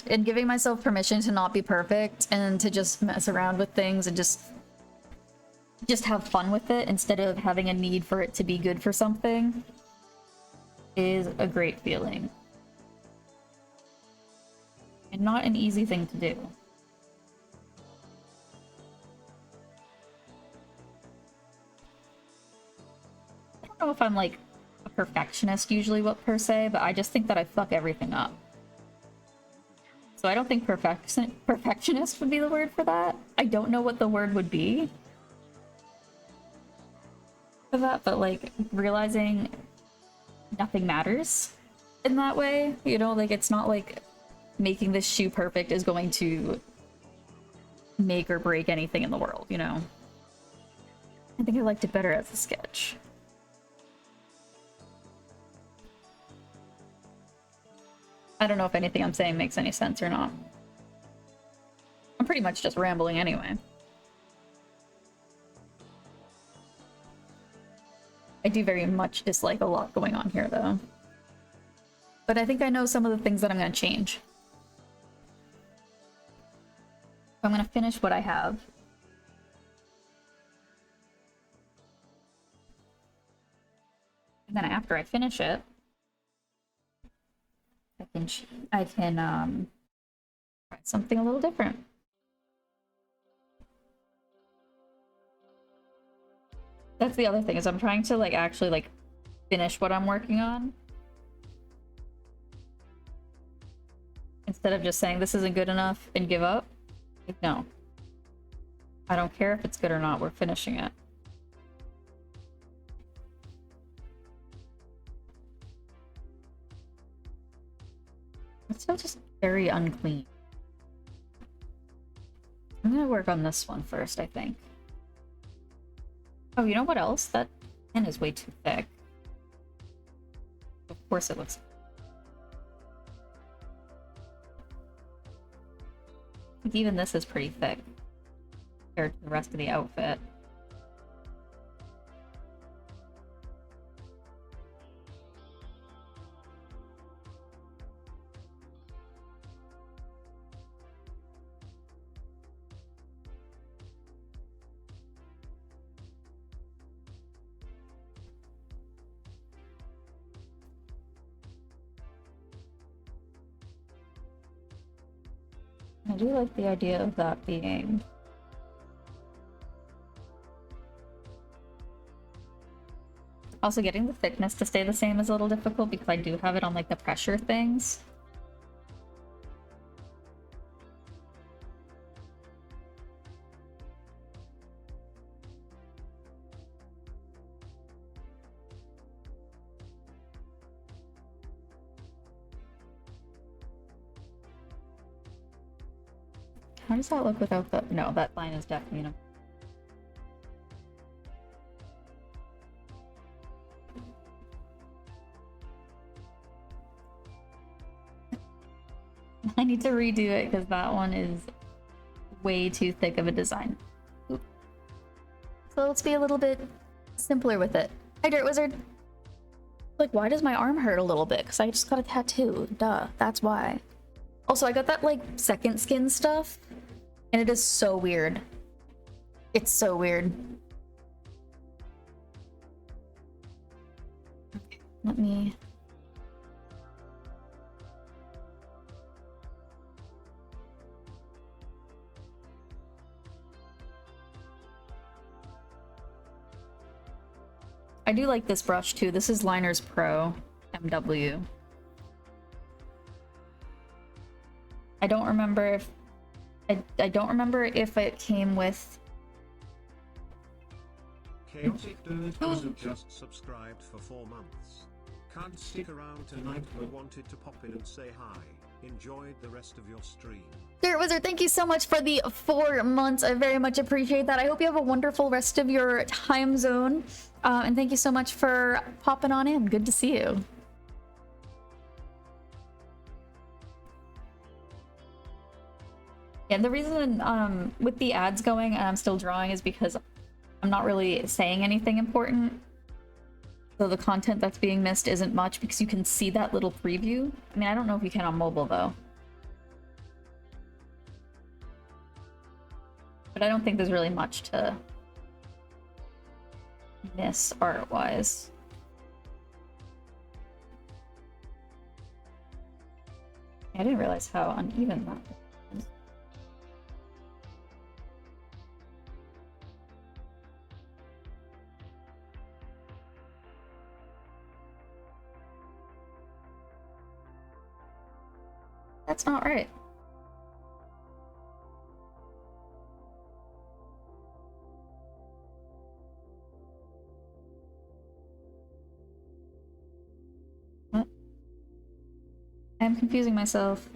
And giving myself permission to not be perfect and to just mess around with things and just have fun with it instead of having a need for it to be good for something is a great feeling. And not an easy thing to do. I don't know if I'm like a perfectionist usually, per se, but I just think that I fuck everything up. So I don't think perfectionist would be the word for that. I don't know what the word would be for that, but like realizing nothing matters in that way, you know, like it's not like making this shoe perfect is going to make or break anything in the world, you know. I think I liked it better as a sketch. I don't know if anything I'm saying makes any sense or not. I'm pretty much just rambling anyway. I do very much dislike a lot going on here, though. But I think I know some of the things that I'm going to change. I'm going to finish what I have. And then after I finish it, I can try something a little different. That's the other thing, is I'm trying to like actually like finish what I'm working on instead of just saying this isn't good enough and give up. Like, no, I don't care if it's good or not, we're finishing it. It's still just very unclean. I'm gonna work on this one first, I think. Oh, you know what else? That pen is way too thick. Of course it looks... I think even this is pretty thick compared to the rest of the outfit. I do like the idea of that being... Also, getting the thickness to stay the same is a little difficult because I do have it on like the pressure things. How does that look without the... No, that line is definitely... No. I need to redo it because that one is way too thick of a design. Oop. So let's be a little bit simpler with it. Hi, Dirt Wizard! Like, why does my arm hurt a little bit? Because I just got a tattoo. Duh, that's why. Also, I got that, like, second skin stuff, and it is so weird. It's so weird. Okay, let me... I do like this brush, too. This is Liners Pro MW. I don't remember if... I don't remember if it came with... Chaotic Dirt has just subscribed for 4 months. Can't stick around tonight but wanted to pop in and say hi. Enjoyed the rest of your stream. Dirt Wizard, thank you so much for the 4 months. I very much appreciate that. I hope you have a wonderful rest of your time zone. And thank you so much for popping on in. Good to see you. Yeah, the reason with the ads going and I'm still drawing is because I'm not really saying anything important. So the content that's being missed isn't much because you can see that little preview. I mean, I don't know if you can on mobile though. But I don't think there's really much to miss art-wise. I didn't realize how uneven that was. That's not right. What? I'm confusing myself.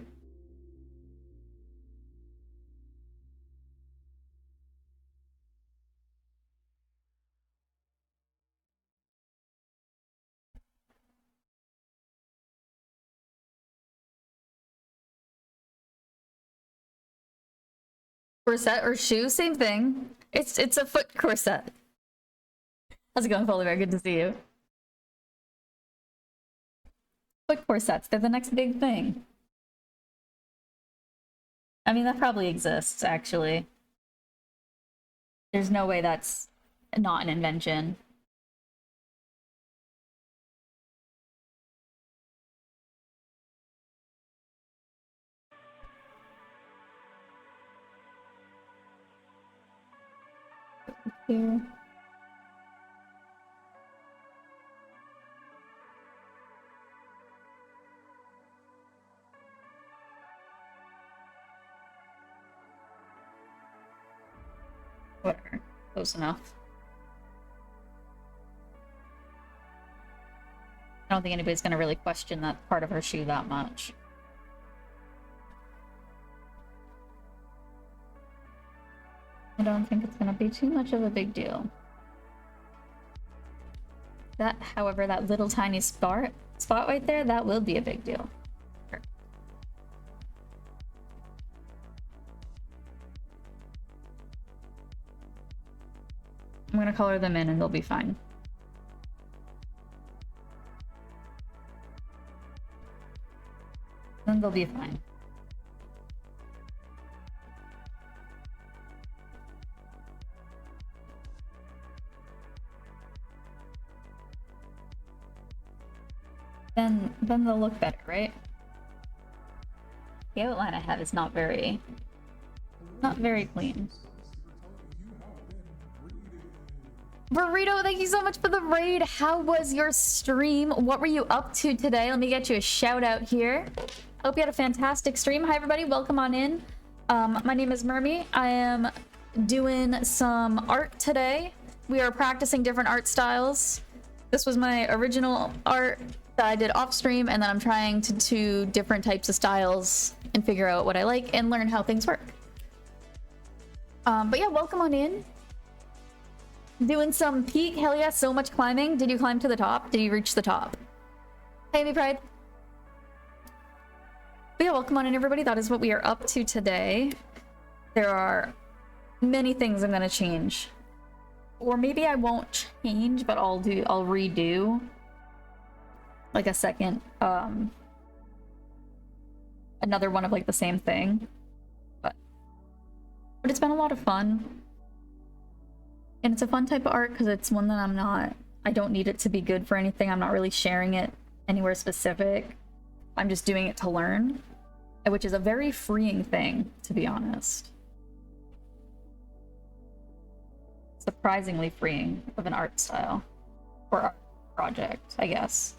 Corset or shoe, same thing. It's a foot corset. How's it going, Polar Bear? Good to see you. Foot corsets, they're the next big thing. I mean, that probably exists, actually. There's no way that's not an invention. Here. Whatever. Close enough. I don't think anybody's gonna really question that part of her shoe that much. I don't think it's gonna be too much of a big deal. That, however, that little tiny spot right there, that will be a big deal. Sure. I'm gonna color them in and they'll be fine. Then they'll be fine. Then they'll look better, right? The outline I have is not very clean. Burrito, thank you so much for the raid. How was your stream? What were you up to today? Let me get you a shout out here. I hope you had a fantastic stream. Hi everybody, welcome on in. My name is Mermy. I am doing some art today. We are practicing different art styles. This was my original art that I did off stream, and then I'm trying to do different types of styles and figure out what I like and learn how things work. But yeah, welcome on in. Doing some peak. Hell yeah, so much climbing. Did you climb to the top? Did you reach the top? Hey, me pride. But yeah, welcome on in, everybody. That is what we are up to today. There are many things I'm gonna change. Or maybe I won't change, but I'll redo like a second, another one of like the same thing. But it's been a lot of fun. And it's a fun type of art because it's one that I don't need it to be good for anything. I'm not really sharing it anywhere specific. I'm just doing it to learn, which is a very freeing thing, to be honest. Surprisingly freeing of an art style or art project, I guess.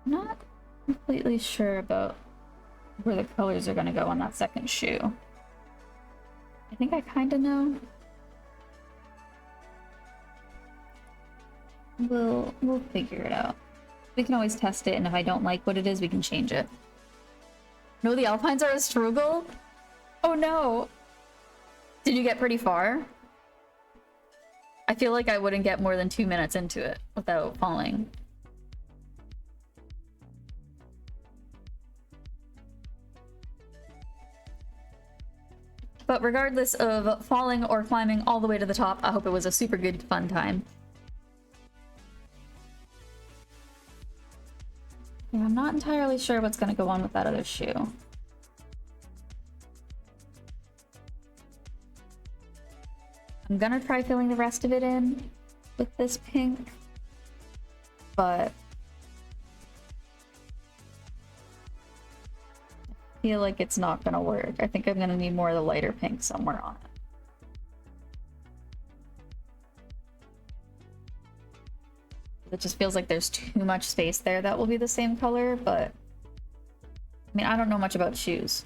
I'm not completely sure about where the colors are going to go on that second shoe. I think I kind of know. We'll figure it out. We can always test it, and if I don't like what it is, we can change it. No, the Alpines are a struggle? Oh no! Did you get pretty far? I feel like I wouldn't get more than 2 minutes into it without falling. But regardless of falling or climbing all the way to the top, I hope it was a super good, fun time. Yeah, I'm not entirely sure what's gonna go on with that other shoe. I'm gonna try filling the rest of it in with this pink, but I feel like it's not gonna work. I think I'm gonna need more of the lighter pink somewhere on it. It just feels like there's too much space there that will be the same color, but I mean, I don't know much about shoes.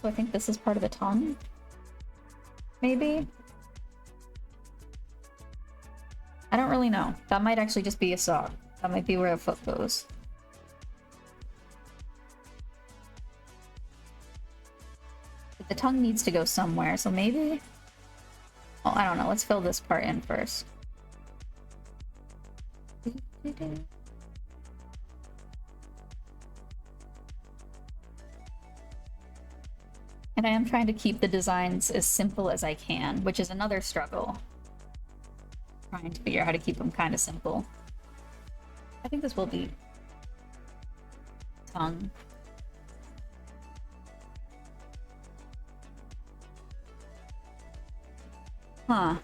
So I think this is part of the tongue? Maybe? I don't really know. That might actually just be a sock. That might be where a foot goes. But the tongue needs to go somewhere, so maybe? Oh, I don't know. Let's fill this part in first. And I am trying to keep the designs as simple as I can, which is another struggle. Trying to figure out how to keep them kind of simple. I think this will be tongue. Huh.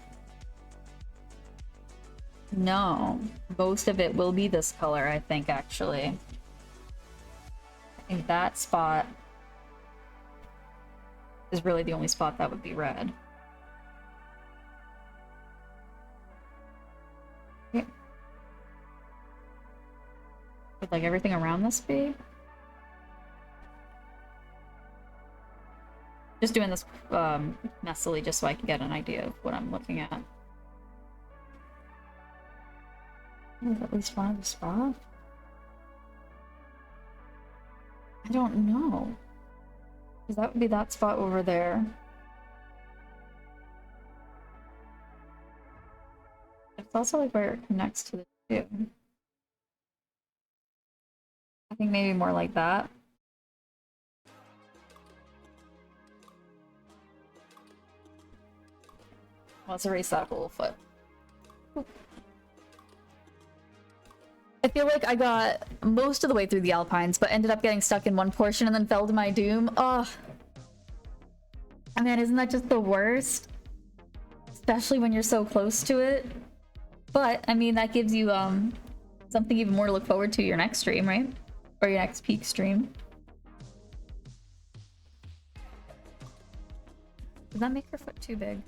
No. Most of it will be this color, I think, actually. I think that spot is really the only spot that would be red. Yeah. Would like everything around this be? Just doing this messily just so I can get an idea of what I'm looking at. At least one of the spot? I don't know. Because that would be that spot over there. It's also like where it connects to the two. I think maybe more like that. Let's erase that whole foot. I feel like I got most of the way through the Alpines, but ended up getting stuck in one portion and then fell to my doom. Ugh. I mean, isn't that just the worst? Especially when you're so close to it. But, I mean, that gives you something even more to look forward to your next stream, right? Or your next peak stream. Does that make her foot too big?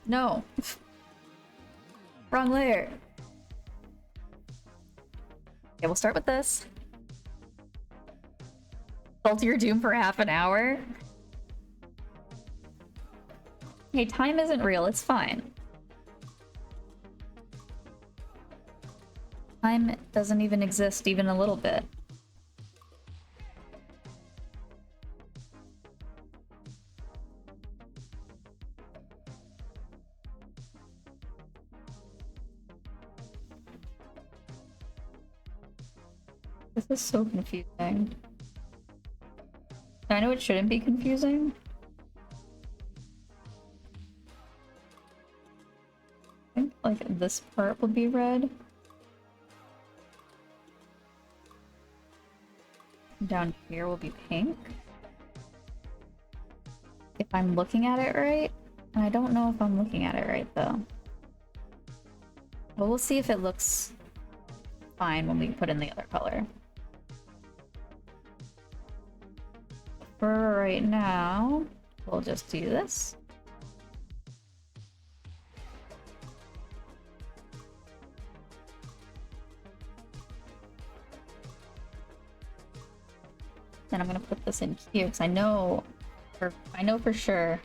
No. Wrong layer. Okay, we'll start with this. Fall to your doom for half an hour. Hey, time isn't real, it's fine. Time doesn't even exist even a little bit. This is so confusing. I know it shouldn't be confusing. I think like this part will be red. Down here will be pink. If I'm looking at it right. And I don't know if I'm looking at it right though. But we'll see if it looks fine when we put in the other color. For right now, we'll just do this. and I'm gonna put this in here because I know for sure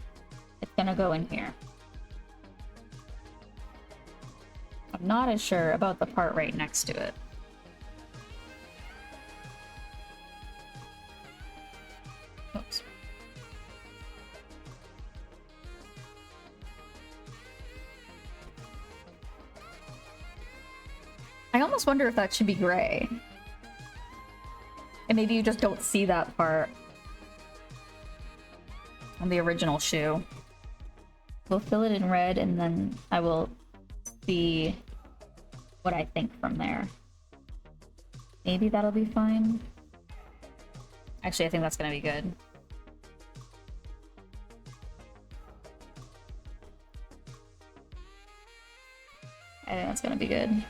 it's gonna go in here. I'm not as sure about the part right next to it. Oops. I almost wonder if that should be gray. And maybe you just don't see that part on the original shoe. We'll fill it in red and then I will see what I think from there. Maybe that'll be fine. Actually, I think that's gonna be good. I think that's gonna be good.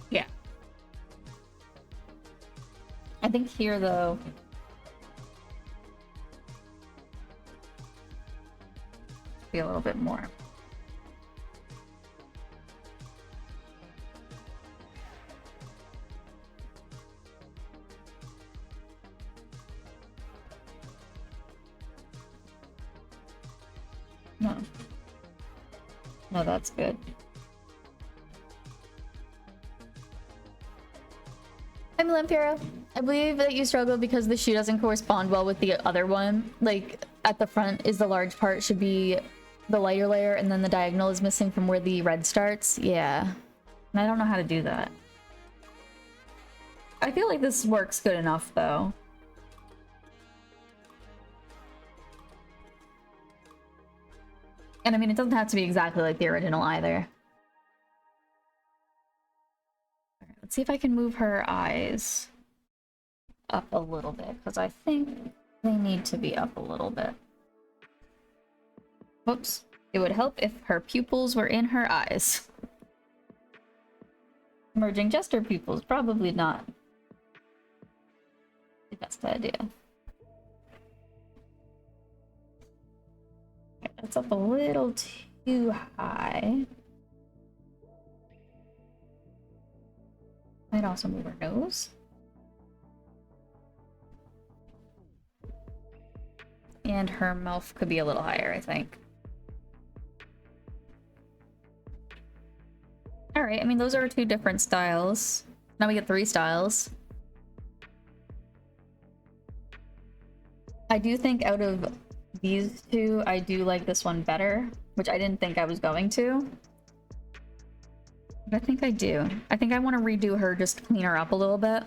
Yeah. I think here, though... be a little bit more. No. No, that's good. I'm Lampira. I believe that you struggle because the shoe doesn't correspond well with the other one. Like, at the front is the large part, should be the lighter layer, and then the diagonal is missing from where the red starts. Yeah. And I don't know how to do that. I feel like this works good enough, though. And I mean, it doesn't have to be exactly like the original either. Alright, let's see if I can move her eyes up a little bit, because I think they need to be up a little bit. Whoops. It would help if her pupils were in her eyes. Merging just her pupils, probably not the best idea. Okay, that's up a little too high. Might also move her nose. And her mouth could be a little higher, I think. Alright, I mean, those are two different styles. Now we get 3 styles. I do think out of these two, I do like this one better, which I didn't think I was going to. But I think I do. I think I want to redo her just to clean her up a little bit.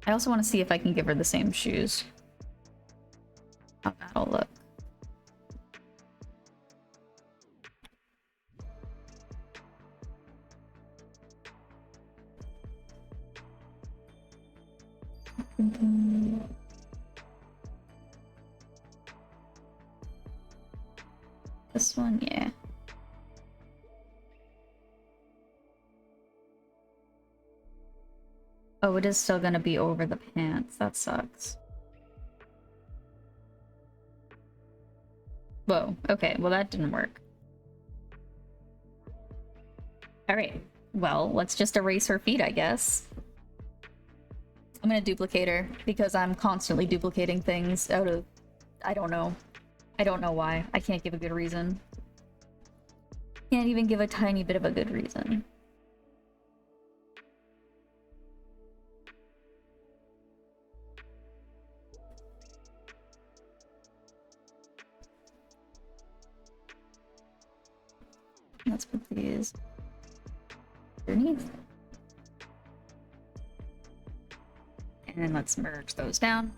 I also want to see if I can give her the same shoes. How that'll look. This one, yeah. Oh, it is still gonna be over the pants. That sucks. Whoa, okay, well that didn't work. Alright, well, let's just erase her feet, I guess. I'm gonna duplicate her, because I'm constantly duplicating things out of... I don't know. I don't know why. I can't give a good reason. Can't even give a tiny bit of a good reason. Let's put these underneath. And let's merge those down.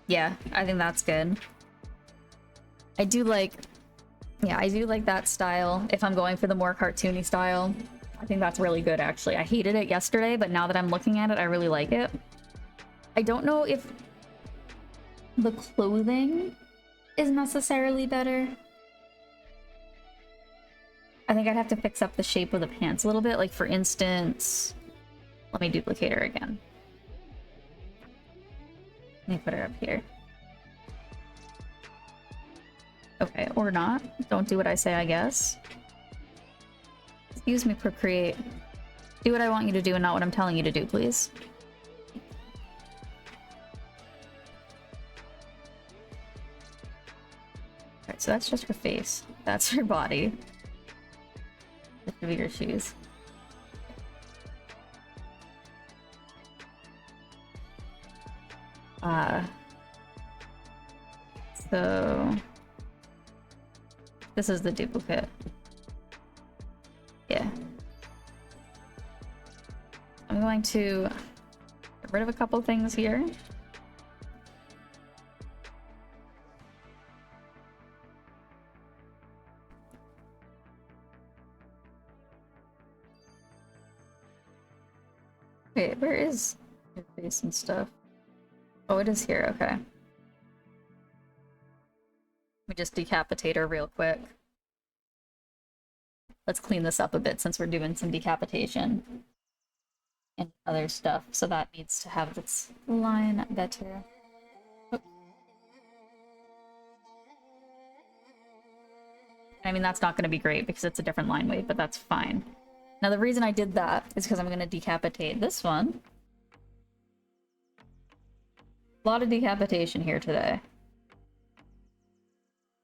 Yeah, I think that's good. I do like that style. If I'm going for the more cartoony style, I think that's really good, actually. I hated it yesterday, but now that I'm looking at it, I really like it. I don't know if the clothing is necessarily better. I think I'd have to fix up the shape of the pants a little bit. Like, for instance, let me duplicate her again. Let me put her up here. Okay, or not. Don't do what I say, I guess. Excuse me, Procreate. Do what I want you to do and not what I'm telling you to do, please. Alright, so that's just her face. That's her body. This should be your shoes. So this is the duplicate. Yeah. I'm going to get rid of a couple things here. Wait, where is your face and stuff? Oh, it is here, okay. Let me just decapitate her real quick. Let's clean this up a bit since we're doing some decapitation and other stuff. So that needs to have this line better. Oh. I mean, that's not going to be great because it's a different line weight, but that's fine. Now, the reason I did that is because I'm going to decapitate this one. A lot of decapitation here today.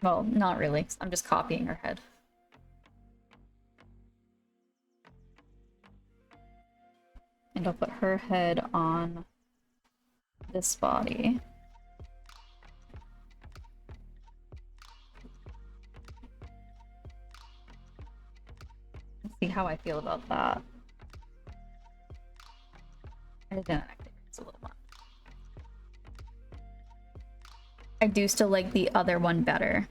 Well, not really. I'm just copying her head. And I'll put her head on this body. Let's see how I feel about that. I didn't activate this a little more. I do still like the other one better.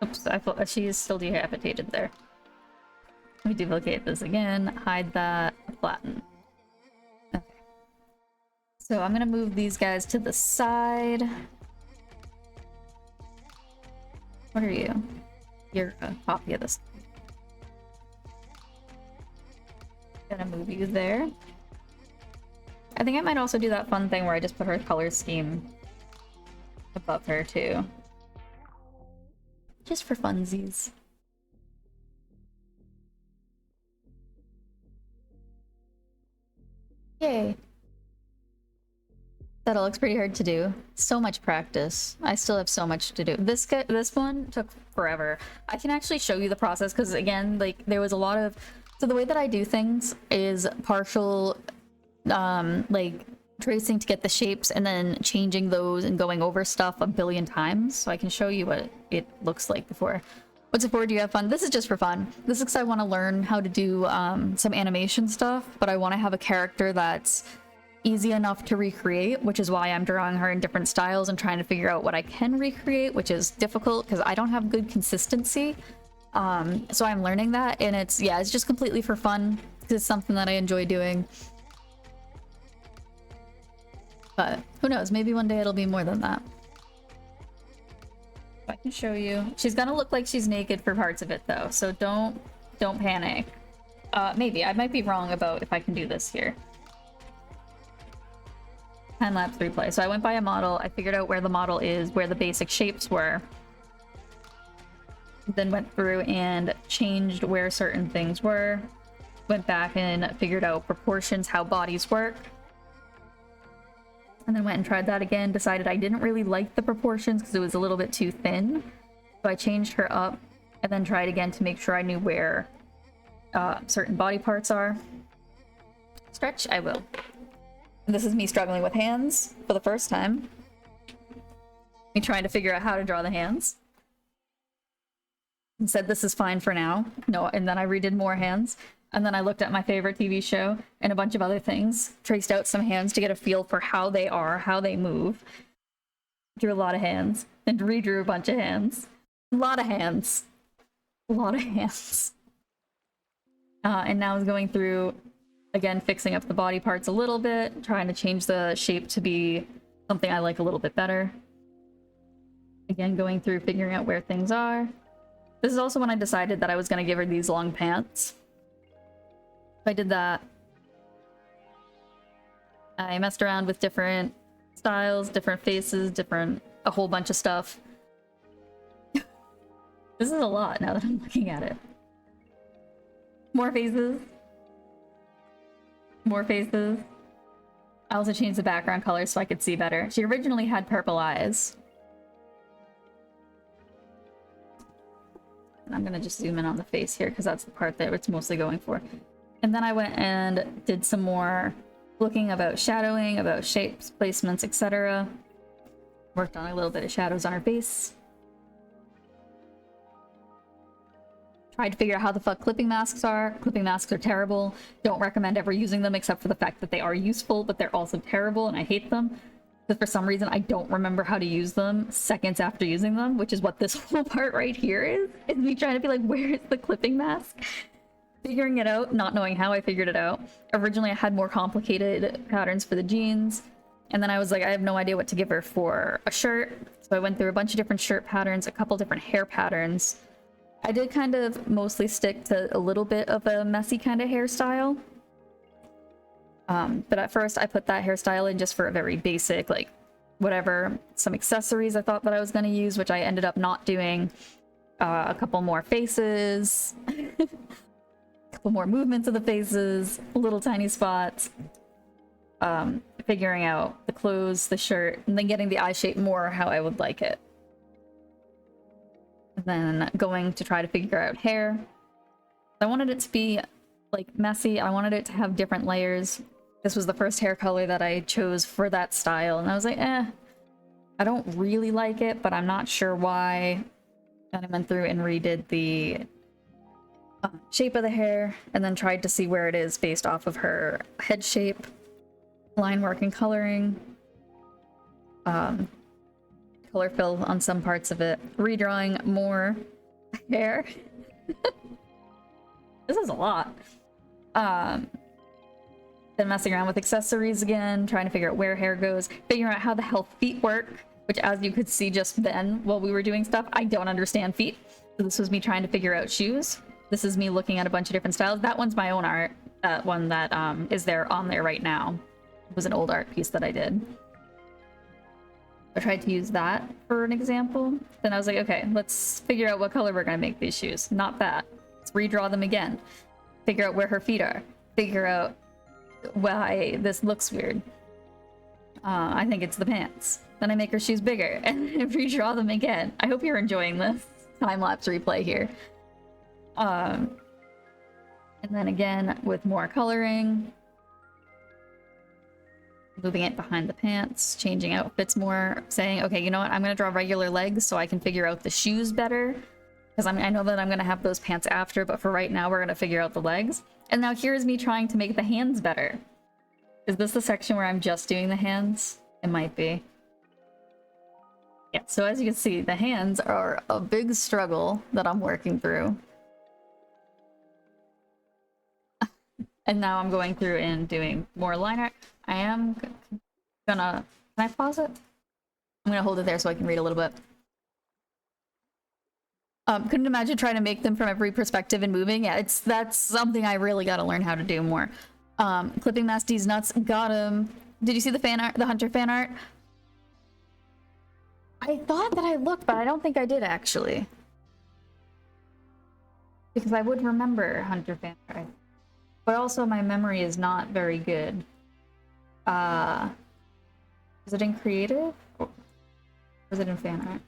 Oops, I thought she is still decapitated there. Let me duplicate this again, hide that, flatten. Okay. So I'm gonna move these guys to the side. What are you? You're a copy of this. Gonna move you there. I think I might also do that fun thing where I just put her color scheme above her too. Just for funsies. Yay. That looks pretty hard to do. So much practice. I still have so much to do. This one took forever. I can actually show you the process because again, like there was a lot of. So the way that I do things is partial, like tracing to get the shapes and then changing those and going over stuff a billion times. So I can show you what it looks like before. What's it for? Do you have fun? This is just for fun. This is because I want to learn how to do some animation stuff, but I want to have a character that's easy enough to recreate, which is why I'm drawing her in different styles and trying to figure out what I can recreate, which is difficult because I don't have good consistency. So I'm learning that, and it's just completely for fun because it's something that I enjoy doing. But who knows? Maybe one day it'll be more than that. I can show you. She's gonna look like she's naked for parts of it though, so don't panic. Maybe I might be wrong about if I can do this here. Time-lapse replay. So I went by a model, I figured out where the model is, where the basic shapes were. Then went through and changed where certain things were. Went back and figured out proportions, how bodies work. And then went and tried that again, decided I didn't really like the proportions because it was a little bit too thin. So I changed her up and then tried again to make sure I knew where certain body parts are. Stretch? I will. This is me struggling with hands for the first time. Me trying to figure out how to draw the hands. And said this is fine for now. No, and then I redid more hands. And then I looked at my favorite TV show and a bunch of other things. Traced out some hands to get a feel for how they are, how they move. Drew a lot of hands. Then redrew a bunch of hands. A lot of hands. A lot of hands. And now I was going through, again, fixing up the body parts a little bit, trying to change the shape to be something I like a little bit better. Again, going through figuring out where things are. This is also when I decided that I was gonna give her these long pants. I did that. I messed around with different styles, different faces, a whole bunch of stuff. This is a lot now that I'm looking at it. More faces. More faces. I also changed the background color so I could see better. She originally had purple eyes. And I'm gonna just zoom in on the face here because that's the part that it's mostly going for. And then I went and did some more looking about shadowing, about shapes, placements, etc. Worked on a little bit of shadows on her face. Tried to figure out how the fuck clipping masks are. Clipping masks are terrible. Don't recommend ever using them except for the fact that they are useful, but they're also terrible and I hate them. Because for some reason I don't remember how to use them seconds after using them, which is what this whole part right here is me trying to be like, where is the clipping mask? Figuring it out, not knowing how I figured it out. Originally I had more complicated patterns for the jeans, and then I was like, I have no idea what to give her for a shirt. So I went through a bunch of different shirt patterns, a couple different hair patterns. I did kind of mostly stick to a little bit of a messy kind of hairstyle. But at first I put that hairstyle in just for a very basic, like, whatever, some accessories I thought that I was going to use, which I ended up not doing. A couple more faces. A couple more movements of the faces, little tiny spots. Figuring out the clothes, the shirt, and then getting the eye shape more how I would like it. And then going to try to figure out hair. I wanted it to be like messy. I wanted it to have different layers. This was the first hair color that I chose for that style, and I was like, I don't really like it, but I'm not sure why. And I went through and redid the shape of the hair, and then tried to see where it is based off of her head shape, line work and coloring, color fill on some parts of it, redrawing more hair. This is a lot. Then messing around with accessories again, trying to figure out where hair goes, figuring out how the hell feet work, which, as you could see just then while we were doing stuff, I don't understand feet. So this was me trying to figure out shoes. This is me looking at a bunch of different styles. That one's my own art. That one that is on there right now. It was an old art piece that I did. I tried to use that for an example. Then I was like, okay, let's figure out what color we're gonna make these shoes. Not that. Let's redraw them again. Figure out where her feet are. Figure out why this looks weird. I think it's the pants. Then I make her shoes bigger and redraw them again. I hope you're enjoying this time-lapse replay here. And then again with more coloring. Moving it behind the pants, changing outfits more, saying, okay, you know what, I'm gonna draw regular legs so I can figure out the shoes better. Because I know that I'm gonna have those pants after, but for right now we're gonna figure out the legs. And now here's me trying to make the hands better. Is this the section where I'm just doing the hands? It might be. Yeah, so as you can see, the hands are a big struggle that I'm working through. And now I'm going through and doing more line art. I am gonna... Can I pause it? I'm gonna hold it there so I can read a little bit. Couldn't imagine trying to make them from every perspective and moving. Yeah, that's something I really gotta learn how to do more. Clipping Masty's nuts. Got him. Did you see the fan art? The Hunter fan art? I thought that I looked, but I don't think I did actually. Because I would remember Hunter fan art. But also my memory is not very good. Is it in creative? Or is it in fan art?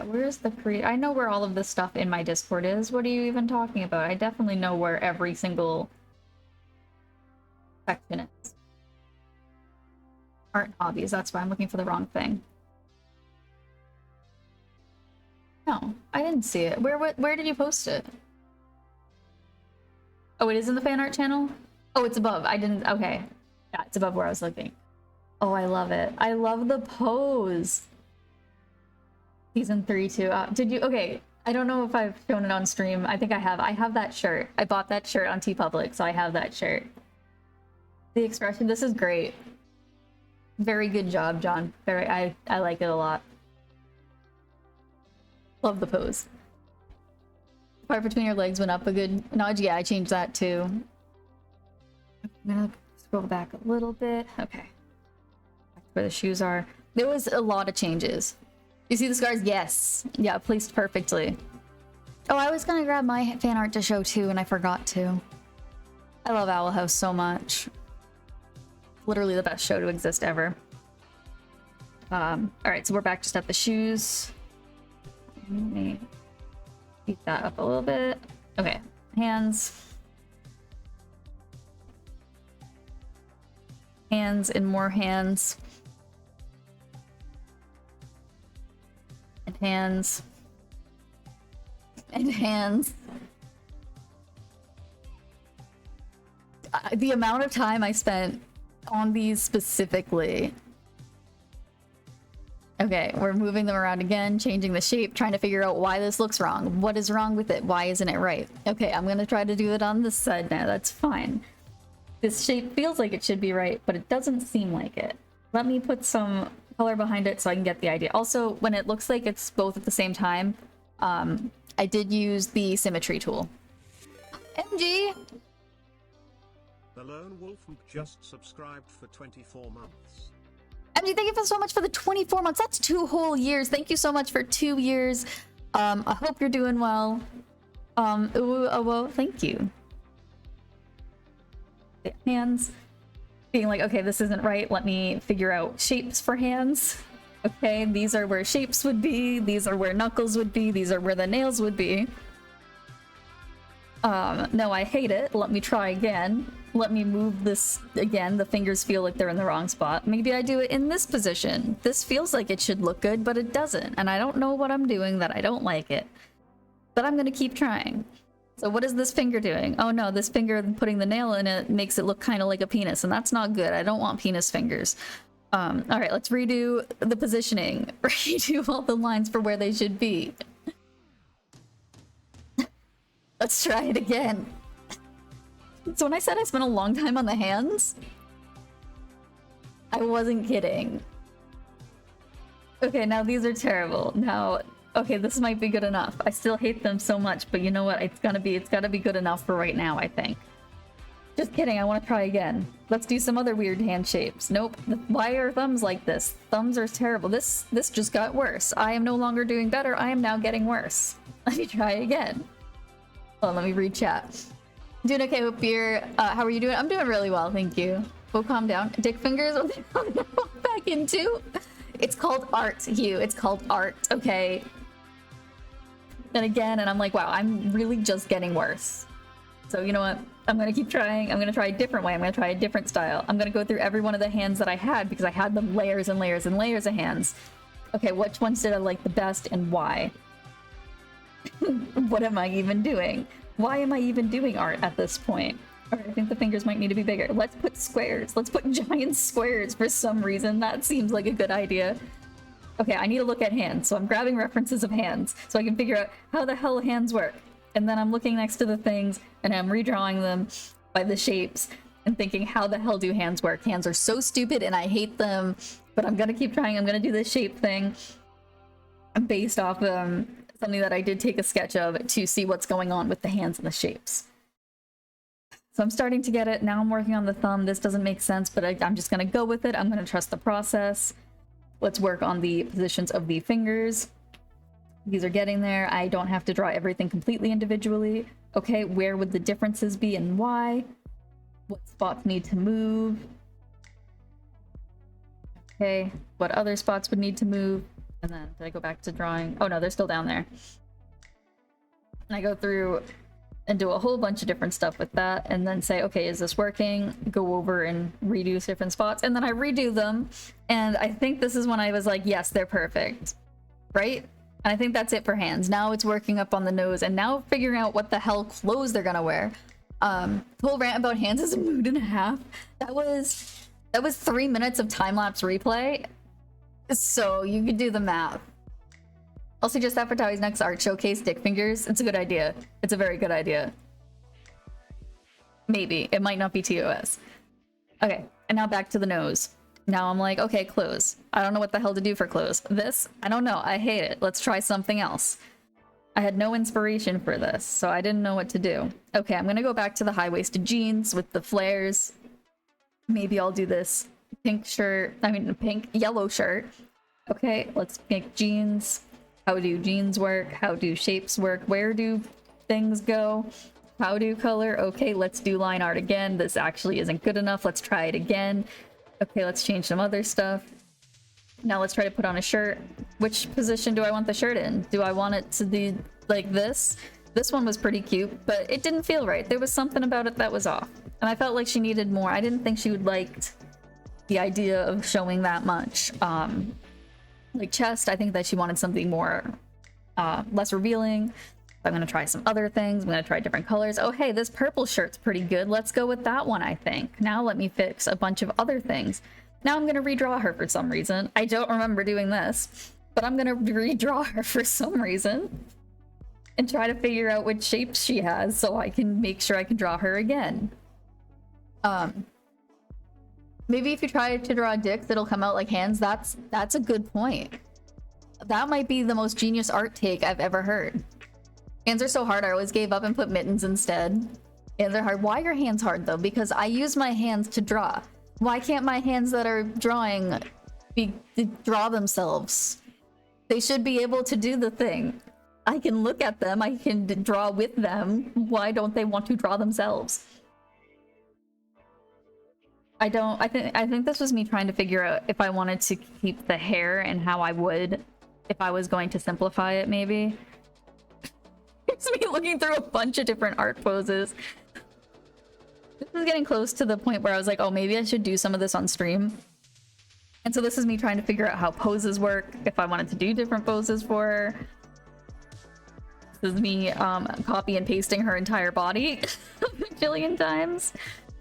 Where's the I know where all of this stuff in my Discord is. What are you even talking about? I definitely know where every single section is. Art and hobbies, that's why I'm looking for the wrong thing. No, I didn't see it. Where did you post it? Oh, it is in the fan art channel? Oh, it's above. I didn't... Okay. Yeah, it's above where I was looking. Oh, I love it. I love the pose. Season 3 too. Did you... Okay, I don't know if I've shown it on stream. I think I have. I have that shirt. I bought that shirt on TeePublic, so I have that shirt. The expression... This is great. Very good job, John. I like it a lot. Love the pose. The part between your legs went up a good nudge. Yeah, I changed that too. I'm gonna scroll back a little bit. Okay. Back to where the shoes are. There was a lot of changes. You see the scars? Yes. Yeah, placed perfectly. Oh, I was gonna grab my fan art to show too, and I forgot to. I love Owl House so much. Literally the best show to exist ever. Alright, so we're back just at the shoes. Let me beat that up a little bit. Okay, hands. Hands and more hands. And hands. And hands. The amount of time I spent on these specifically. Okay, we're moving them around again, changing the shape, trying to figure out why this looks wrong. What is wrong with it? Why isn't it right? Okay, I'm gonna try to do it on this side now. That's fine. This shape feels like it should be right, but it doesn't seem like it. Let me put some color behind it so I can get the idea. Also, when it looks like it's both at the same time, I did use the symmetry tool. MG! The Lone Wolf just subscribed for 24 months. MG, thank you so much for the 24 months. That's 2 whole years. Thank you so much for 2 years. I hope you're doing well. Well, thank you. The hands. Being like, okay, this isn't right. Let me figure out shapes for hands. Okay, these are where shapes would be. These are where knuckles would be. These are where the nails would be. No, I hate it. Let me try again. Let me move this again. The fingers feel like they're in the wrong spot. Maybe I do it in this position. This feels like it should look good, but it doesn't. And I don't know what I'm doing that I don't like it. But I'm gonna keep trying. So what is this finger doing? Oh no, this finger putting the nail in it makes it look kind of like a penis, and that's not good. I don't want penis fingers. All right, let's redo the positioning. Redo all the lines for where they should be. Let's try it again. So when I said I spent a long time on the hands, I wasn't kidding. Okay, now these are terrible. Now, okay, this might be good enough. I still hate them so much, but you know what? It's gotta be good enough for right now, I think. Just kidding, I want to try again. Let's do some other weird hand shapes. Nope. Why are thumbs like this? Thumbs are terrible. This just got worse. I am no longer doing better. I am now getting worse. Let me try again. Hold on, let me read chat. Doing okay, hope you're, how are you doing? I'm doing really well, thank you. Oh, calm down. Dick fingers? Back into? It's called art, Hugh. It's called art, okay? And again, and I'm like, wow, I'm really just getting worse. So you know what? I'm gonna keep trying. I'm gonna try a different way. I'm gonna try a different style. I'm gonna go through every one of the hands that I had because I had them layers and layers and layers of hands. Okay, which ones did I like the best and why? What am I even doing? Why am I even doing art at this point? Alright, I think the fingers might need to be bigger. Let's put squares. Let's put giant squares for some reason. That seems like a good idea. Okay, I need to look at hands. So I'm grabbing references of hands so I can figure out how the hell hands work. And then I'm looking next to the things and I'm redrawing them by the shapes and thinking, how the hell do hands work? Hands are so stupid and I hate them, but I'm gonna keep trying. I'm gonna do this shape thing based off something that I did take a sketch of to see what's going on with the hands and the shapes. So I'm starting to get it. Now I'm working on the thumb. This doesn't make sense, but I'm just gonna go with it. I'm gonna trust the process. Let's work on the positions of the fingers. These are getting there. I don't have to draw everything completely individually. Okay, where would the differences be and why? What spots need to move? Okay, what other spots would need to move? And then, did I go back to drawing? Oh no, they're still down there. And I go through and do a whole bunch of different stuff with that, and then say, okay, is this working? Go over and redo different spots, and then I redo them, and I think this is when I was like, yes, they're perfect. Right? And I think that's it for hands. Now it's working up on the nose, and now figuring out what the hell clothes they're gonna wear. The whole rant about hands is a mood and a half. That was 3 minutes of time-lapse replay. So you could do the math. I'll suggest that for Towie's next art showcase, dick fingers. It's a good idea. It's a very good idea. Maybe. It might not be TOS. Okay, and now back to the nose. Now I'm like, okay, clothes. I don't know what the hell to do for clothes. This, I don't know. I hate it. Let's try something else. I had no inspiration for this, so I didn't know what to do. Okay, I'm gonna go back to the high-waisted jeans with the flares. Maybe I'll do this yellow shirt. Okay, let's make jeans. How do jeans work? How do shapes work? Where do things go? How do color? Okay, let's do line art again. This actually isn't good enough. Let's try it again. Okay, let's change some other stuff. Now let's try to put on a shirt. Which position do I want the shirt in? Do I want it to be like this? This one was pretty cute, but it didn't feel right. There was something about it that was off. And I felt like she needed more. I didn't think she would like the idea of showing that much. Like chest, I think that she wanted something more, less revealing. I'm gonna try some other things. I'm gonna try different colors. Oh, hey, this purple shirt's pretty good. Let's go with that one, I think. Now let me fix a bunch of other things. Now I'm gonna redraw her for some reason. I don't remember doing this, but I'm gonna redraw her for some reason and try to figure out which shapes she has so I can make sure I can draw her again. Maybe if you try to draw dicks, it'll come out like hands. That's a good point. That might be the most genius art take I've ever heard. Hands are so hard, I always gave up and put mittens instead. Hands are hard. Why are hands hard though? Because I use my hands to draw. Why can't my hands that are drawing draw themselves? They should be able to do the thing. I can look at them, I can draw with them. Why don't they want to draw themselves? I think this was me trying to figure out if I wanted to keep the hair and how I would if I was going to simplify it, maybe. It's me looking through a bunch of different art poses. This is getting close to the point where I was like, oh, maybe I should do some of this on stream. And so this is me trying to figure out how poses work, if I wanted to do different poses for her. This is me copy and pasting her entire body a bajillion times.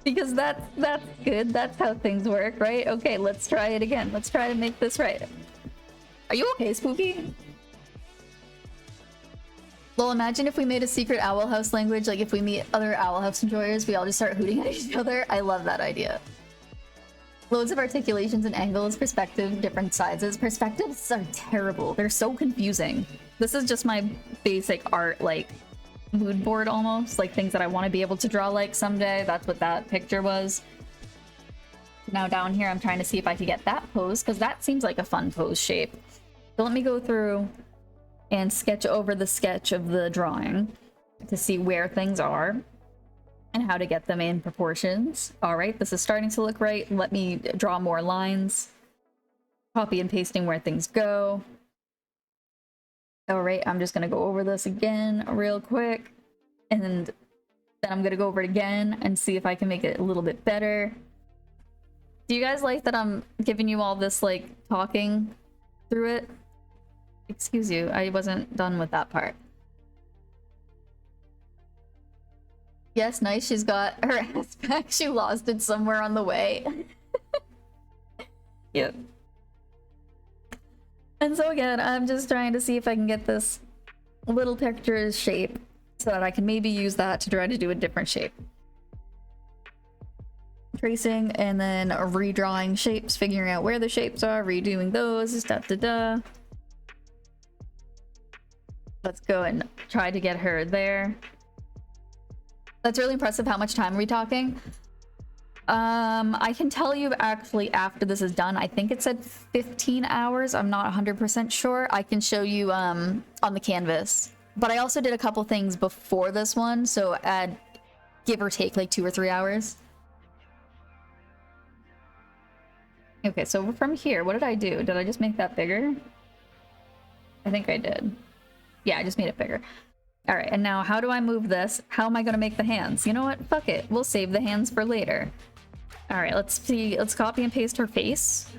Because that's good. That's how things work, right? Okay, let's try it again. Let's try to make this right. Are you okay, Spooky? Well, imagine if we made a secret Owl House language, like if we meet other Owl House enjoyers, we all just start hooting at each other. I love that idea. Loads of articulations and angles, perspective, different sizes. Perspectives are terrible. They're so confusing. This is just my basic art, like, mood board almost, like things that I want to be able to draw like someday. That's what that picture was. Now down here, I'm trying to see if I can get that pose, because that seems like a fun pose shape. So let me go through and sketch over the sketch of the drawing to see where things are and how to get them in proportions. All right, this is starting to look right. Let me draw more lines. Copy and pasting where things go. All right, I'm just gonna go over this again real quick. And then I'm gonna go over it again and see if I can make it a little bit better. Do you guys like that I'm giving you all this, like, talking through it? Excuse you, I wasn't done with that part. Yes, nice, she's got her ass back. She lost it somewhere on the way. Yep. And so again, I'm just trying to see if I can get this little picture shape so that I can maybe use that to try to do a different shape. Tracing and then redrawing shapes, figuring out where the shapes are, redoing those, da-da-da. Let's go and try to get her there. That's really impressive. How much time are we talking? I can tell you actually after this is done. I think it said 15 hours. I'm not 100% sure. I can show you on the canvas. But I also did a couple things before this one, so add give or take like 2 or 3 hours. Okay, so from here, what did I do? Did I just make that bigger? I think I did. Yeah, I just made it bigger. All right, and now how do I move this? How am I gonna make the hands? You know what? Fuck it. We'll save the hands for later. All right, let's see. Let's copy and paste her face.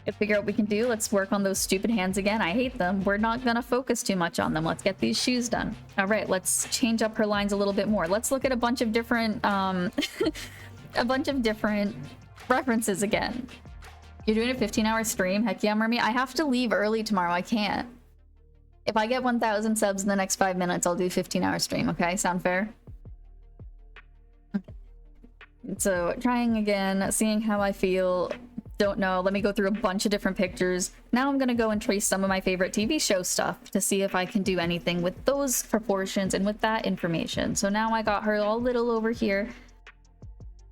And figure out what we can do. Let's work on those stupid hands again. I hate them. We're not gonna focus too much on them. Let's get these shoes done. All right, let's change up her lines a little bit more. Let's look at a bunch of different, a bunch of different references again. You're doing a 15-hour stream? Heck yeah, Mermy. I have to leave early tomorrow. I can't. If I get 1,000 subs in the next 5 minutes, I'll do a 15-hour stream, okay? Sound fair? Okay. So, trying again, seeing how I feel. don't know. Let me go through a bunch of different pictures. Now I'm gonna go and trace some of my favorite TV show stuff to see if I can do anything with those proportions and with that information. So now I got her all little over here.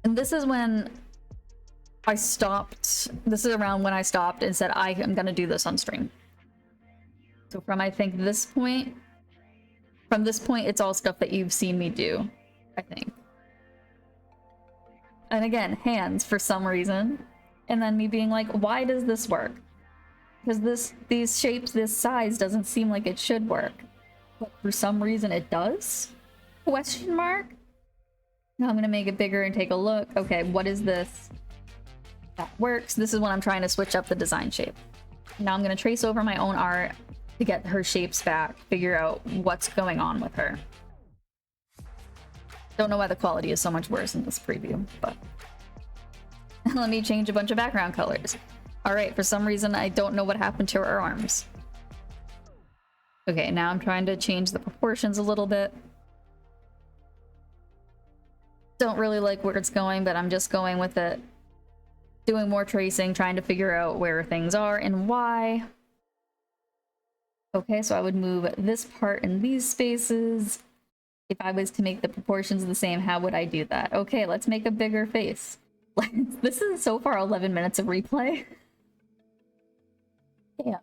And this is when I stopped. This is around when I stopped and said, I am gonna do this on stream. So from, I think, this point, from this point, it's all stuff that you've seen me do, I think. And again, hands for some reason. And then me being like, why does this work? Because these shapes, this size doesn't seem like it should work. But for some reason it does? Question mark? Now I'm gonna make it bigger and take a look. Okay, what is this? That works. This is when I'm trying to switch up the design shape. Now I'm gonna trace over my own art to get her shapes back, figure out what's going on with her. Don't know why the quality is so much worse in this preview, but let me change a bunch of background colors. All right, for some reason, I don't know what happened to her arms. Okay, now I'm trying to change the proportions a little bit. Don't really like where it's going, but I'm just going with it. Doing more tracing, trying to figure out where things are and why. Okay, so I would move this part in these spaces. If I was to make the proportions the same, how would I do that? Okay, let's make a bigger face. This is so far 11 minutes of replay. Yeah.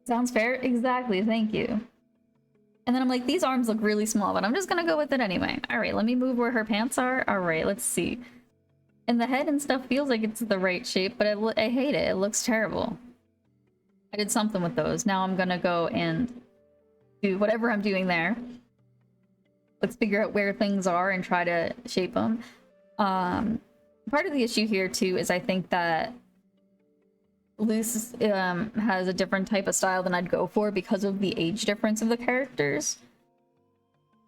Sounds fair? Exactly, thank you. And then I'm like, these arms look really small, but I'm just gonna go with it anyway. All right, let me move where her pants are. All right, let's see. And the head and stuff feels like it's the right shape, but I hate it. It looks terrible. I did something with those. Now I'm gonna go and do whatever I'm doing there. Let's figure out where things are and try to shape them. Part of the issue here too is I think that Luce has a different type of style than I'd go for because of the age difference of the characters.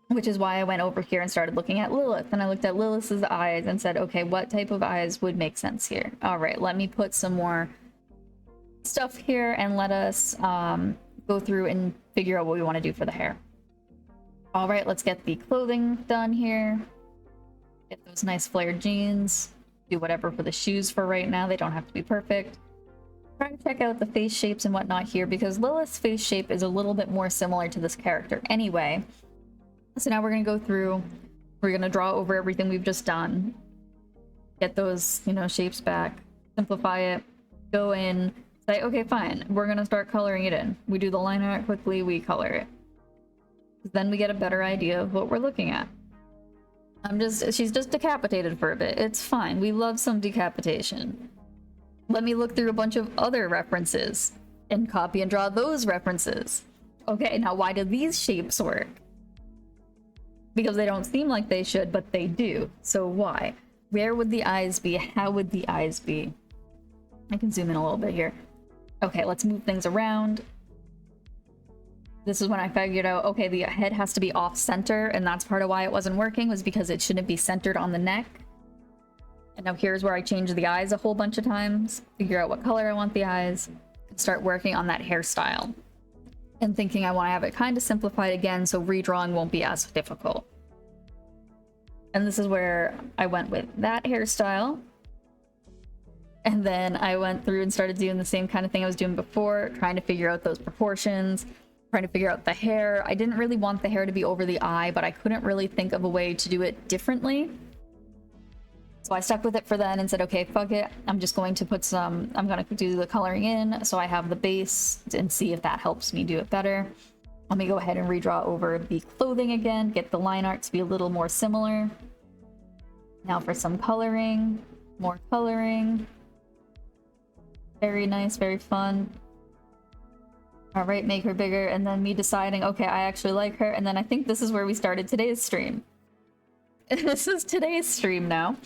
Which is why I went over here and started looking at Lilith. And I looked at Lilith's eyes and said, okay, what type of eyes would make sense here? All right, let me put some more stuff here and let us go through and figure out what we want to do for the hair. All right, let's get the clothing done here. Get those nice flared jeans. Do whatever for the shoes for right now. They don't have to be perfect. Try to check out the face shapes and whatnot here because Lilith's face shape is a little bit more similar to this character anyway. So now we're going to go through. We're going to draw over everything we've just done. Get those, you know, shapes back. Simplify it. Go in. Say, okay, fine. We're going to start coloring it in. We do the line art quickly. We color it. Then we get a better idea of what we're looking at. She's just decapitated for a bit. It's fine. We love some decapitation. Let me look through a bunch of other references and copy and draw those references. Okay, now why do these shapes work? Because they don't seem like they should, but they do. So why? Where would the eyes be? How would the eyes be? I can zoom in a little bit here. Okay, let's move things around. This is when I figured out, okay, the head has to be off center, and that's part of why it wasn't working, was because it shouldn't be centered on the neck. And now here's where I change the eyes a whole bunch of times, figure out what color I want the eyes, and start working on that hairstyle. And thinking I want to have it kind of simplified again, so redrawing won't be as difficult. And this is where I went with that hairstyle. And then I went through and started doing the same kind of thing I was doing before, trying to figure out those proportions, trying to figure out the hair. I didn't really want the hair to be over the eye, but I couldn't really think of a way to do it differently. So I stuck with it for then and said, okay, fuck it. I'm just going to put some, I'm going to do the coloring in so I have the base and see if that helps me do it better. Let me go ahead and redraw over the clothing again, get the line art to be a little more similar. Now for some coloring, more coloring. Very nice, very fun. All right, make her bigger, and then me deciding, okay, I actually like her, and then I think this is where we started today's stream. This is today's stream now,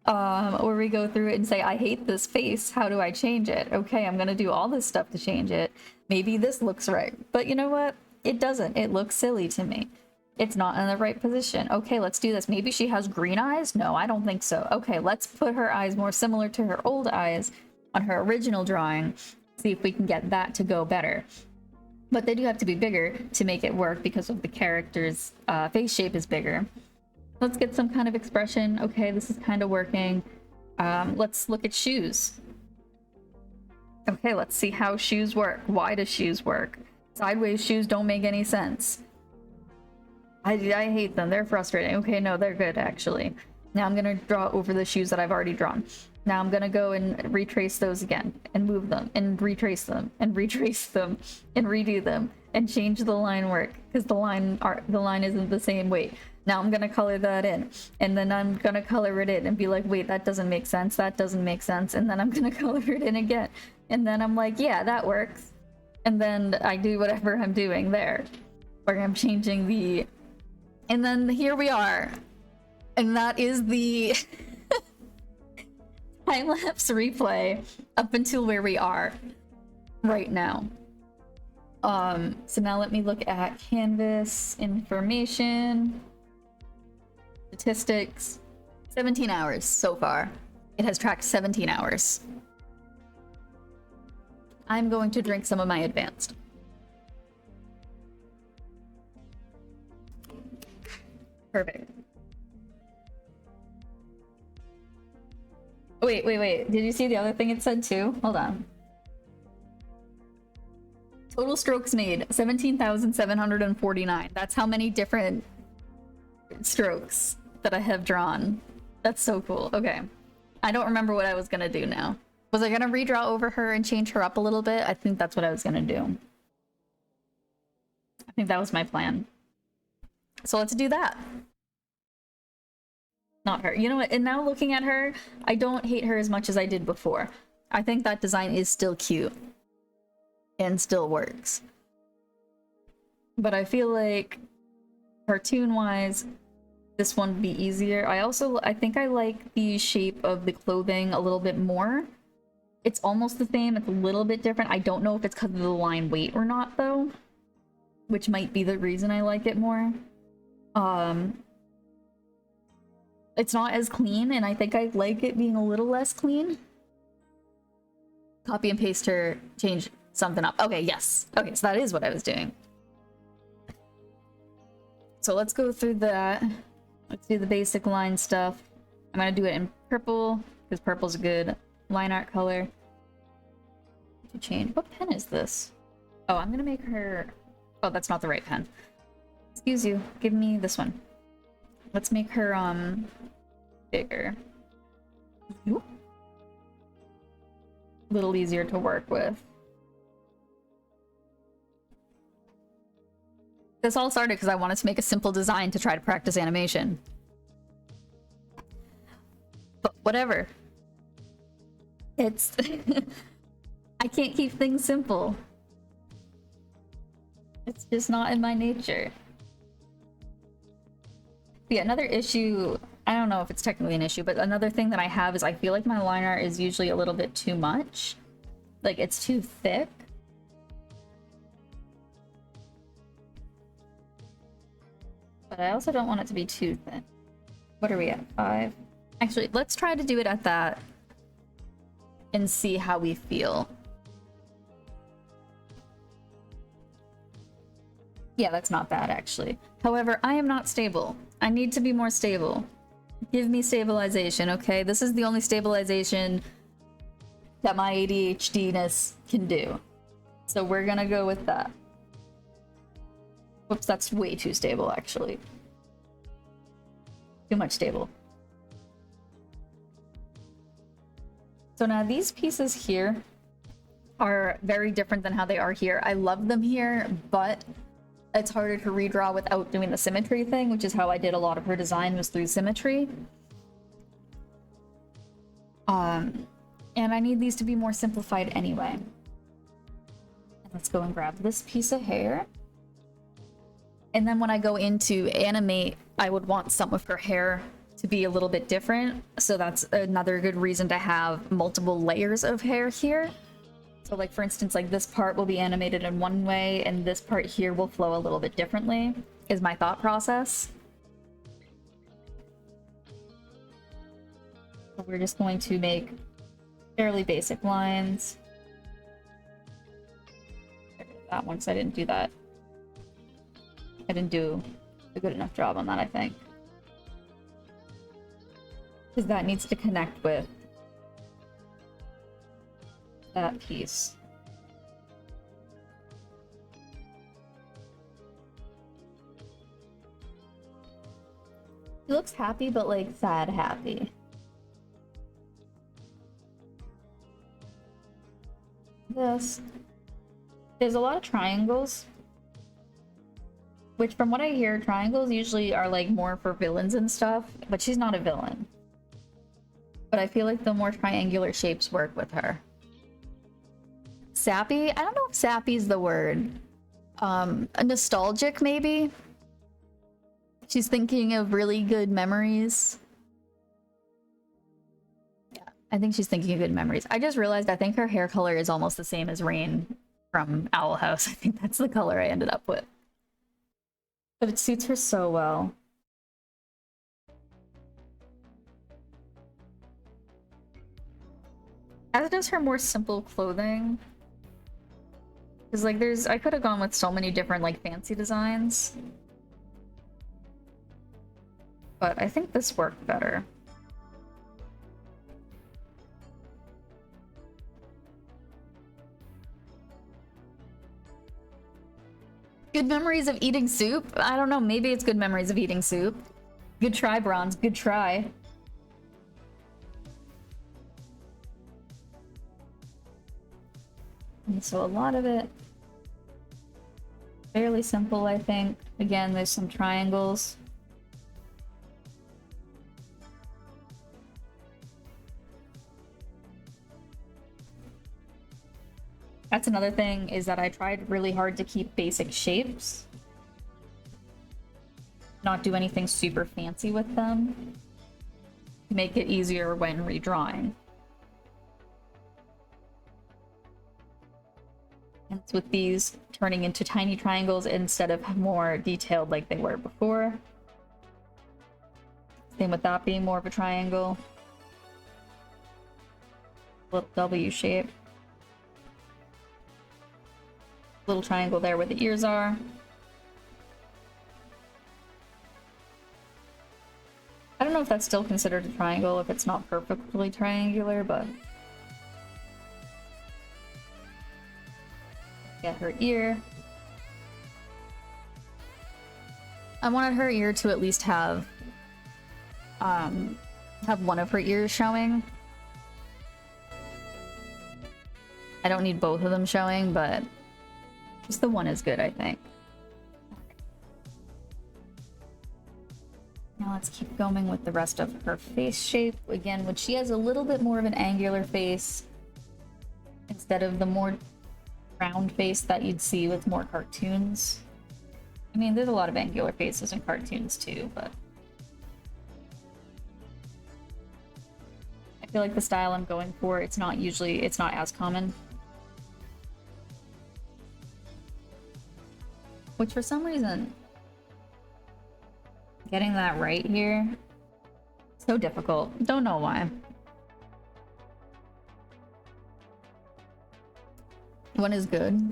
where we go through it and say, I hate this face, how do I change it? Okay, I'm gonna do all this stuff to change it. Maybe this looks right, but you know what? It doesn't. It looks silly to me. It's not in the right position. Okay, let's do this. Maybe she has green eyes? No, I don't think so. Okay, let's put her eyes more similar to her old eyes on her original drawing, see if we can get that to go better. But they do have to be bigger to make it work because of the character's face shape is bigger. Let's get some kind of expression. Okay, this is kind of working. Let's look at shoes. Okay, let's see how shoes work. Why do shoes work? Sideways shoes don't make any sense. I hate them. They're frustrating. Okay, no, they're good, actually. Now I'm gonna draw over the shoes that I've already drawn. Now I'm gonna go and retrace those again, and move them, and retrace them, and retrace them, and redo them, and change the line work, because the line isn't the same. Wait, now I'm gonna color that in, and then I'm gonna color it in, and be like, wait, that doesn't make sense, that doesn't make sense, and then I'm gonna color it in again, and then I'm like, yeah, that works, and then I do whatever I'm doing there, where I'm changing the, and then here we are, and that is the time-lapse replay up until where we are right now. So now let me look at canvas information, statistics. 17 hours so far. It has tracked 17 hours. I'm going to drink some of my advanced. Perfect. Wait. Did you see the other thing it said too? Hold on. Total strokes made, 17,749. That's how many different strokes that I have drawn. That's so cool. Okay. I don't remember what I was gonna do now. Was I gonna redraw over her and change her up a little bit? I think that's what I was gonna do. I think that was my plan. So let's do that. Not her. You know what? And now looking at her, I don't hate her as much as I did before. I think that design is still cute. And still works. But I feel like cartoon-wise, this one would be easier. I think I like the shape of the clothing a little bit more. It's almost the same, it's a little bit different. I don't know if it's because of the line weight or not, though. Which might be the reason I like it more. It's not as clean, and I think I like it being a little less clean. Copy and paste her, change something up. Okay, yes. Okay, so that is what I was doing. So let's go through that. Let's do the basic line stuff. I'm gonna do it in purple, because purple's a good line art color. To change. What pen is this? Oh, I'm gonna make her... Oh, that's not the right pen. Excuse you. Give me this one. Let's make her, bigger. A little easier to work with. This all started because I wanted to make a simple design to try to practice animation. But whatever. It's... I can't keep things simple. It's just not in my nature. Yeah, another issue, I don't know if it's technically an issue, but another thing that I have is I feel like my line art is usually a little bit too much. Like, it's too thick. But I also don't want it to be too thin. What are we at? 5? Actually, let's try to do it at that and see how we feel. Yeah, that's not bad, actually. However, I am not stable. I need to be more stable. Give me stabilization, okay? This is the only stabilization that my ADHD-ness can do. So we're gonna go with that. Whoops, that's way too stable, actually. Too much stable. So now these pieces here are very different than how they are here. I love them here, but it's harder to redraw without doing the symmetry thing, which is how I did a lot of her design, was through symmetry. And I need these to be more simplified anyway. Let's go and grab this piece of hair. And then when I go into animate, I would want some of her hair to be a little bit different. So that's another good reason to have multiple layers of hair here. So like, for instance, like this part will be animated in one way and this part here will flow a little bit differently, is my thought process. So we're just going to make fairly basic lines. That one, because I didn't do that. I didn't do a good enough job on that, I think. Because that needs to connect with that piece. He looks happy, but like sad happy. This. There's a lot of triangles. Which, from what I hear, triangles usually are like more for villains and stuff, but she's not a villain. But I feel like the more triangular shapes work with her. Sappy? I don't know if sappy is the word. Nostalgic, maybe? She's thinking of really good memories. Yeah, I think she's thinking of good memories. I just realized I think her hair color is almost the same as Rain from Owl House. I think that's the color I ended up with. But it suits her so well. As does her more simple clothing. Because like I could have gone with so many different like fancy designs. But I think this worked better. Good memories of eating soup? I don't know, maybe it's good memories of eating soup. Good try, Bronze, good try. And so a lot of it fairly simple, I think. Again, there's some triangles. That's another thing, is that I tried really hard to keep basic shapes. Not do anything super fancy with them. To make it easier when redrawing. And it's with these turning into tiny triangles instead of more detailed like they were before. Same with that being more of a triangle. Little W shape. Little triangle there where the ears are. I don't know if that's still considered a triangle if it's not perfectly triangular, but... Get her ear. I wanted her ear to at least have one of her ears showing. I don't need both of them showing, but just the one is good, I think. Now let's keep going with the rest of her face shape. Again, when she has a little bit more of an angular face instead of the more round face that you'd see with more cartoons. I mean, there's a lot of angular faces in cartoons too, but I feel like the style I'm going for, it's not as common. Which for some reason, getting that right here, so difficult. Don't know why. One is good.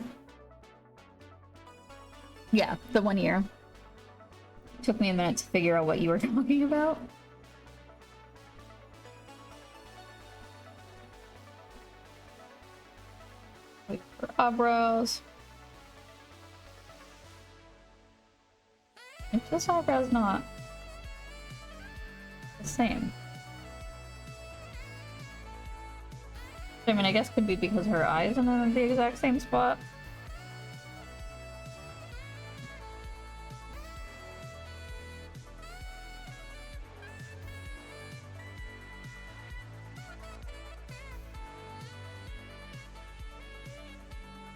Yeah, the 1 year. Took me a minute to figure out what you were talking about. Wait for eyebrows. If this eyebrow's not the same. I mean, I guess could be because her eyes are in the exact same spot.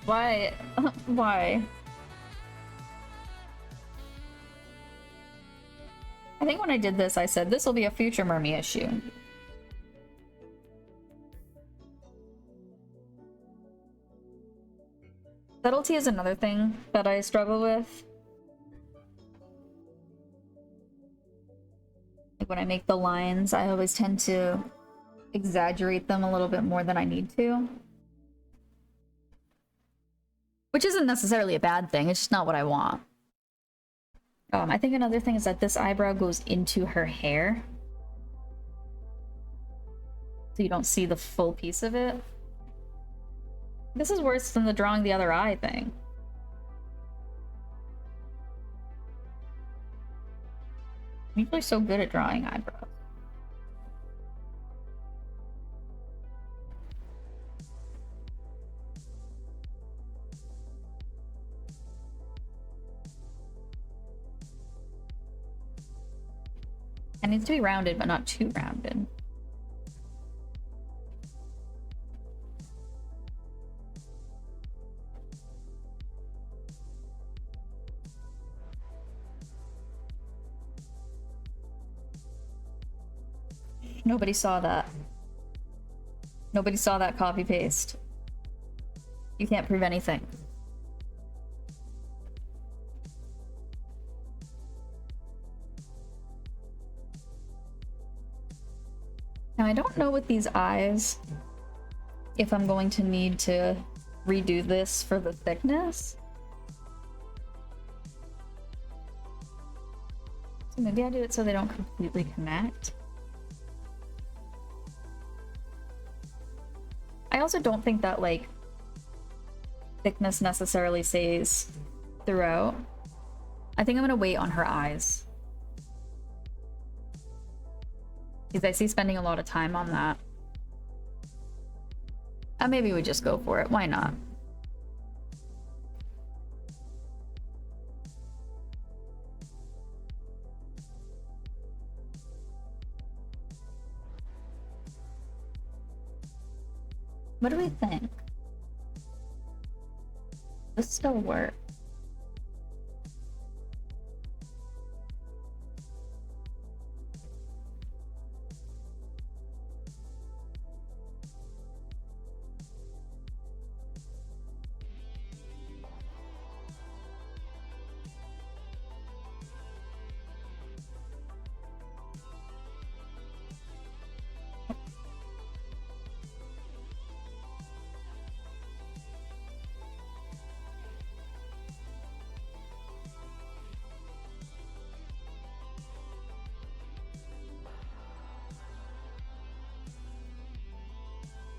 Why? Why? I think when I did this, I said, this will be a future Mermy issue. Subtlety is another thing that I struggle with. Like when I make the lines, I always tend to exaggerate them a little bit more than I need to. Which isn't necessarily a bad thing, it's just not what I want. I think another thing is that this eyebrow goes into her hair. So you don't see the full piece of it. This is worse than the drawing the other eye thing. I'm usually so good at drawing eyebrows. It needs to be rounded, but not too rounded. Nobody saw that. Nobody saw that copy paste. You can't prove anything. Now I don't know with these eyes if I'm going to need to redo this for the thickness. So maybe I do it so they don't completely connect. I also don't think that, like, thickness necessarily stays throughout. I think I'm gonna wait on her eyes. Because I see spending a lot of time on that. Maybe we just go for it. Why not? What do we think? This still works.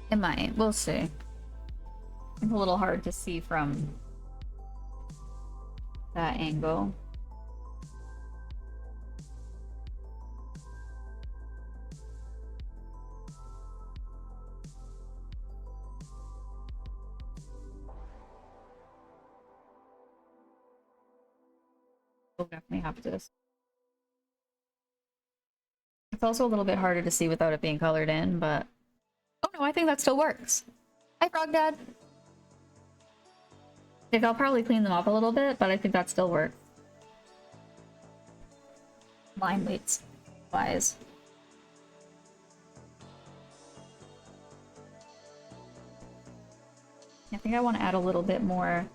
It might. We'll see. It's a little hard to see from that angle. We'll definitely have to. It's also a little bit harder to see without it being colored in, but... Oh no, I think that still works. Hi, Frog Dad. Like, I'll probably clean them up a little bit, but I think that still works. Line weights wise. I think I want to add a little bit more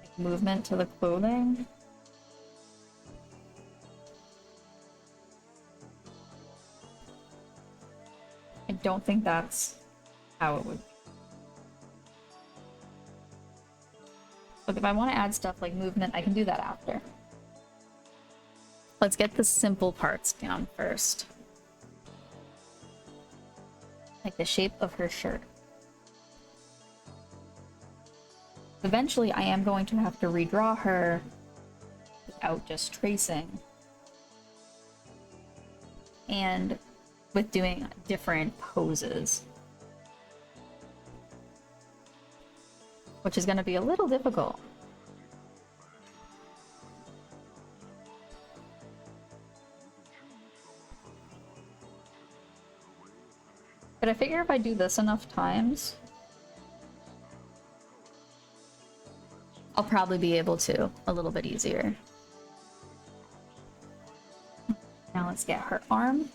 like, movement to the clothing. I don't think that's how it would be. Look, if I want to add stuff like movement, I can do that after. Let's get the simple parts down first. Like the shape of her shirt. Eventually, I am going to have to redraw her without just tracing. And with doing different poses. Which is going to be a little difficult. But I figure if I do this enough times, I'll probably be able to a little bit easier. Now let's get her arm.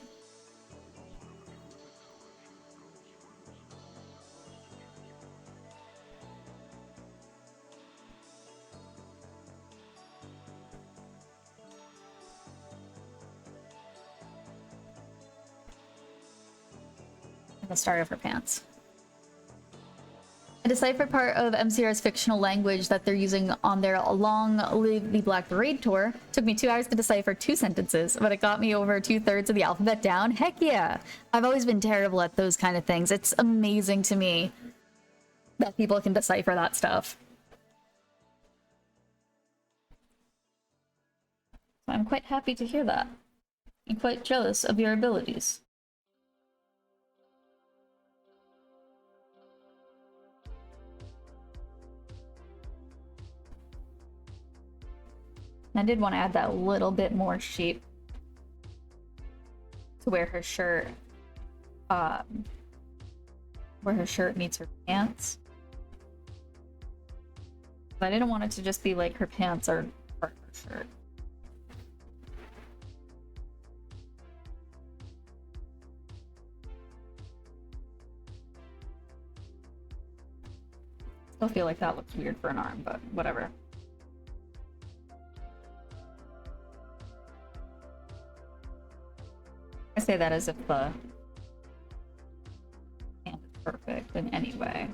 The start of her pants. I deciphered part of MCR's fictional language that they're using on their Long Live the Black Parade tour. Took me 2 hours to decipher 2 sentences, but it got me over 2/3 of the alphabet down. Heck yeah! I've always been terrible at those kind of things. It's amazing to me that people can decipher that stuff. So I'm quite happy to hear that. I'm quite jealous of your abilities. I did want to add that little bit more shape to where her shirt meets her pants. But I didn't want it to just be like her pants are part of her shirt. Still feel like that looks weird for an arm, but whatever. I say that as if the hand is perfect in any way.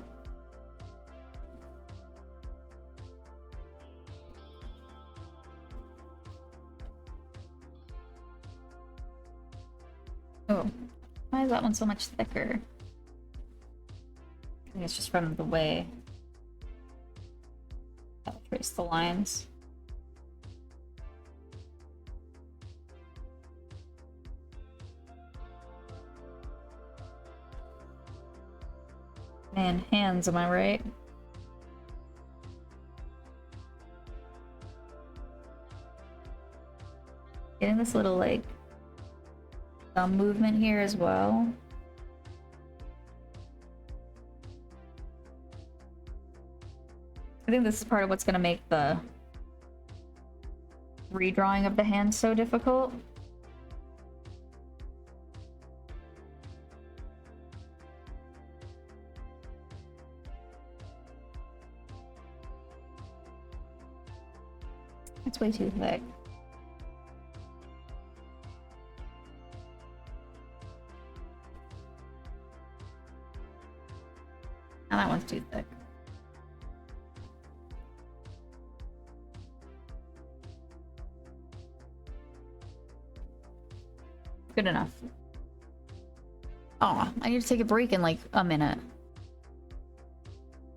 Oh, why is that one so much thicker? I think it's just from the way I'll trace the lines. Man, hands, am I right? Getting this little, like, thumb movement here as well. I think this is part of what's going to make the redrawing of the hand so difficult. It's way too thick. Now that one's too thick. Good enough. Oh, I need to take a break in like a minute.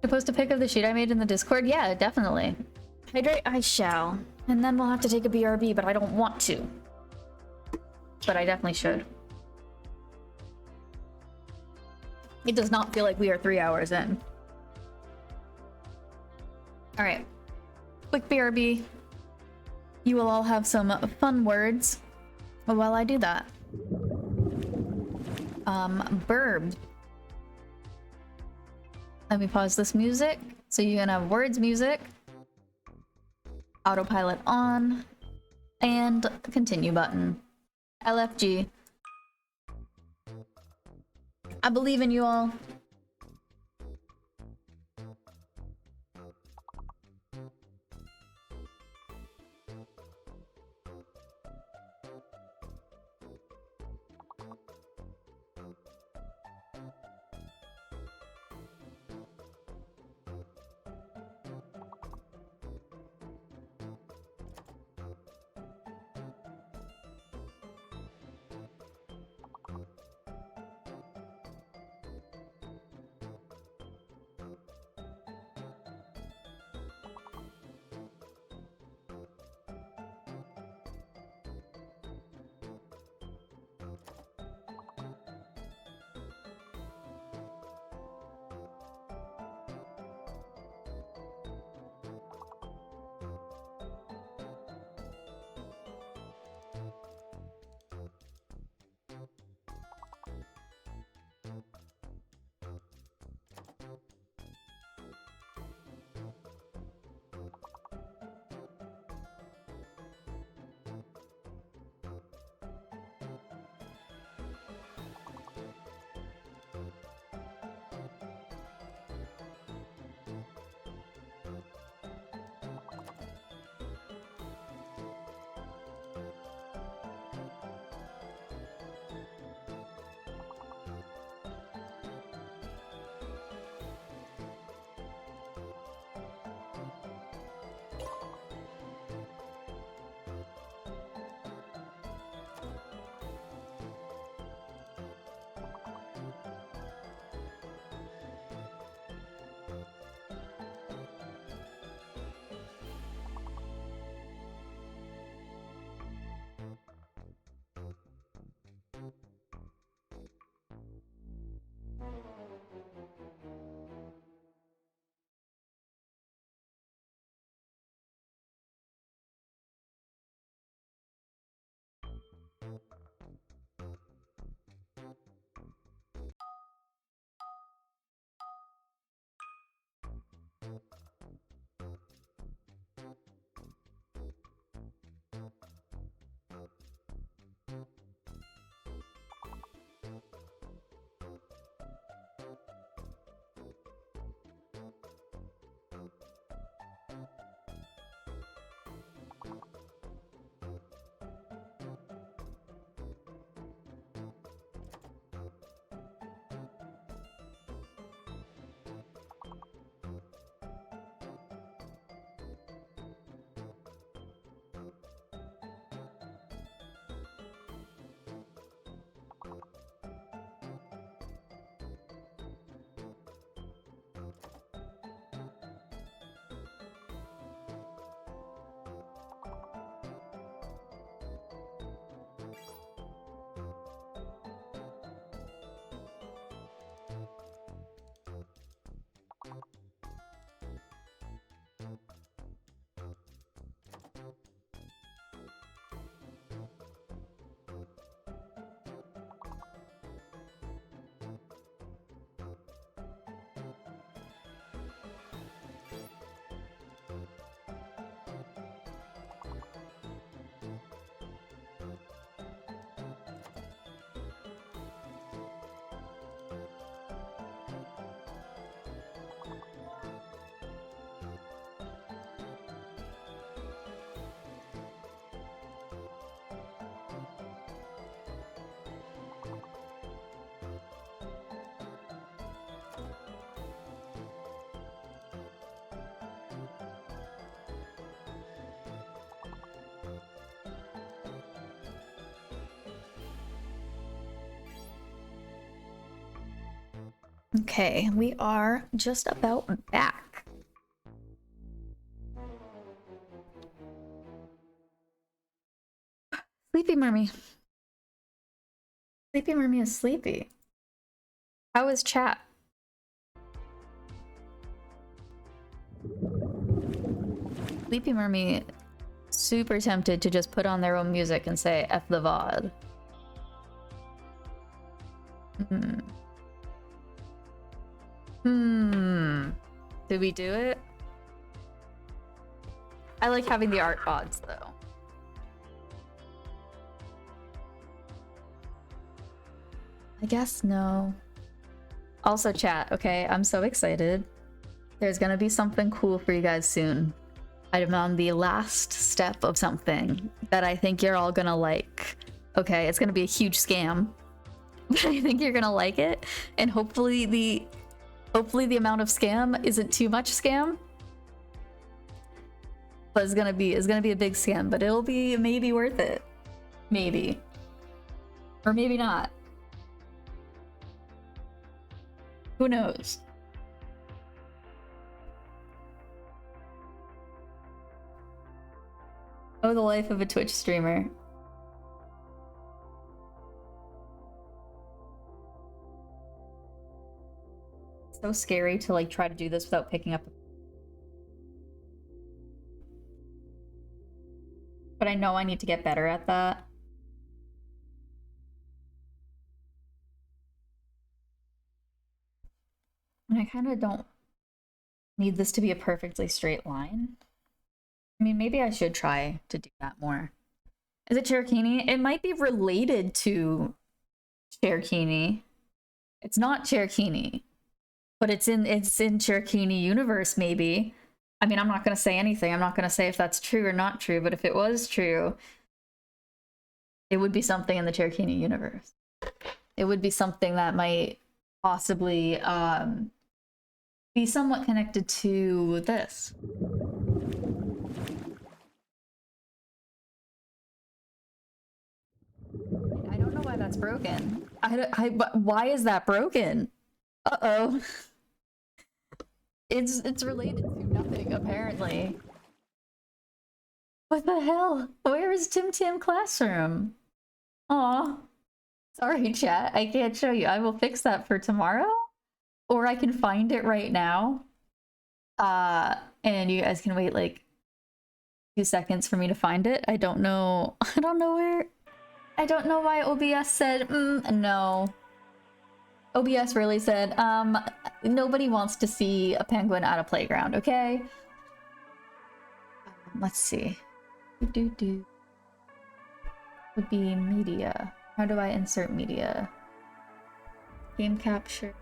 To post a pic of the sheet I made in the Discord? Yeah, definitely. Hydrate, I shall. And then we'll have to take a BRB, but I don't want to. But I definitely should. It does not feel like we are 3 hours in. Alright. Quick BRB. You will all have some fun words while I do that. Burb. Let me pause this music. So you can have words music. Autopilot on. And continue button. LFG. I believe in you all. Okay, we are just about back. Sleepy Mermy. Sleepy Mermy is sleepy. How is chat? Sleepy Mermy super tempted to just put on their own music and say F the VOD. Did we do it? I like having the art VODs though. I guess no. Also chat, okay? I'm so excited. There's gonna be something cool for you guys soon. I'm on the last step of something that I think you're all gonna like. Okay, it's gonna be a huge scam. But I think you're gonna like it. And hopefully the amount of scam isn't too much scam. But it's gonna be a big scam, but it'll be maybe worth it. Maybe. Or maybe not. Who knows? Oh, the life of a Twitch streamer. So scary to like try to do this without picking up. But I know I need to get better at that. And I kind of don't need this to be a perfectly straight line. I mean, maybe I should try to do that more. Is it Cherokee? It might be related to Cherokee. It's not Cherokee, but it's in Cherokee universe, maybe. I mean, I'm not gonna say anything. I'm not gonna say if that's true or not true, but if it was true, it would be something in the Cherokee universe. It would be something that might possibly be somewhat connected to this. I don't know why that's broken. Why is that broken? Uh-oh. It's related to nothing, apparently. What the hell? Where is Tim Tam Classroom? Aw. Sorry, chat. I can't show you. I will fix that for tomorrow. Or I can find it right now. And you guys can wait like 2 seconds for me to find it. I don't know. I don't know why OBS said, no. OBS really said, nobody wants to see a penguin at a playground, okay? Let's see. Do would be media. How do I insert media? Game capture.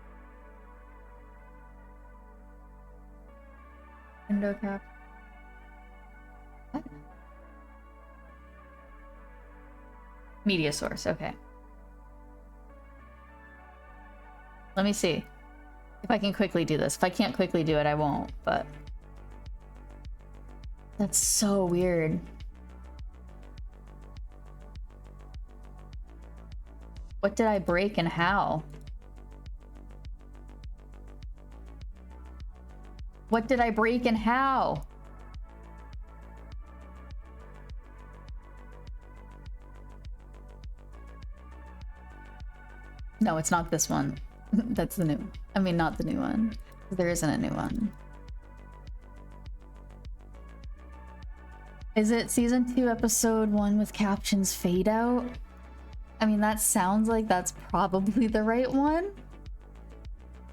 Window cap. What? Media source, okay. Let me see if I can quickly do this. If I can't quickly do it, I won't, but... That's so weird. What did I break and how? What did I break and how? No, it's not this one. That's the new. I mean, not the new one. There isn't a new one. Is it season 2, episode 1 with captions fade out? I mean, that sounds like that's probably the right one.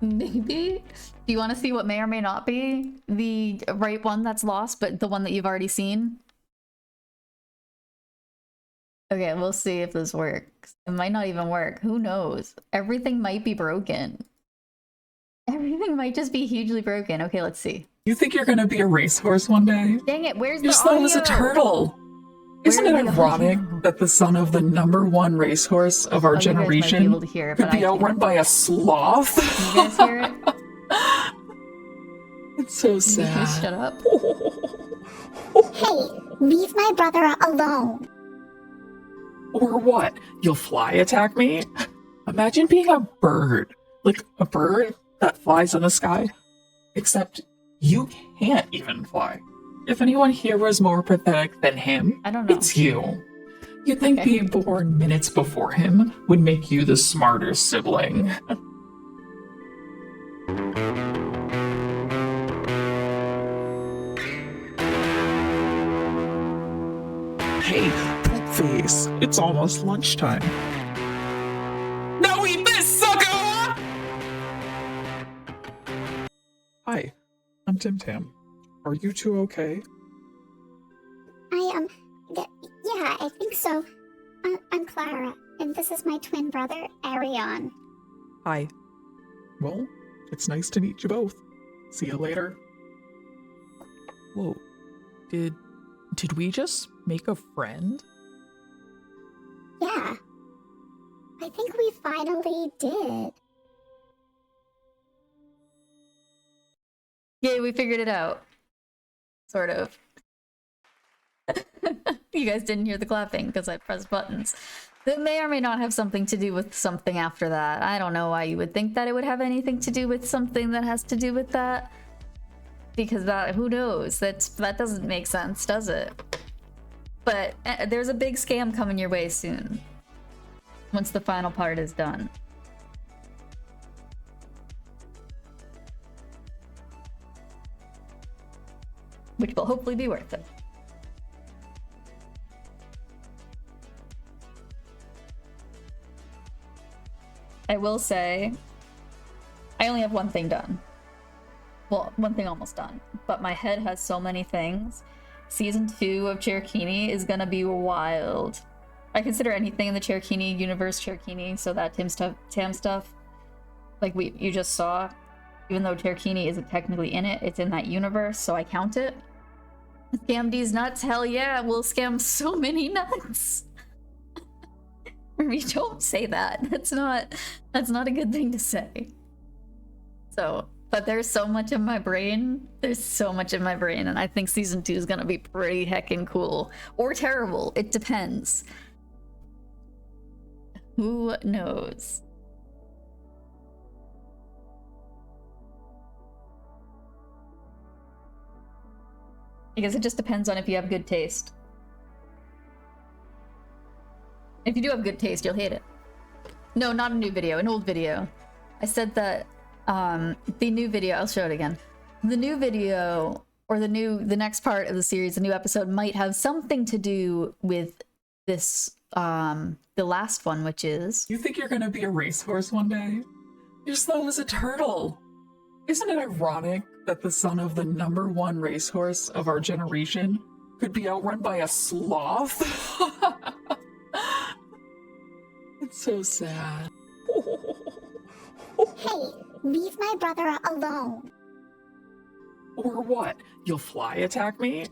Maybe? Do you want to see what may or may not be the right one that's lost, but the one that you've already seen? Okay, we'll see if this works. It might not even work. Who knows? Everything might be broken. Everything might just be hugely broken. Okay, let's see. You think you're gonna be a racehorse one day? Dang it, where's You the just thought it was a audio? turtle. Isn't it Where's the ironic audio? that the son of the #1 racehorse of our Oh, you guys might be generation able to hear it, could but be I outrun can't. by a sloth? Can you guys hear it? It's so Can you sad. guys shut up? Hey, leave my brother alone. Or what? You'll fly attack me? Imagine being a bird. Like a bird that flies in the sky. Except you can't even fly. If anyone here was more pathetic than him, I don't know. it's you. You'd think Okay. being born minutes before him would make you the smarter sibling. Hey, poop face, it's almost lunchtime. Now eat this, sucker! Hi, I'm Tim Tam. Are you two okay? Yeah, I think so. I'm Clara, and this is my twin brother, Arion. Hi. Well, it's nice to meet you both. See you later. Whoa. Did we just make a friend? Yeah. I think we finally did. Yay, we figured it out. Sort of. You guys didn't hear the clapping because I pressed buttons. That may or may not have something to do with something after that. I don't know why you would think that it would have anything to do with something that has to do with that. Because that, who knows? That doesn't make sense, does it? But there's a big scam coming your way soon. Once the final part is done. Which will hopefully be worth it. I will say, I only have one thing done. Well, one thing almost done. But my head has so many things. Season 2 of Cherokee is gonna be wild. I consider anything in the Cherokee universe Cherokee, so that Tam stuff, like you just saw, even though Cherokee isn't technically in it, it's in that universe, so I count it. Scam these nuts? Hell yeah, we'll scam so many nuts. We don't say that. That's not a good thing to say. So, but there's so much in my brain. There's so much in my brain, and I think season 2 is gonna be pretty heckin' cool. Or terrible. It depends. Who knows? I guess it just depends on if you have good taste. If you do have good taste, you'll hate it. No, not a new video, an old video. I said that the new video, I'll show it again. The new video, or the next part of the series, the new episode, might have something to do with this, the last one, which is... You think you're gonna be a racehorse one day? You're slow as a turtle. Isn't it ironic that the son of the #1 racehorse of our generation could be outrun by a sloth? It's so sad. Hey, leave my brother alone. Or what? You'll fly attack me?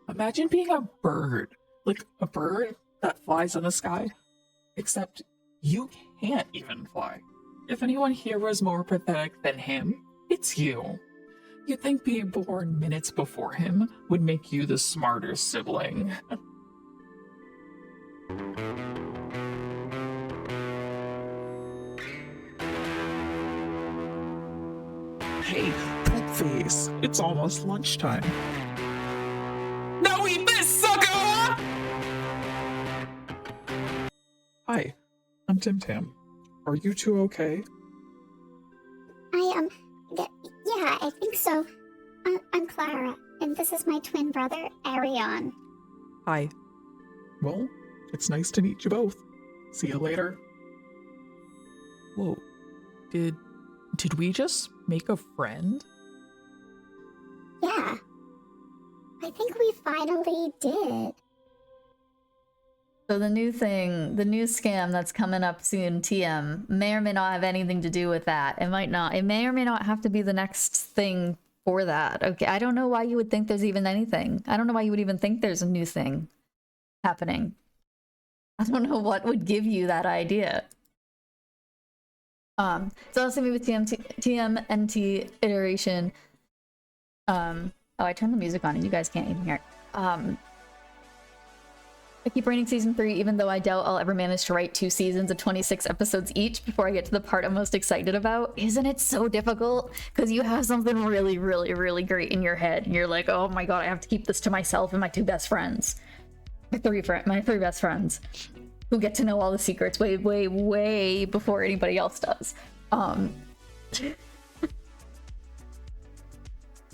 Imagine being a bird. Like a bird that flies in the sky. Except you can't even fly. If anyone here was more pathetic than him, it's you. You'd think being born minutes before him would make you the smarter sibling. Hey, poop face, it's almost lunchtime. Now eat this, sucker! Hi, I'm Tim Tam. Are you two okay? Yeah, I think so. I'm Clara, and this is my twin brother, Arion. Hi. Well, it's nice to meet you both. See you later. Whoa. Did we just make a friend? Yeah. I think we finally did. So the new scam that's coming up soon, TM, may or may not have anything to do with that. It might not. It may or may not have to be the next thing for that. Okay, I don't know why you would think there's even anything. I don't know why you would even think there's a new thing happening. I don't know what would give you that idea. So also maybe with TMNT iteration. Oh, I turned the music on and you guys can't even hear it. I keep writing season 3, even though I doubt I'll ever manage to write 2 seasons of 26 episodes each before I get to the part I'm most excited about. Isn't it so difficult? Because you have something really, really, really great in your head. And you're like, oh my god, I have to keep this to myself and my 2 best friends. My 3 best friends. Who get to know all the secrets way, way, way before anybody else does.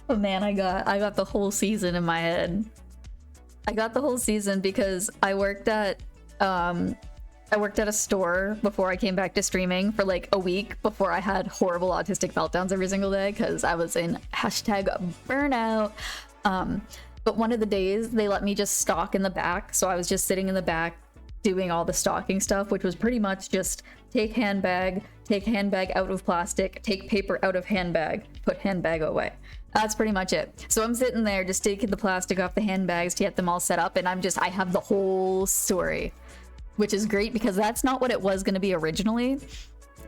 But man, I got the whole season in my head. I got the whole season because I worked at a store before I came back to streaming for like a week before I had horrible autistic meltdowns every single day because I was in #burnout. But one of the days they let me just stalk in the back, so I was just sitting in the back doing all the stalking stuff, which was pretty much just take handbag out of plastic, take paper out of handbag, put handbag away. That's pretty much it. So I'm sitting there just taking the plastic off the handbags to get them all set up, and I have the whole story, which is great because that's not what it was going to be originally.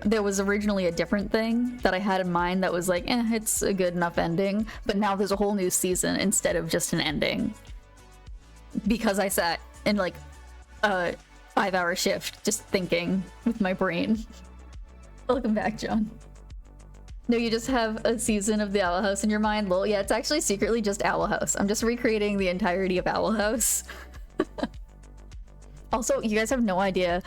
There was originally a different thing that I had in mind that was like, it's a good enough ending, but now there's a whole new season instead of just an ending. Because I sat in like a 5-hour shift just thinking with my brain. Welcome back, John. No, you just have a season of the Owl House in your mind. Well, yeah, it's actually secretly just Owl House. I'm just recreating the entirety of Owl House. Also, you guys have no idea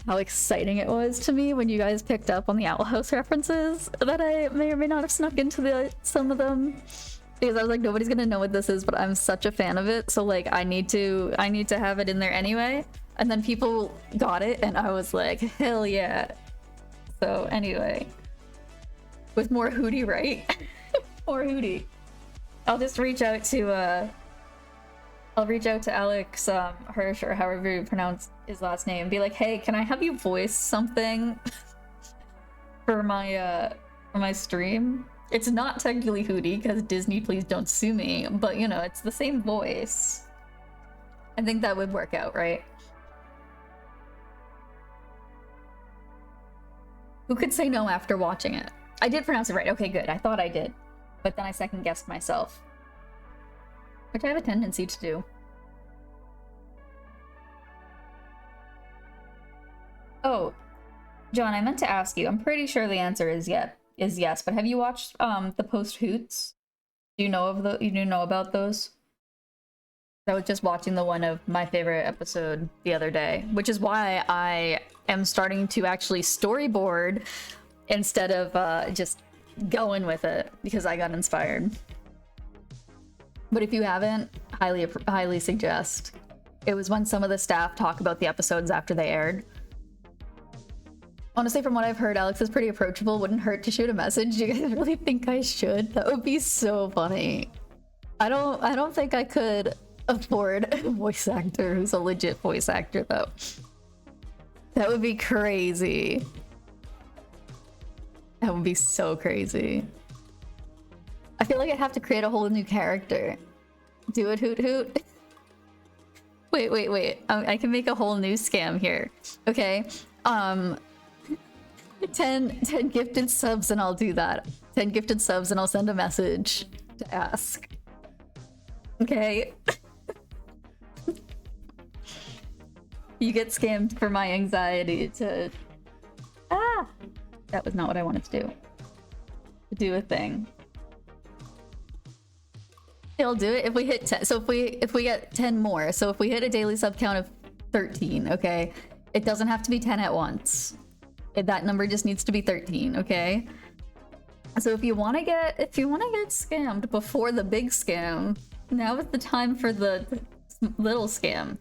how exciting it was to me when you guys picked up on the Owl House references that I may or may not have snuck into some of them. Because I was like, nobody's gonna know what this is, but I'm such a fan of it, so like I need to have it in there anyway. And then people got it, and I was like, hell yeah. So anyway. With more Hootie, right? More Hootie. I'll just reach out to Alex Hirsch, or however you pronounce his last name, be like, hey, can I have you voice something for my stream? It's not technically Hootie because Disney, please don't sue me, but you know, it's the same voice. I think that would work out, right? Who could say no after watching it? I did pronounce it right. Okay, good. I thought I did. But then I second-guessed myself. Which I have a tendency to do. Oh, John, I meant to ask you. I'm pretty sure the answer is yes, but have you watched the post-hoots? Do you know about those? I was just watching the one of my favorite episode the other day, which is why I am starting to actually storyboard instead of just going with it, because I got inspired. But if you haven't, highly suggest. It was when some of the staff talk about the episodes after they aired. Honestly, from what I've heard, Alex is pretty approachable. Wouldn't hurt to shoot a message. Do you guys really think I should? That would be so funny. I don't think I could afford a voice actor who's a legit voice actor though. That would be crazy. That would be so crazy. I feel like I'd have to create a whole new character. Do it, Hoot Hoot. Wait. I can make a whole new scam here. Okay. 10 gifted subs and I'll do that. 10 gifted subs and I'll send a message to ask. Okay. You get scammed for my anxiety to... Ah! That was not what I wanted to do. To do a thing. It'll do it if we hit 10. So if we get 10 more. So if we hit a daily sub count of 13, okay? It doesn't have to be 10 at once. That number just needs to be 13, okay? So if you want to get scammed before the big scam, now is the time for the little scam.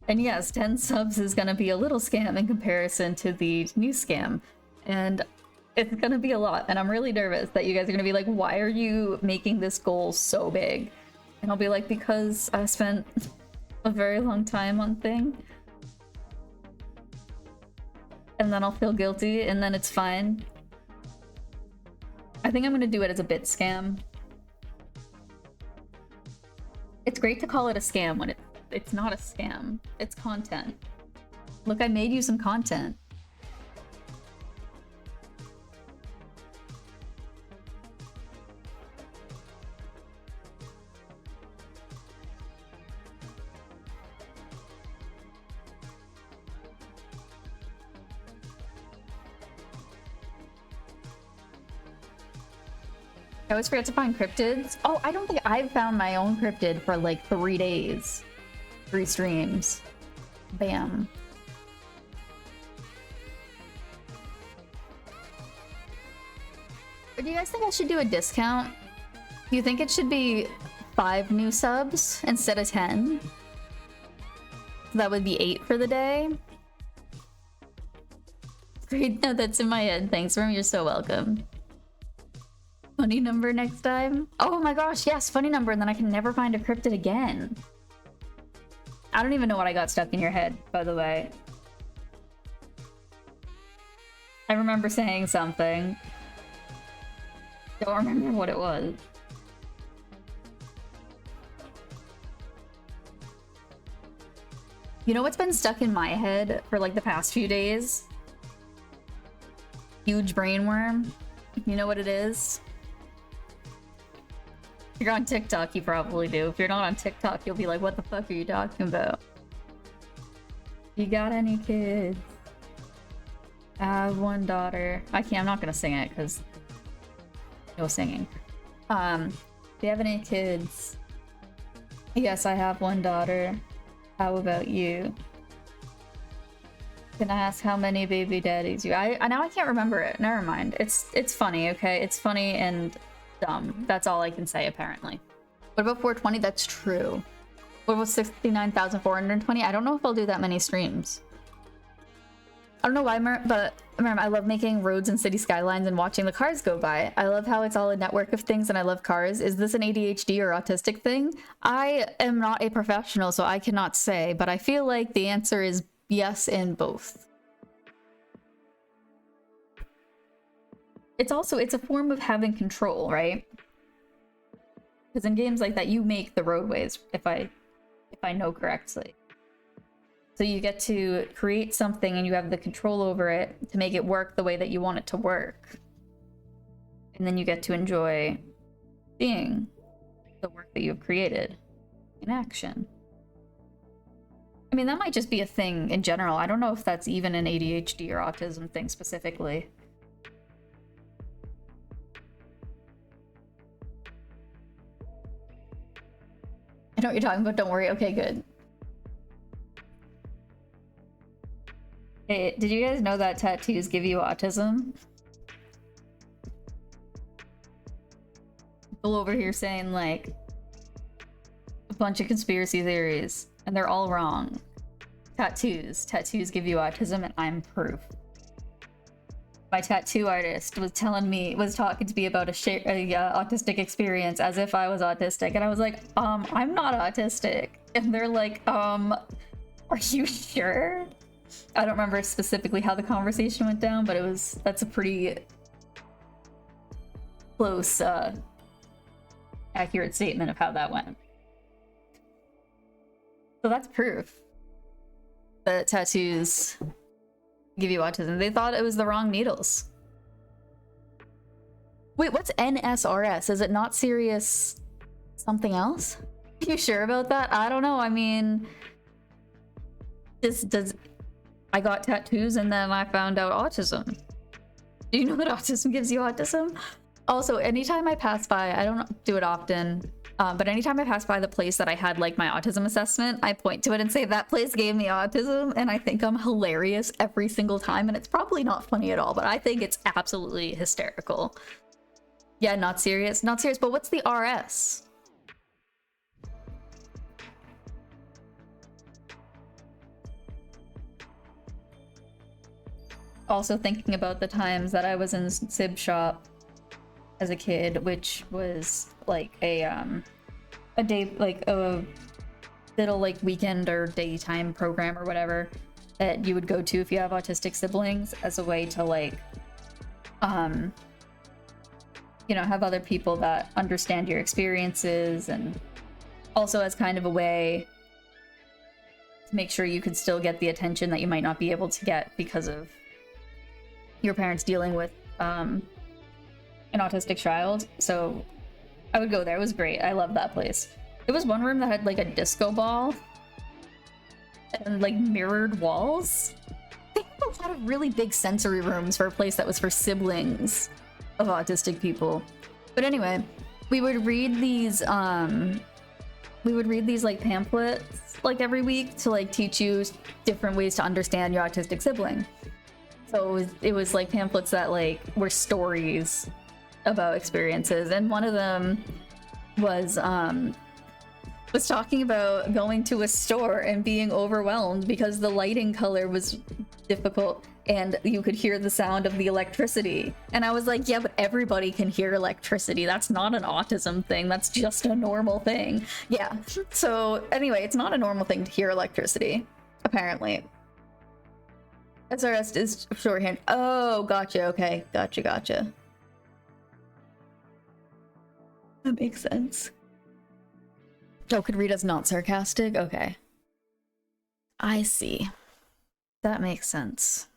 And yes, 10 subs is going to be a little scam in comparison to the new scam. And it's going to be a lot. And I'm really nervous that you guys are going to be like, why are you making this goal so big? And I'll be like, because I spent a very long time on thing. And then I'll feel guilty and then it's fine. I think I'm going to do it as a bit scam. It's great to call it a scam when it's not a scam. It's content. Look, I made you some content. I always forget to find cryptids. Oh, I don't think I've found my own cryptid for like 3 days. 3 streams. Bam. Or do you guys think I should do a discount? Do you think it should be 5 new subs instead of 10? That would be 8 for the day. Great, no, that's in my head. Thanks, Rim. You're so welcome. Funny number next time. Oh my gosh, yes, funny number, and then I can never find a cryptid again. I don't even know what I got stuck in your head, by the way. I remember saying something. Don't remember what it was. You know what's been stuck in my head for like the past few days? Huge brain worm. You know what it is? If you're on TikTok, you probably do. If you're not on TikTok, you'll be like, what the fuck are you talking about? You got any kids? I have 1 daughter. I'm not gonna sing it because no singing. Do you have any kids? Yes, I have 1 daughter. How about you? Can I ask how many baby daddies you? I now I can't remember it. Never mind. It's funny, okay? It's funny and dumb. That's all I can say apparently. What about 420? That's true. What about 69,420? I don't know if I'll do that many streams. I don't know why, but I love making roads and city skylines and watching the cars go by. I love how it's all a network of things and I love cars. Is this an ADHD or autistic thing? I am not a professional, so I cannot say, but I feel like the answer is yes in both. It's a form of having control, right? Because in games like that, you make the roadways, if I know correctly. So you get to create something and you have the control over it to make it work the way that you want it to work. And then you get to enjoy seeing the work that you've created in action. I mean, that might just be a thing in general. I don't know if that's even an ADHD or autism thing specifically. I know what you're talking about, don't worry. Okay, good. Hey, did you guys know that tattoos give you autism? People over here saying like a bunch of conspiracy theories and they're all wrong. Tattoos give you autism and I'm proof. my tattoo artist was talking to me about a autistic experience as if I was autistic, and I was like, I'm not autistic. And they're like, are you sure? I don't remember specifically how the conversation went down, but that's a pretty close, accurate statement of how that went. So that's proof that tattoos give you autism. They thought it was the wrong needles. Wait, what's NSRS? Is it not serious something else? You sure about that? I don't know. I mean, I got tattoos and then I found out autism. Do you know that autism gives you autism? Also, anytime I pass by, I don't do it often, but anytime I pass by the place that I had like my autism assessment, I point to it and say, that place gave me autism, and I think I'm hilarious every single time, and it's probably not funny at all, but I think it's absolutely hysterical. Yeah, not serious, but what's the RS? Also thinking about the times that I was in Sib shop as a kid, which was like a day, like a little like weekend or daytime program or whatever that you would go to if you have autistic siblings, as a way to like you know, have other people that understand your experiences, and also as kind of a way to make sure you could still get the attention that you might not be able to get because of your parents dealing with an autistic child. So I would go there. It was great. I love that place. It was one room that had like a disco ball and like mirrored walls. They had a lot of really big sensory rooms for a place that was for siblings of autistic people. But anyway, we would read these like pamphlets like every week to like teach you different ways to understand your autistic sibling. So it was like pamphlets that like were stories about experiences, and one of them was talking about going to a store and being overwhelmed because the lighting color was difficult and you could hear the sound of the electricity. And I was like, yeah, but everybody can hear electricity. That's not an autism thing. That's just a normal thing. Yeah. So anyway, it's not a normal thing to hear electricity, apparently. SRS is shorthand. Oh, gotcha. Okay. Gotcha. That makes sense. Oh, could read as not sarcastic? Okay. I see. That makes sense.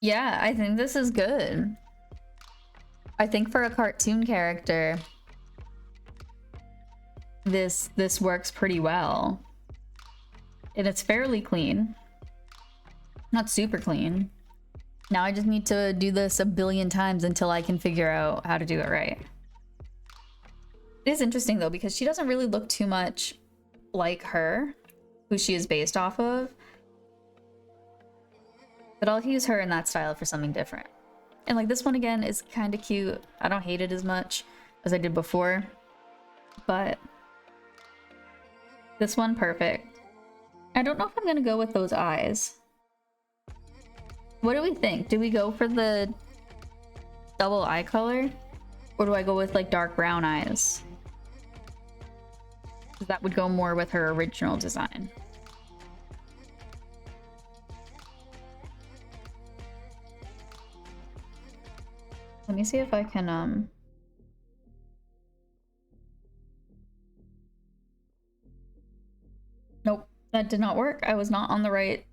Yeah, I think this is good. I think for a cartoon character, this works pretty well. And it's fairly clean. Not super clean. Now I just need to do this a billion times until I can figure out how to do it right. It is interesting though, because she doesn't really look too much like her, who she is based off of. But I'll use her in that style for something different. And like this one again is kind of cute. I don't hate it as much as I did before. But this one, perfect. I don't know if I'm gonna go with those eyes. What do we think? Do we go for the double eye color? Or do I go with like dark brown eyes? That would go more with her original design. Let me see if I can, Nope, that did not work. I was not on the right,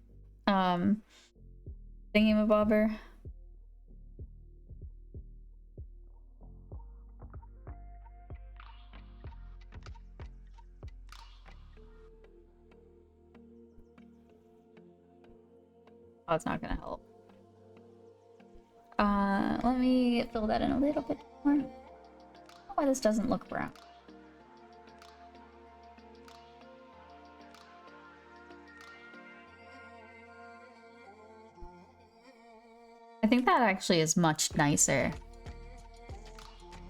thingy-mabobber. Oh, it's not gonna help. Let me fill that in a little bit more. Why this doesn't look brown. I think that actually is much nicer.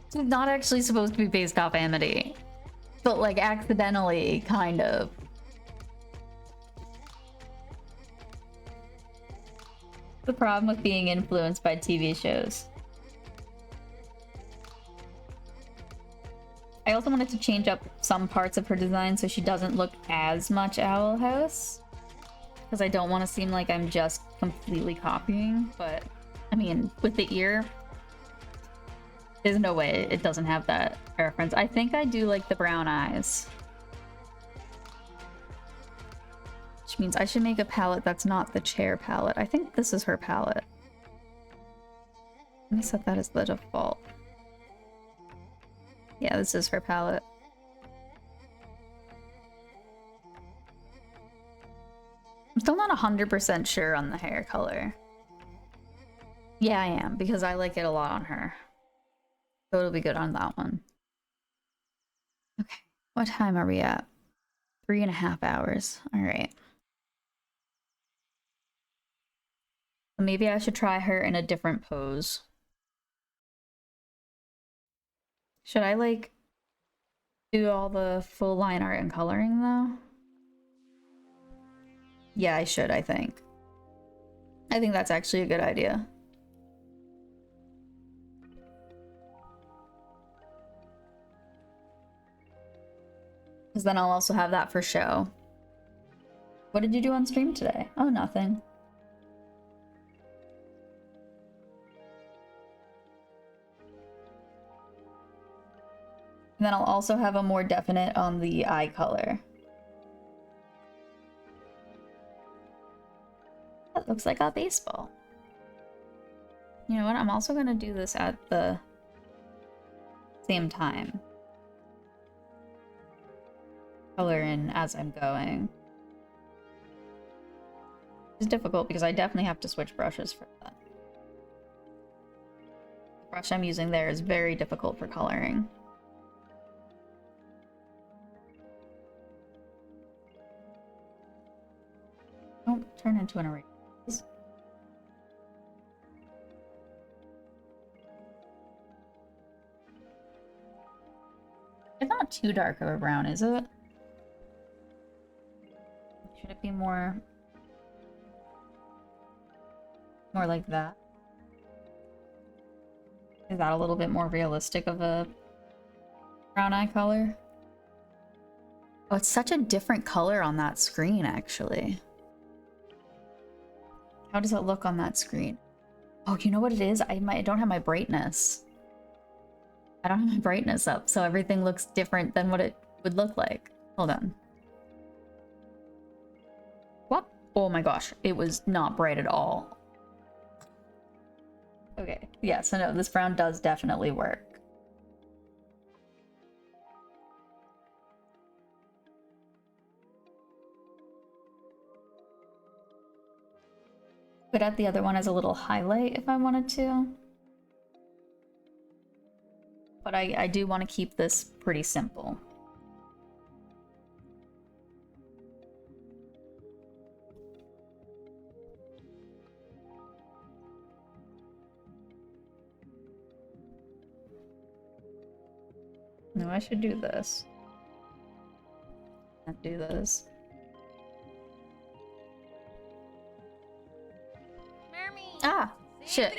It's not actually supposed to be based off Amity, but like accidentally, kind of. The problem with being influenced by TV shows. I also wanted to change up some parts of her design so she doesn't look as much Owl House, because I don't want to seem like I'm just completely copying, but I mean, with the ear, there's no way it doesn't have that reference. I think I do like the brown eyes. Which means I should make a palette that's not the chair palette. I think this is her palette. Let me set that as the default. Yeah, this is her palette. I'm still not 100% sure on the hair color. Yeah, I am, because I like it a lot on her. So it'll be good on that one. Okay, what time are we at? 3.5 hours. Alright. Maybe I should try her in a different pose. Should I, like, do all the full line art and coloring, though? Yeah, I should, I think. I think that's actually a good idea. Because then I'll also have that for show. What did you do on stream today? Oh, nothing. And then I'll also have a more definite on the eye color. That looks like a baseball. You know what? I'm also going to do this at the same time. Color in as I'm going. It's difficult because I definitely have to switch brushes for that. The brush I'm using there is very difficult for coloring. Don't turn into an eraser. It's not too dark of a brown, is it? Should it be more like that? Is that a little bit more realistic of a brown eye color? Oh, it's such a different color on that screen, actually. How does it look on that screen? Oh, you know what it is? I don't have my brightness. I don't have my brightness up, so everything looks different than what it would look like. Hold on. What? Oh my gosh, it was not bright at all. Okay, yeah, so no, this brown does definitely work. Could add the other one as a little highlight if I wanted to. But I do want to keep this pretty simple. No, I should do this. Can't do this. Ah! Shit.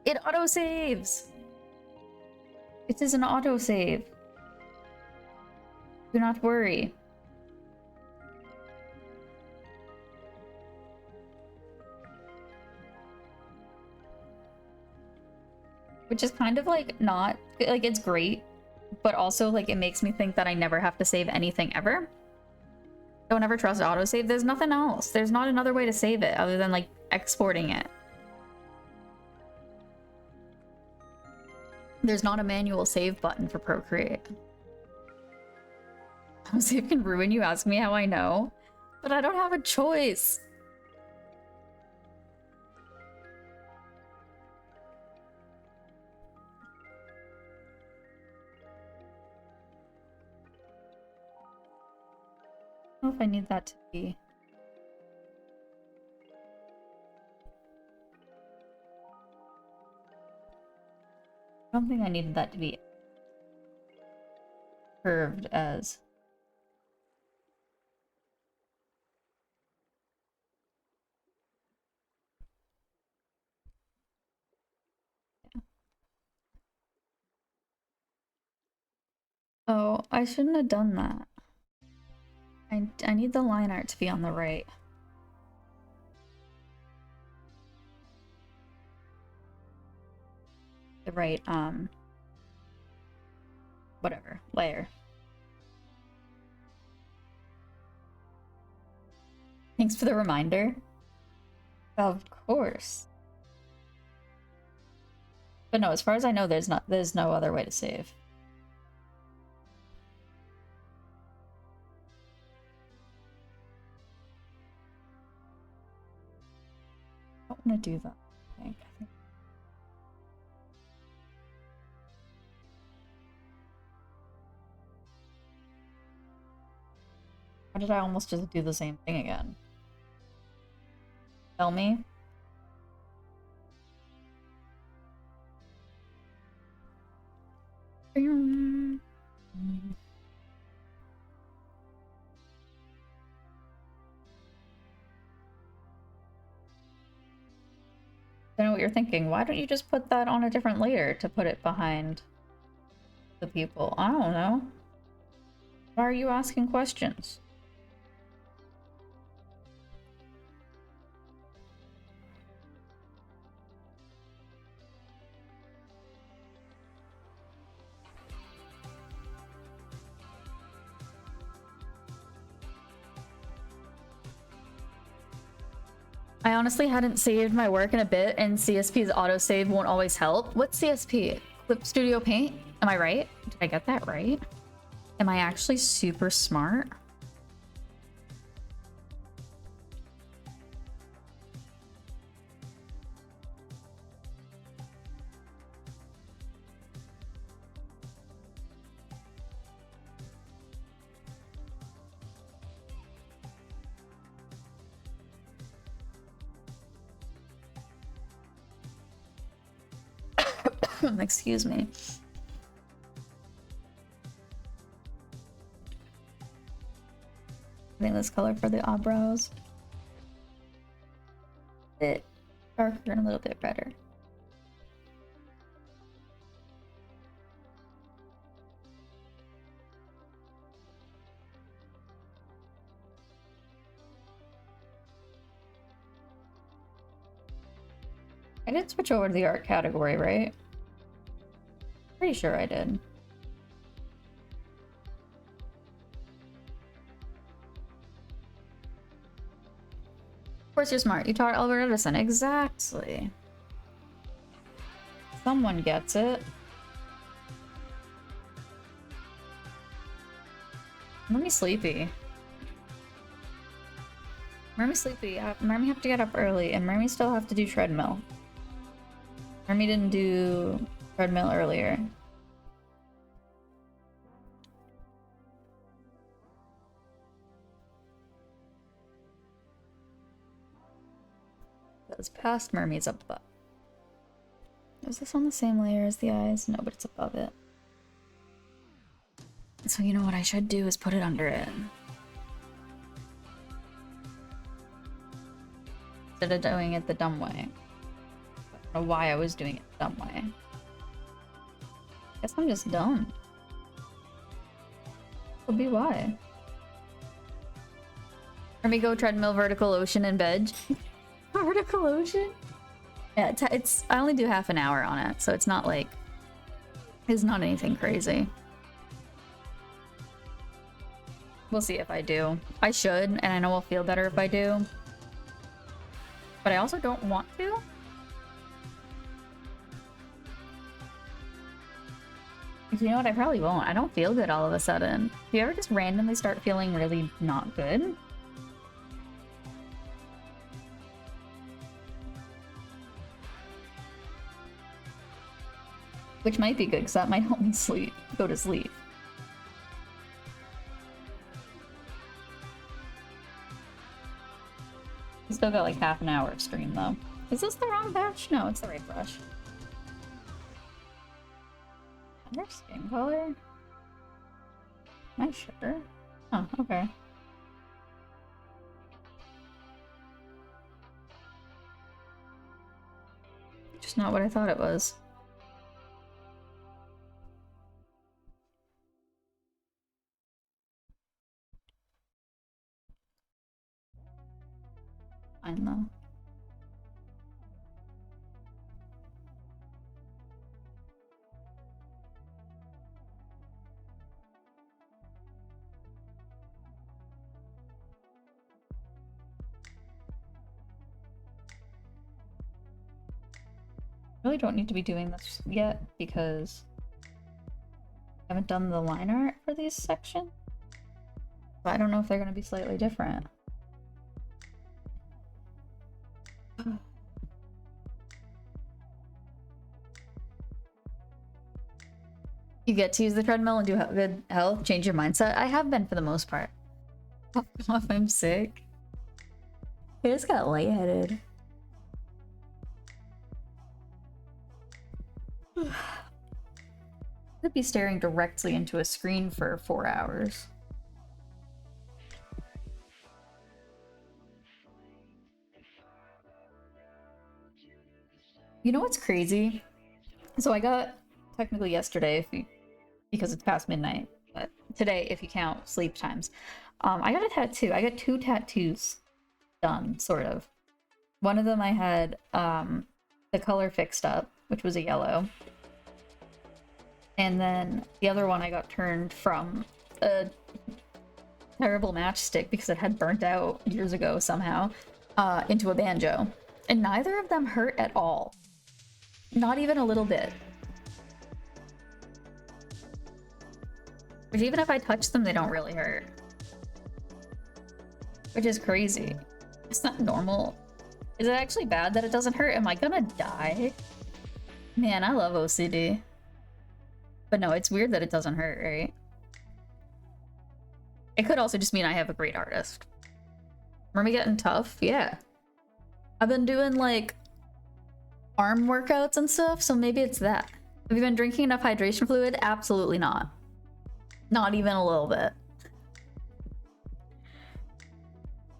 It auto-saves! It is an auto-save. Do not worry. Which is kind of like not, like it's great, but also like it makes me think that I never have to save anything ever. Don't ever trust autosave. There's nothing else. There's not another way to save it other than like exporting it. There's not a manual save button for Procreate. Save can ruin you, ask me how I know. But I don't have a choice. don't know if I need that to be. I don't think I needed that to be curved as. Oh, I shouldn't have done that. I need the line art to be on the right. The right, whatever, layer. Thanks for the reminder. Of course. But no, as far as I know, there's no other way to save. I don't want to do that, I think. Why did I almost just do the same thing again? Tell me. I know what you're thinking. Why don't you just put that on a different layer to put it behind the people? I don't know. Why are you asking questions? I honestly hadn't saved my work in a bit, and CSP's autosave won't always help. What's CSP? Clip Studio Paint? Am I right? Did I get that right? Am I actually super smart? Excuse me. I think this color for the eyebrows. A bit darker and a little bit redder. I did switch over to the art category, right? Pretty sure I did. Of course you're smart. You taught Albert Edison. Exactly. Someone gets it. I'm really sleepy. Mermy sleepy. Mermy have to get up early, and Mermy still have to do treadmill. Mermy didn't do treadmill earlier. That's past Mermy's above. Is this on the same layer as the eyes? No, but it's above it. So you know what I should do is put it under it. Instead of doing it the dumb way. I don't know why I was doing it the dumb way. Guess I'm just dumb. Could be why. Let me go treadmill, vertical ocean, and veg. Vertical ocean? Yeah, it's I only do half an hour on it, so it's not like it's not anything crazy. We'll see if I do. I should, and I know I'll feel better if I do. But I also don't want to. You know what? I probably won't. I don't feel good all of a sudden. Do you ever just randomly start feeling really not good? Which might be good, because that might help me go to sleep. We still got like half an hour of stream though. Is this the wrong brush? No, it's the right brush. Under skin color? Am I sure? Oh, okay. Just not what I thought it was. Fine though. Really don't need to be doing this yet because I haven't done the line art for these sections. But I don't know if they're going to be slightly different. You get to use the treadmill and do good health, change your mindset. I have been for the most part. If I'm sick. I just got lightheaded. Could be staring directly into a screen for 4 hours. You know what's crazy? So I got, technically yesterday, because it's past midnight, but today, if you count sleep times, I got a tattoo. I got 2 tattoos done, sort of. One of them I had the color fixed up, which was a yellow. And then the other one I got turned from a terrible matchstick because it had burnt out years ago somehow into a banjo. And neither of them hurt at all. Not even a little bit. Which even if I touch them, they don't really hurt. Which is crazy. It's not normal. Is it actually bad that it doesn't hurt? Am I gonna die? Man, I love OCD. But no, it's weird that it doesn't hurt, right? It could also just mean I have a great artist. Remember me getting tough? Yeah. I've been doing like arm workouts and stuff, so maybe it's that. Have you been drinking enough hydration fluid? Absolutely not. Not even a little bit.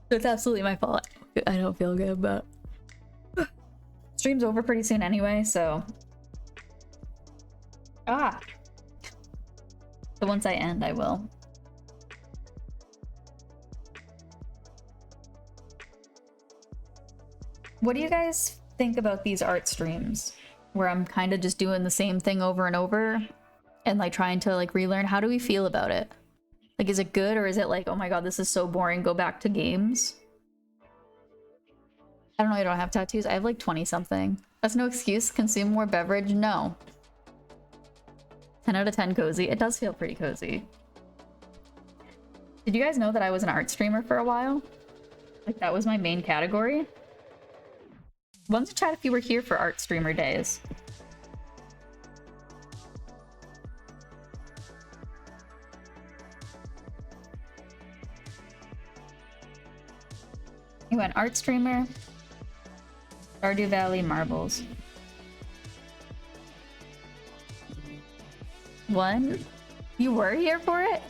It's absolutely my fault. I don't feel good, but stream's over pretty soon anyway, so so once I end, I will. What do you guys think about these art streams where I'm kind of just doing the same thing over and over and like trying to like relearn? How do we feel about it? Like, is it good or is it like, oh my god, this is so boring, go back to games? I don't know, I don't have tattoos. I have like 20 something. That's no excuse. Consume more beverage? No. 10 out of 10 cozy. It does feel pretty cozy. Did you guys know that I was an art streamer for a while? Like, that was my main category? Once in chat if you were here for art streamer days. You went art streamer. Stardew Valley marbles. One? You were here for it?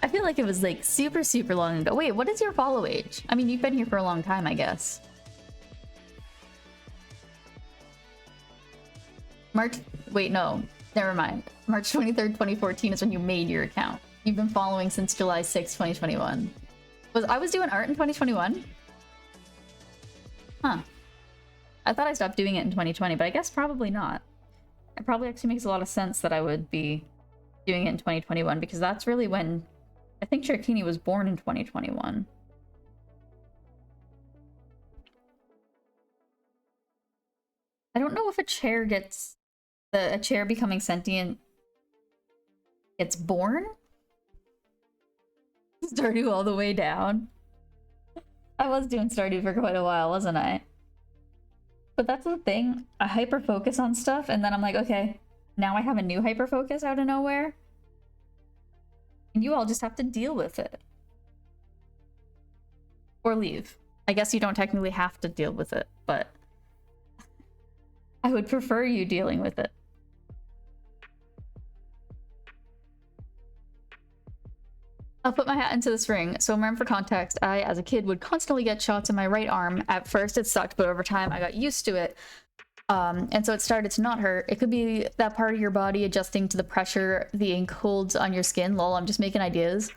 I feel like it was like super, super long ago. Wait, what is your follow age? I mean, you've been here for a long time, I guess. Wait, no. Never mind. March 23rd, 2014 is when you made your account. You've been following since July 6th, 2021. I was doing art in 2021? Huh. I thought I stopped doing it in 2020, but I guess probably not. It probably actually makes a lot of sense that I would be doing it in 2021 because that's really when I think Cherkini was born in 2021. I don't know if a chair gets a chair becoming sentient gets born. Stardew all the way down. I was doing Stardew for quite a while, wasn't I? But that's the thing. I hyper focus on stuff and then I'm like, okay, now I have a new hyper focus out of nowhere. And you all just have to deal with it. Or leave. I guess you don't technically have to deal with it, but I would prefer you dealing with it. I'll put my hat into this ring. So, for context, I, as a kid, would constantly get shots in my right arm. At first, it sucked, but over time, I got used to it. And so it started to not hurt. It could be that part of your body adjusting to the pressure the ink holds on your skin. Lol, I'm just making ideas.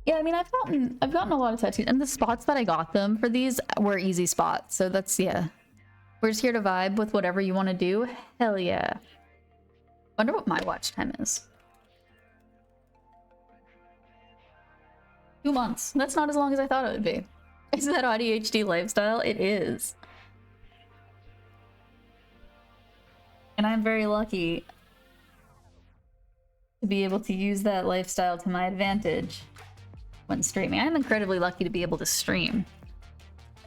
Yeah, I mean, I've gotten a lot of tattoos, and the spots that I got them for these were easy spots. So that's, yeah. We're just here to vibe with whatever you want to do. Hell yeah. Wonder what my watch time is. 2 months. That's not as long as I thought it would be. Is that ADHD lifestyle? It is. And I'm very lucky to be able to use that lifestyle to my advantage when streaming. I'm incredibly lucky to be able to stream,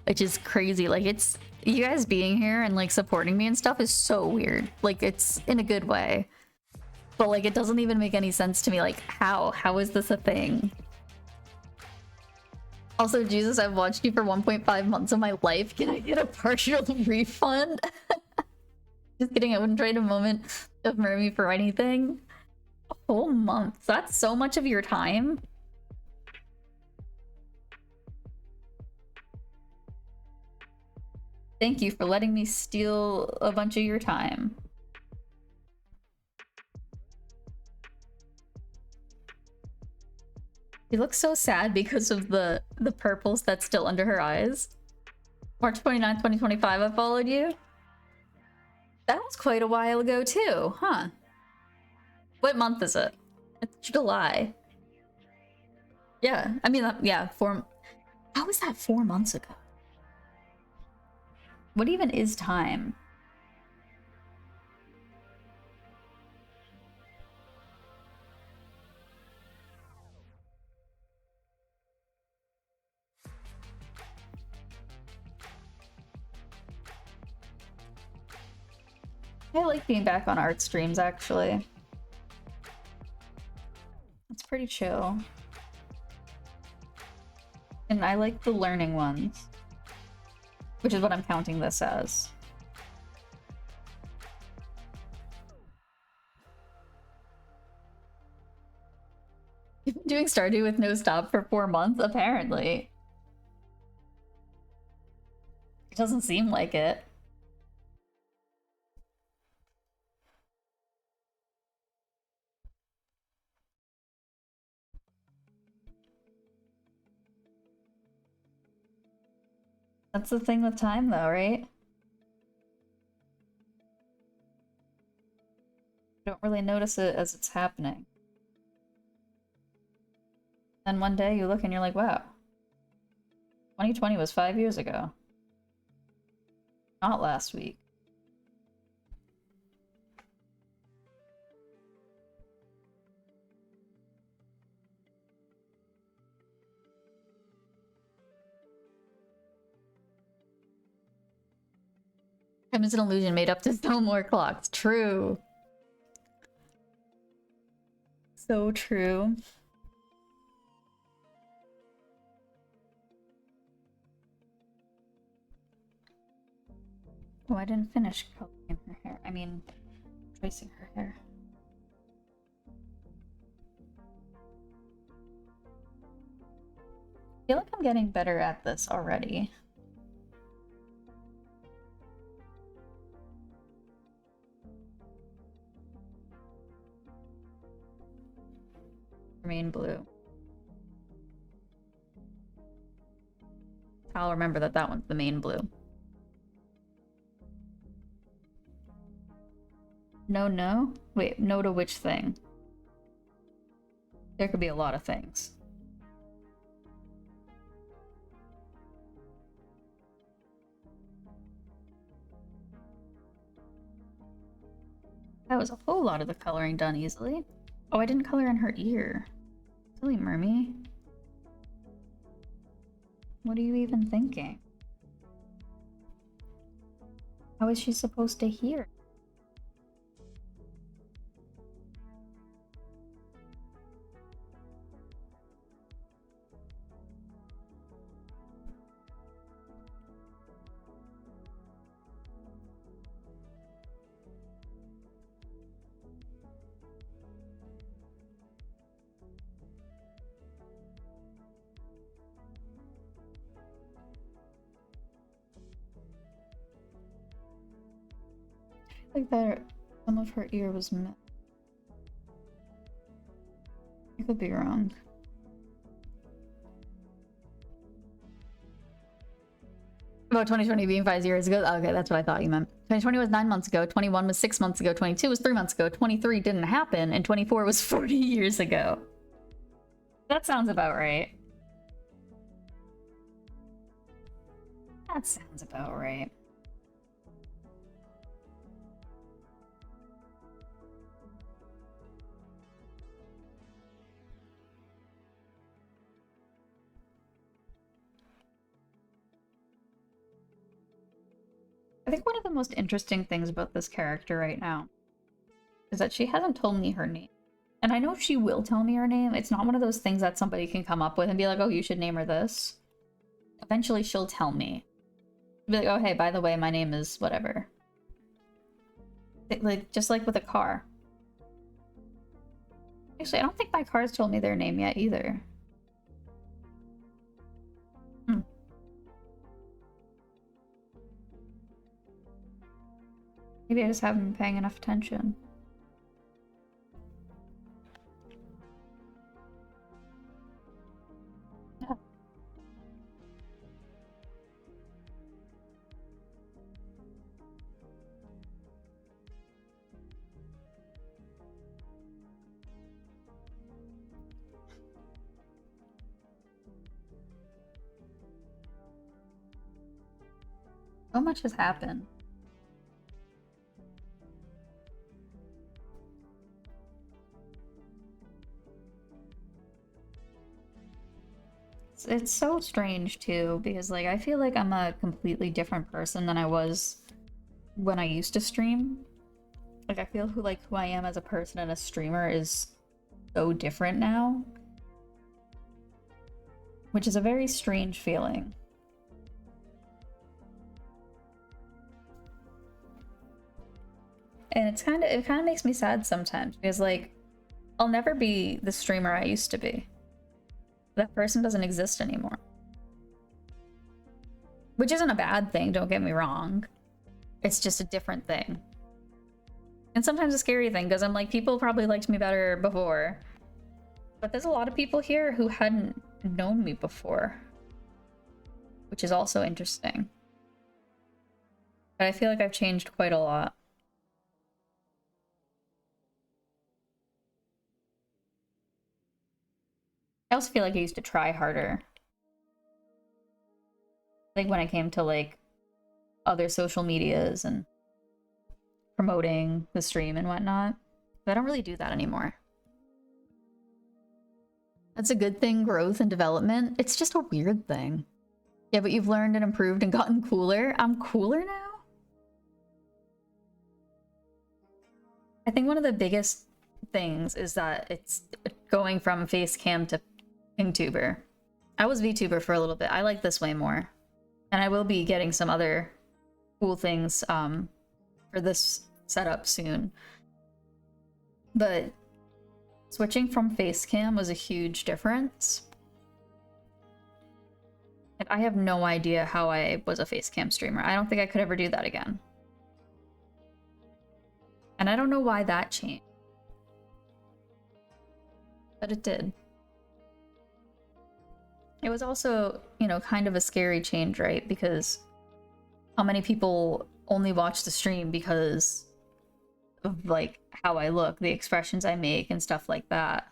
which is crazy. Like, it's, you guys being here and like supporting me and stuff is so weird. Like, it's in a good way, but like, it doesn't even make any sense to me. Like, how is this a thing? Also, Jesus, I've watched you for 1.5 months of my life. Can I get a partial refund? Just kidding, I wouldn't trade a moment of Mermy for anything. A whole month. That's so much of your time. Thank you for letting me steal a bunch of your time. She looks so sad because of the purples that's still under her eyes. March 29th, 2025, I followed you. That was quite a while ago too, huh? What month is it? It's July. Yeah, I mean, yeah, how was that 4 months ago? What even is time? I like being back on art streams, actually. It's pretty chill. And I like the learning ones, which is what I'm counting this as. You've been doing Stardew with no stop for 4 months, apparently. It doesn't seem like it. That's the thing with time, though, right? You don't really notice it as it's happening. Then one day you look and you're like, wow, 2020 was 5 years ago. Not last week. Time is an illusion made up to sell more clocks. True. So true. Oh, I didn't finish coloring her hair. I mean, tracing her hair. I feel like I'm getting better at this already. Remain blue. I'll remember that that one's the main blue. No? Wait, no to which thing? There could be a lot of things. That was a whole lot of the coloring done easily. Oh, I didn't color in her ear. Silly Mermy. What are you even thinking? How is she supposed to hear? Like that some of her ear was missing. I could be wrong. About 2020 being 5 years ago. Okay, that's what I thought you meant. 2020 was 9 months ago. 21 was 6 months ago. 22 was 3 months ago. 23 didn't happen, and 24 was 40 years ago. That sounds about right. That sounds about right. I think one of the most interesting things about this character right now is that she hasn't told me her name. And I know she will tell me her name. It's not one of those things that somebody can come up with and be like, oh, you should name her this. Eventually she'll tell me. Be like, oh, hey, by the way, my name is whatever. Like, just like with a car. Actually, I don't think my car's told me their name yet either. Maybe I just haven't been paying enough attention. Yeah. So much has happened. It's so strange too, because like I feel like I'm a completely different person than I was when I used to stream. Like I feel who I am as a person and a streamer is so different now. Which is a very strange feeling. And it kind of makes me sad sometimes because like I'll never be the streamer I used to be. That person doesn't exist anymore. Which isn't a bad thing, don't get me wrong. It's just a different thing. And sometimes a scary thing, because I'm like, people probably liked me better before. But there's a lot of people here who hadn't known me before. Which is also interesting. But I feel like I've changed quite a lot. I also feel like I used to try harder. Like when it came to like other social medias and promoting the stream and whatnot. But I don't really do that anymore. That's a good thing, growth and development. It's just a weird thing. Yeah, but you've learned and improved and gotten cooler. I'm cooler now? I think one of the biggest things is that it's going from face cam to PingTuber. I was VTuber for a little bit. I like this way more. And I will be getting some other cool things for this setup soon. But switching from face cam was a huge difference. And I have no idea how I was a face cam streamer. I don't think I could ever do that again. And I don't know why that changed. But it did. It was also, you know, kind of a scary change, right? Because how many people only watch the stream because of, like, how I look, the expressions I make, and stuff like that.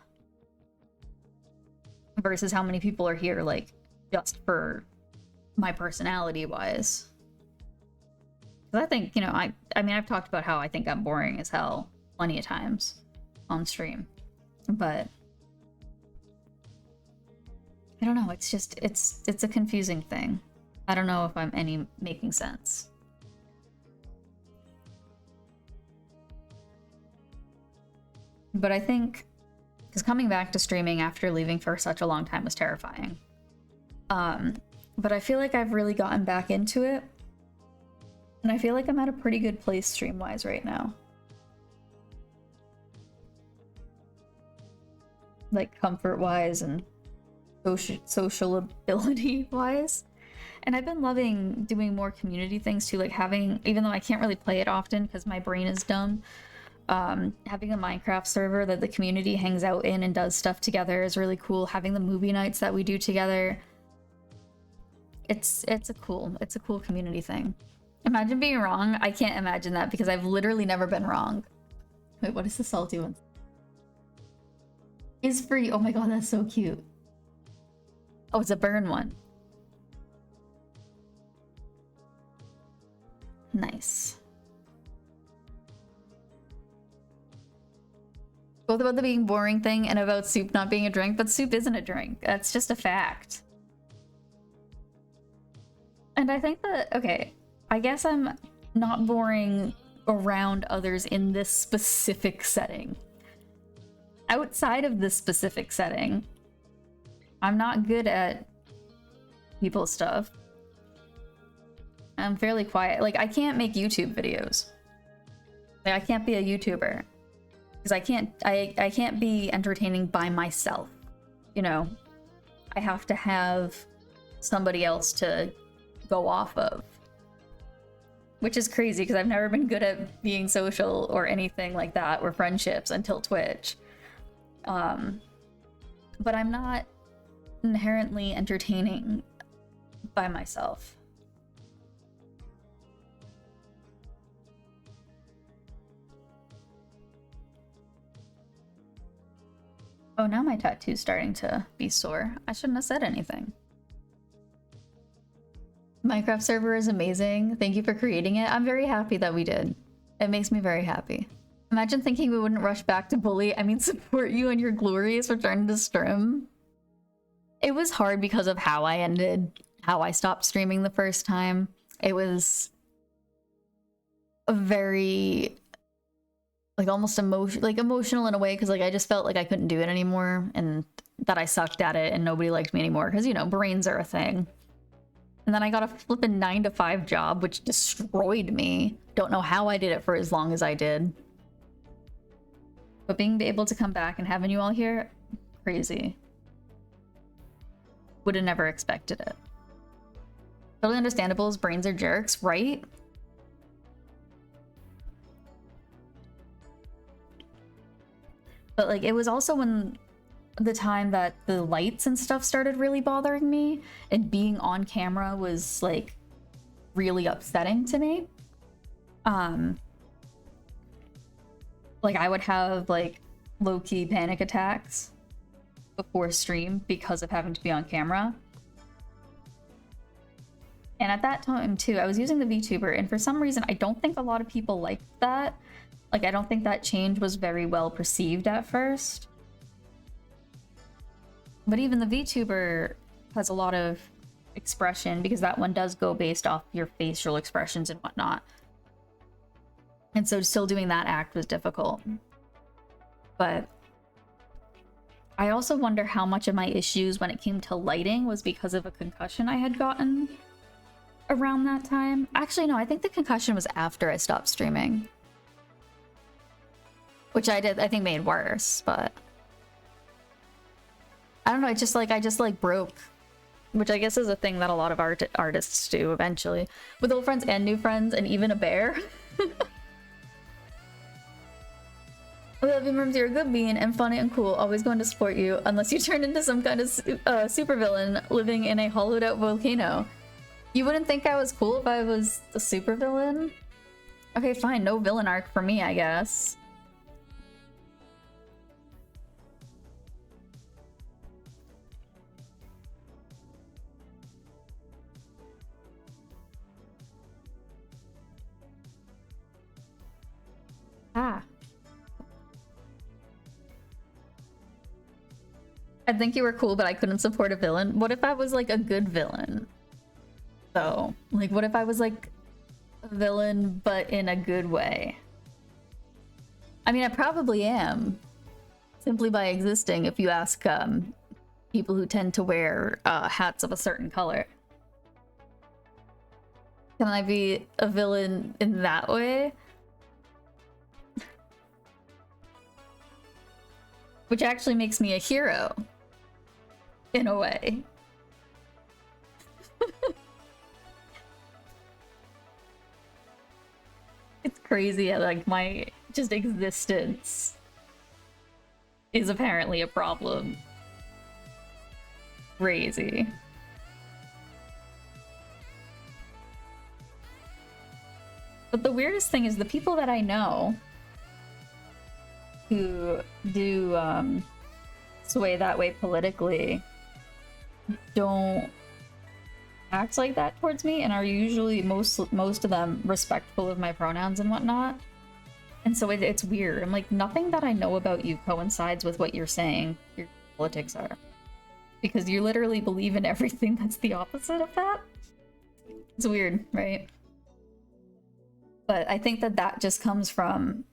Versus how many people are here, like, just for my personality-wise. Because I think, you know, I mean, I've talked about how I think I'm boring as hell plenty of times on stream. But I don't know, it's just, it's a confusing thing. I don't know if I'm making sense. But I think, because coming back to streaming after leaving for such a long time was terrifying. But I feel like I've really gotten back into it. And I feel like I'm at a pretty good place stream-wise right now. Like comfort-wise and sociability-wise. And I've been loving doing more community things too, like having, even though I can't really play it often because my brain is dumb, having a Minecraft server that the community hangs out in and does stuff together is really cool. Having the movie nights that we do together, it's a cool community thing. Imagine being wrong. I can't imagine that because I've literally never been wrong. Wait, what is the salty one? Is free. Oh my god, that's so cute. Oh, it's a burn one. Nice. Both about the being boring thing and about soup not being a drink, but soup isn't a drink. That's just a fact. And I think that, okay, I guess I'm not boring around others in this specific setting. Outside of this specific setting, I'm not good at people's stuff. I'm fairly quiet. Like, I can't make YouTube videos. Like, I can't be a YouTuber. Because I can't be entertaining by myself. You know? I have to have somebody else to go off of. Which is crazy, because I've never been good at being social or anything like that, or friendships until Twitch. But I'm not inherently entertaining by myself. Oh, now my tattoo's starting to be sore. I shouldn't have said anything. Minecraft server is amazing. Thank you for creating it. I'm very happy that we did. It makes me very happy. Imagine thinking we wouldn't rush back to bully, I mean support you in your glorious return to stream. It was hard because of how I stopped streaming the first time. It was a very, like, almost emotional in a way, because like I just felt like I couldn't do it anymore and that I sucked at it and nobody liked me anymore, because, you know, brains are a thing. And then I got a flippin' 9-to-5 job, which destroyed me. Don't know how I did it for as long as I did. But being able to come back and having you all here, crazy. Would have never expected it. Totally understandable, his brains are jerks, right? But like, it was also when the time that the lights and stuff started really bothering me, and being on camera was like really upsetting to me. Like, I would have like low-key panic attacks before stream because of having to be on camera. And at that time too, I was using the VTuber, and for some reason I don't think a lot of people liked that. Like, I don't think that change was very well perceived at first. But even the VTuber has a lot of expression, because that one does go based off your facial expressions and whatnot. And so still doing that act was difficult. But I also wonder how much of my issues when it came to lighting was because of a concussion I had gotten around that time. Actually, no, I think the concussion was after I stopped streaming. Which I think made worse, but I don't know, I just broke. Which I guess is a thing that a lot of artists do eventually. With old friends and new friends, and even a bear. I love you, Merms, you're a good bean and funny and cool. Always going to support you, unless you turn into some kind of supervillain living in a hollowed out volcano. You wouldn't think I was cool if I was a supervillain? Okay, fine, no villain arc for me, I guess. Ah. I think you were cool, but I couldn't support a villain. What if I was like a good villain? Though, like, what if I was like a villain, but in a good way? I mean, I probably am, simply by existing, if you ask people who tend to wear hats of a certain color. Can I be a villain in that way? Which actually makes me a hero. In a way. crazy how, like, my just existence is apparently a problem. Crazy. But the weirdest thing is the people that I know who do sway that way politically don't act like that towards me, and are usually most of them respectful of my pronouns and whatnot. And so it's weird. I'm like, nothing that I know about you coincides with what you're saying your politics are, because you literally believe in everything that's the opposite of that. It's weird, right? But I think that that just comes from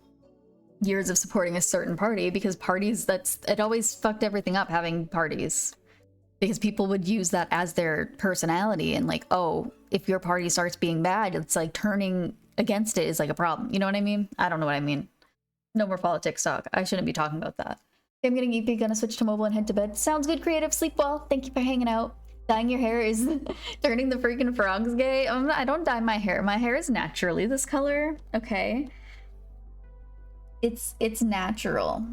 years of supporting a certain party, because parties, it always fucked everything up, having parties, because people would use that as their personality, and like, oh, if your party starts being bad, it's like turning against it is like a problem. You know what I mean? I don't know what I mean. No more politics talk. I shouldn't be talking about that. I'm getting EP, gonna switch to mobile and head to bed. Sounds good, creative. Sleep well. Thank you for hanging out. Dyeing your hair is turning the freaking frogs gay. I don't dye my hair. My hair is naturally this color. Okay. It's natural.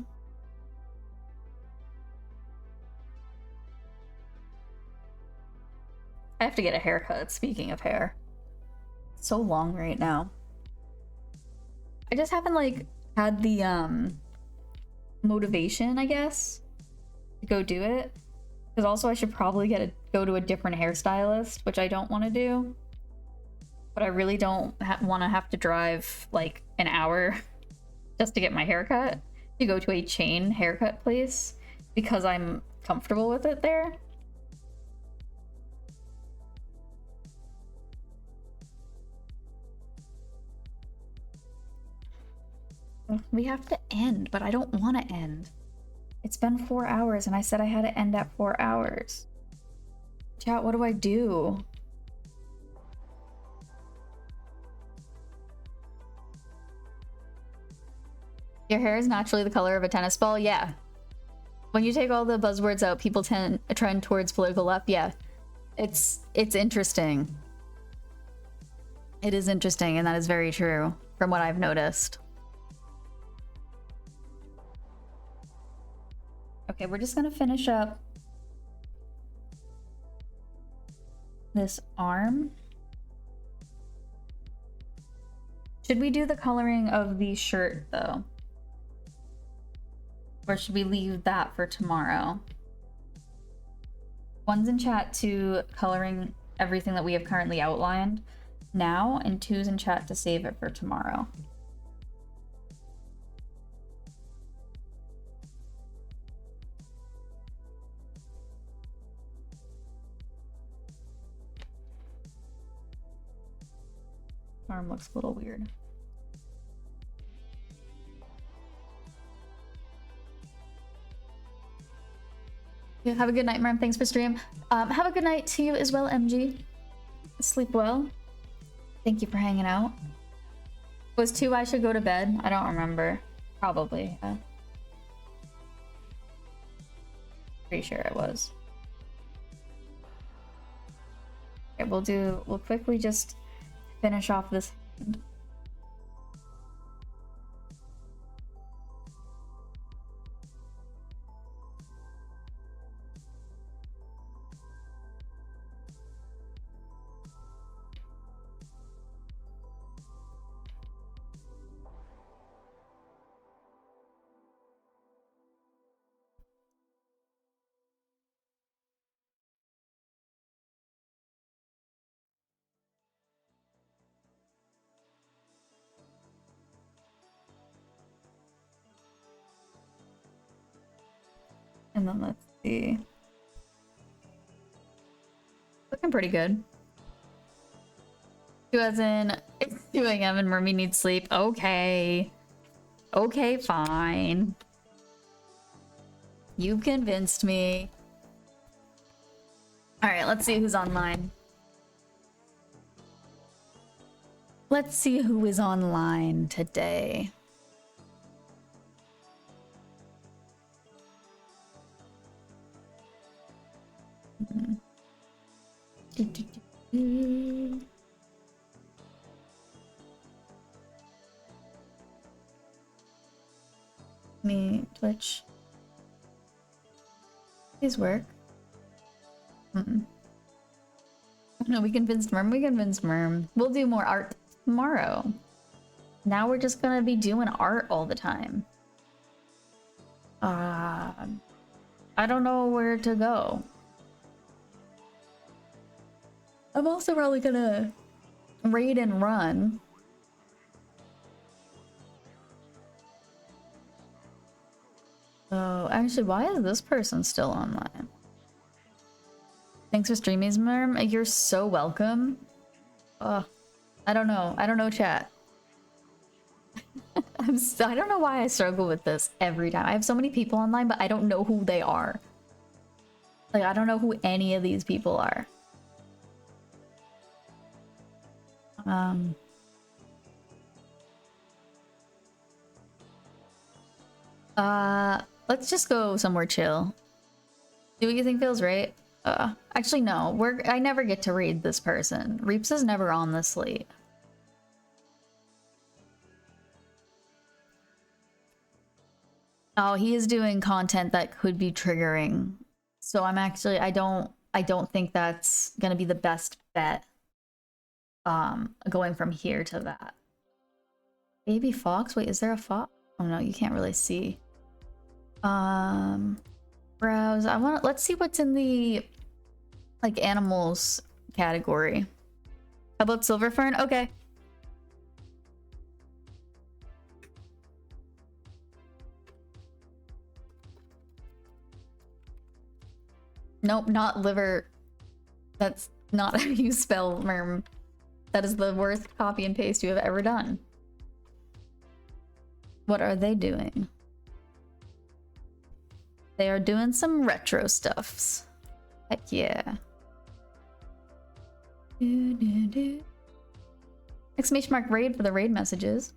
I have to get a haircut, speaking of hair. It's so long right now. I just haven't like had the motivation, I guess, to go do it. Because also I should probably go to a different hairstylist, which I don't want to do. But I really don't want to have to drive like an hour just to get my haircut, to go to a chain haircut place, because I'm comfortable with it there. We have to end, but I don't want to end. It's been 4 hours and I said I had to end at 4 hours. Chat, what do I do? Your hair is naturally the color of a tennis ball? Yeah. When you take all the buzzwords out, people trend towards political left. Yeah. It's interesting. It is interesting, and that is very true from what I've noticed. Okay, we're just gonna finish up this arm. Should we do the coloring of the shirt though? Or should we leave that for tomorrow? One's in chat to coloring everything that we have currently outlined now, and two's in chat to save it for tomorrow. Arm looks a little weird. Yeah, have a good night, Merm. Thanks for stream. Have a good night to you as well, MG. Sleep well. Thank you for hanging out. Was 2 I should go to bed? I don't remember. Probably. Yeah. Pretty sure it was. Okay, we'll quickly just finish off this hand. And then let's see. Looking pretty good. 2 as in, it's 2 a.m. and Mermy needs sleep. Okay. Okay, fine. You've convinced me. Alright, let's see who's online. Let's see who is online today. Twitch. Please work. No, we convinced Merm. We convinced Merm. We'll do more art tomorrow. Now we're just gonna be doing art all the time. I don't know where to go. I'm also probably gonna raid and run. Oh, actually, why is this person still online? Thanks for streaming, Merm. You're so welcome. I don't know. I don't know, chat. I don't know why I struggle with this every time. I have so many people online, but I don't know who they are. Like, I don't know who any of these people are. Let's just go somewhere chill. Do what you think feels right. Actually, no. I never get to read this person. Reaps is never on the slate. Oh, he is doing content that could be triggering. So I'm actually, I don't think that's gonna be the best bet. Going from here to that. Baby fox? Wait, is there a fox? Oh no, you can't really see. Browse. Let's see what's in the like animals category. How about silver fern? Okay. Nope, not liver. That's not how you spell merm. That is the worst copy and paste you have ever done. What are they doing? They are doing some retro stuffs. Heck yeah. Exclamation mark raid for the raid messages.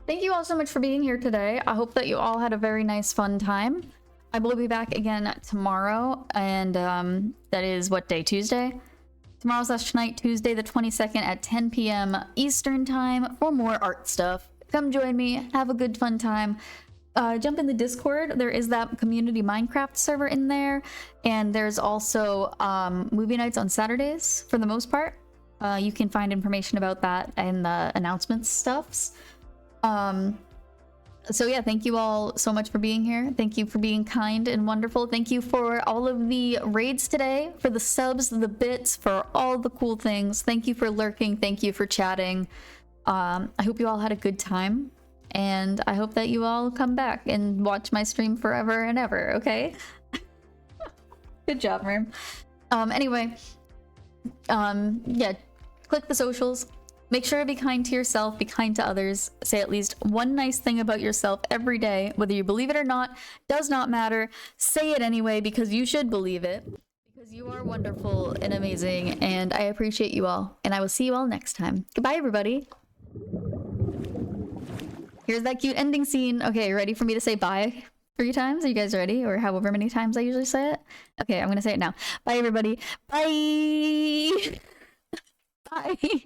Thank you all so much for being here today. I hope that you all had a very nice, fun time. I will be back again tomorrow, and that is what day? Tuesday? Tomorrow/tonight, Tuesday the 22nd at 10 p.m. Eastern time for more art stuff. Come join me, have a good fun time. Jump in the Discord. There is that community Minecraft server in there, and there's also movie nights on Saturdays for the most part. You can find information about that in the announcements stuffs. So yeah, thank you all so much for being here. Thank you for being kind and wonderful. Thank you for all of the raids today, for the subs, the bits, for all the cool things. Thank you for lurking. Thank you for chatting. I hope you all had a good time, and I hope that you all come back and watch my stream forever and ever, okay? Good job, Merm. Anyway, yeah, click the socials. Make sure to be kind to yourself, be kind to others, say at least one nice thing about yourself every day, whether you believe it or not, does not matter. Say it anyway, because you should believe it, because you are wonderful and amazing, and I appreciate you all, and I will see you all next time. Goodbye, everybody. Here's that cute ending scene. Okay, ready for me to say bye 3 times? Are you guys ready? Or however many times I usually say it? Okay, I'm gonna say it now. Bye, everybody. Bye. Bye.